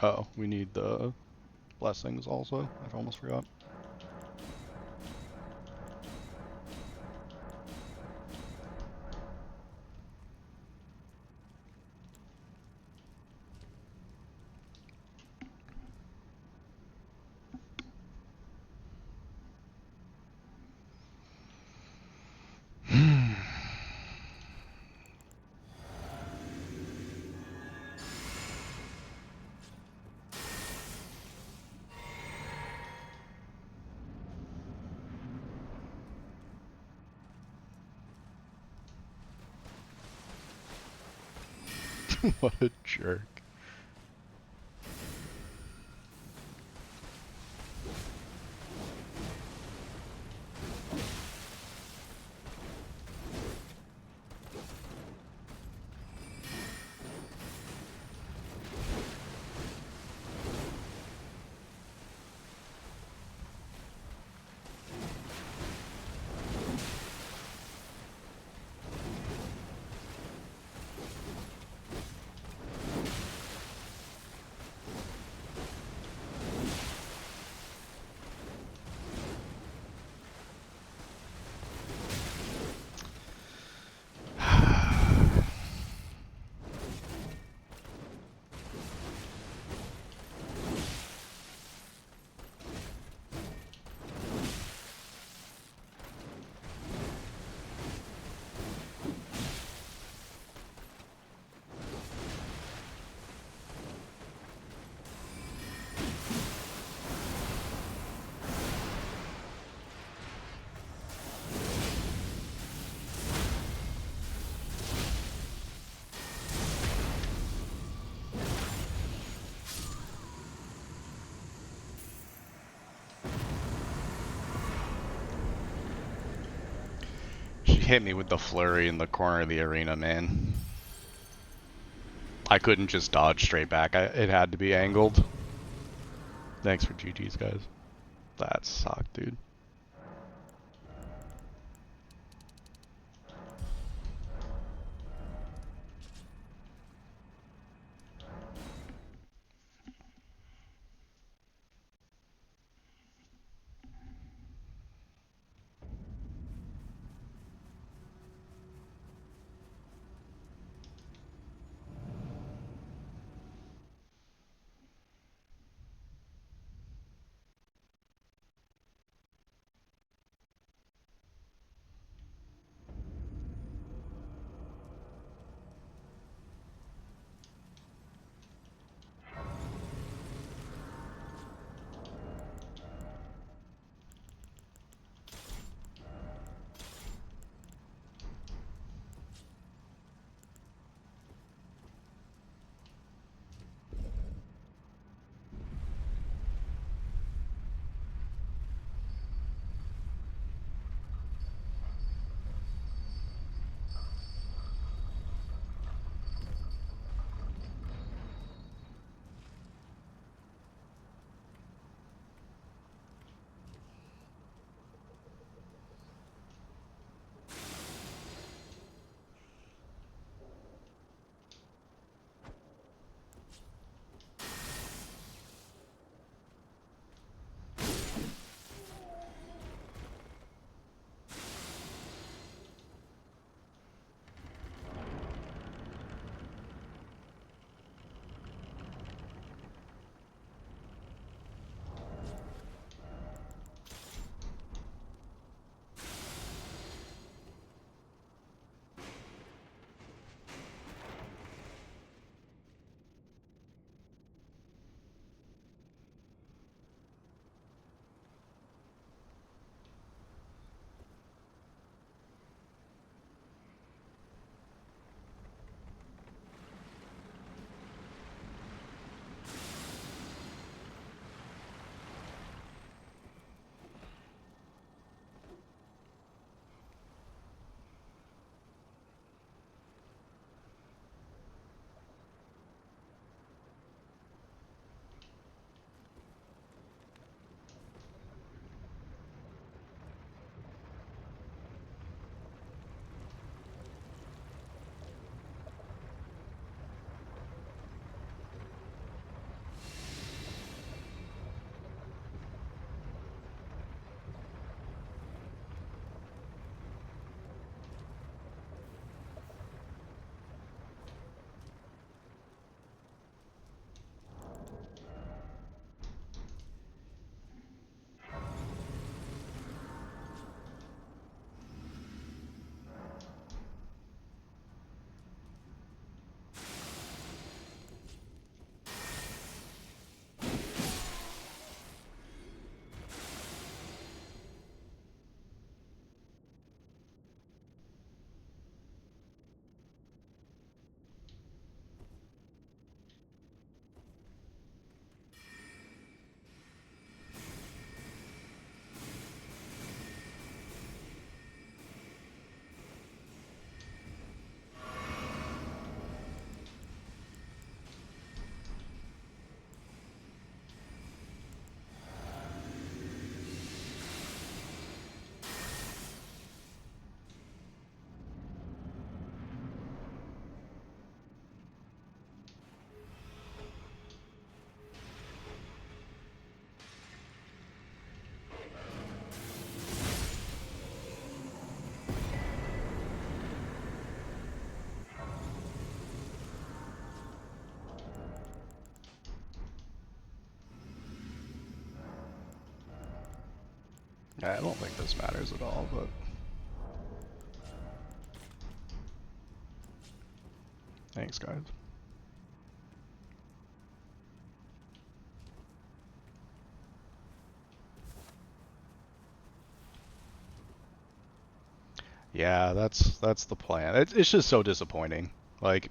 oh, we need the blessings also. I almost forgot. What a jerk. hit me with the flurry in the corner of the arena, man. I couldn't just dodge straight back. It had to be angled. Thanks for GG's, guys. That sucked, dude. Yeah, I don't think this matters at all, but... Thanks, guys. Yeah, that's the plan. It's just so disappointing. Like,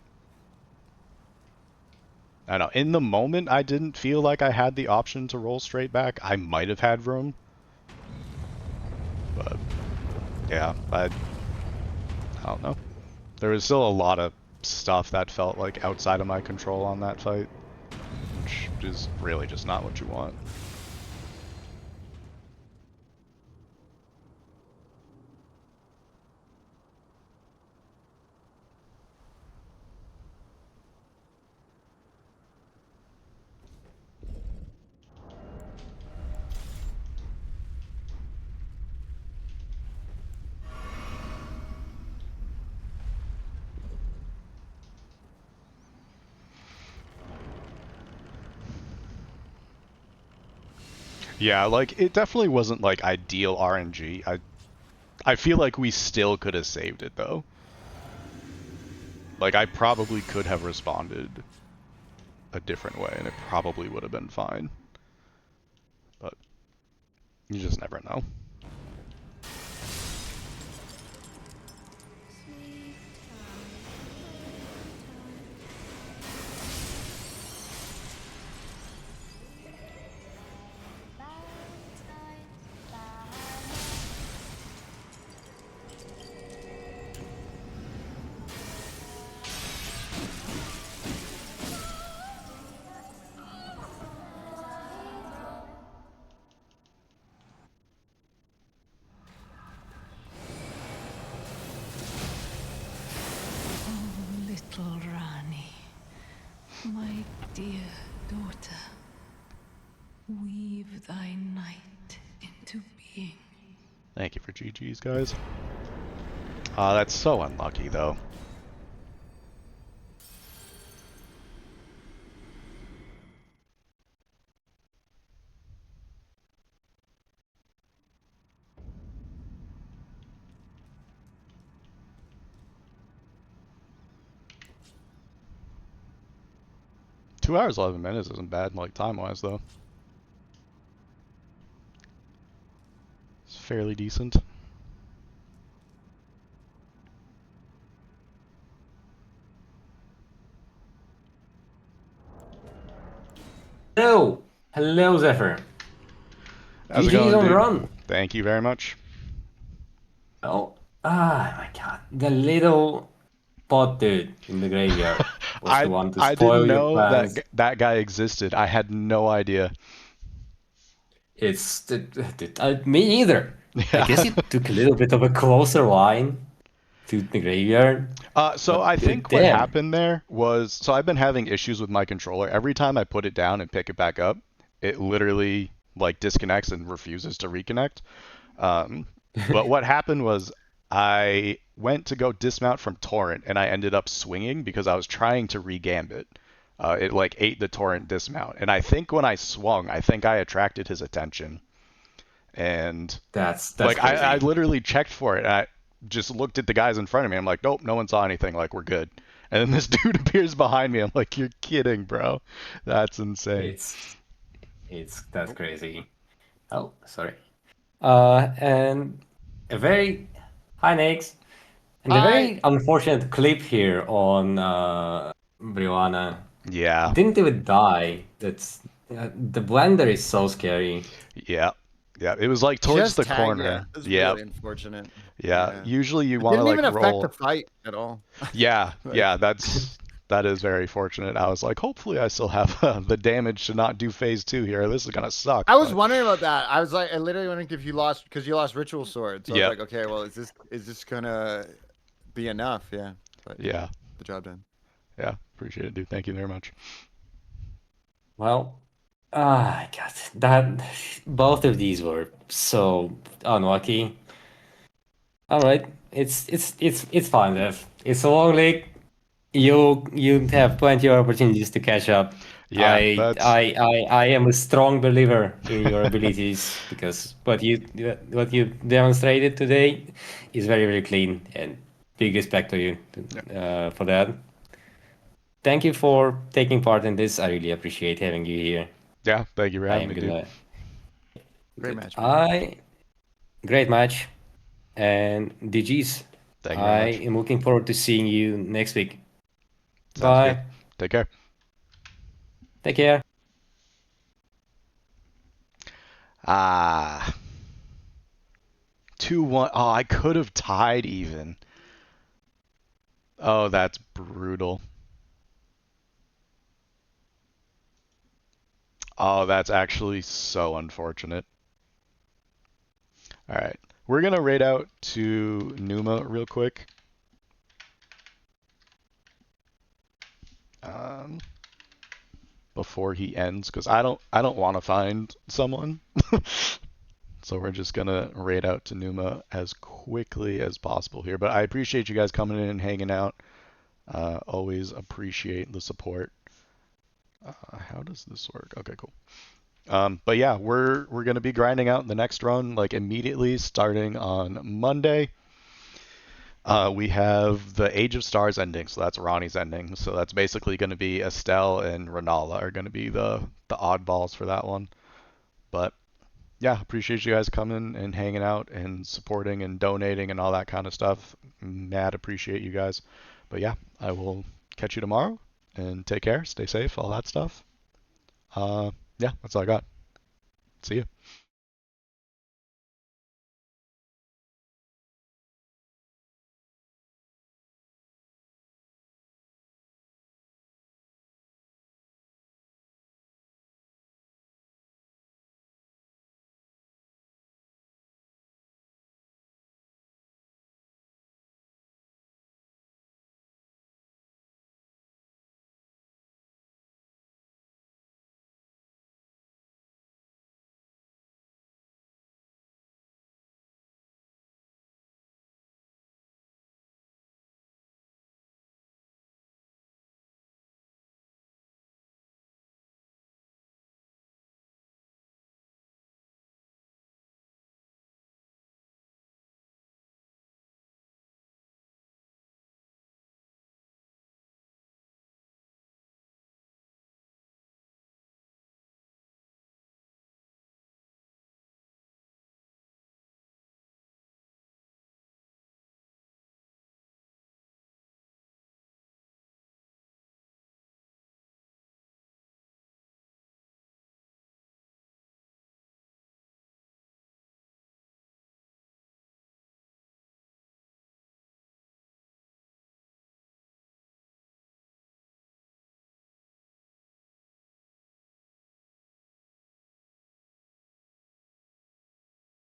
I don't know. In the moment, I didn't feel like I had the option to roll straight back. I might have had room, but yeah, I don't know. There was still a lot of stuff that felt like outside of my control on that fight, which is really just not what you want. Yeah, like it definitely wasn't like ideal RNG. I feel like we still could have saved it though. Like I probably could have responded a different way and it probably would have been fine. But you just never know. Little Rani, my dear daughter, weave thy night into being. Thank you for GG's, guys. That's so unlucky though. Two hours 11 minutes isn't bad, like time-wise though. It's fairly decent. Hello! Hello, Zephyr. How's it GG's going, on the dude? run. Thank you very much. Oh, my god. The little pot dude in the graveyard was the one to I didn't spoil your know that plans. that guy existed. I had no idea. It's me either. I guess Yeah. you took a little bit of a closer line to the graveyard, So but I think what damn, happened there was, so I've been having issues with my controller. Every time I put it down and pick it back up, it literally like disconnects and refuses to reconnect. Um, but what happened was I went to go dismount from Torrent and I ended up swinging because I was trying to re-gambit. It like ate the Torrent dismount. And I think when I swung, I think I attracted his attention. And that's like I crazy. literally checked for it. And I just looked at the guys in front of me. I'm like, nope, no one saw anything. Like we're good. And then this dude appears behind me. I'm like, you're kidding, bro. That's insane. It's that's crazy. Oh, sorry. And a very hi Nix, and a I very unfortunate clip here on Brianna. Yeah. Didn't even die. That's the blender is so scary. Yeah. Yeah. It was like towards Just the tag, yeah. corner. It was Yeah. really unfortunate. Yeah. Yeah. Usually you It want to didn't like even affect the roll. fight at all. Yeah. Like, Yeah. That is very fortunate. I was like, hopefully I still have the damage to not do phase 2 here. This is gonna suck. I was But wondering about that. I was like, I literally wondering if you lost because you lost ritual sword. So I was yep. like, okay, well, is this gonna be enough? Yeah, but Yeah. the job done. Yeah. Appreciate it, dude. Thank you very much. Well, God, that both of these were so unlucky. All right, it's fine, Dev. It's a long league. You have plenty of opportunities to catch up. Yeah. That's I am a strong believer in your abilities because what you demonstrated today is very very clean and big respect to you for that. Thank you for taking part in this. I really appreciate having you here. yeah. Thank you for I having am me, dude. gonna. Great Good. match, man. Great match, and DGs. Thank you very I much. am looking forward to seeing you next week. Sounds good. Bye. Take care. Take care. Ah. 2-1. Oh, I could have tied even. Oh, that's brutal. Oh, that's actually so unfortunate. All right. We're going to raid out to Numa real quick. Um, Before he ends, because I don't want to find someone. So we're just gonna raid out to Numa as quickly as possible here. But I appreciate you guys coming in and hanging out. Always appreciate the support. How does this work? Okay, cool. But yeah, we're gonna be grinding out the next run like immediately, starting on Monday. We have the Age of Stars ending, so that's Ronnie's ending. So that's basically going to be Estelle and Renala are going to be the oddballs for that one. But yeah, appreciate you guys coming and hanging out and supporting and donating and all that kind of stuff. Mad appreciate you guys. But yeah, I will catch you tomorrow and take care, stay safe, all that stuff. Yeah, that's all I got. See you.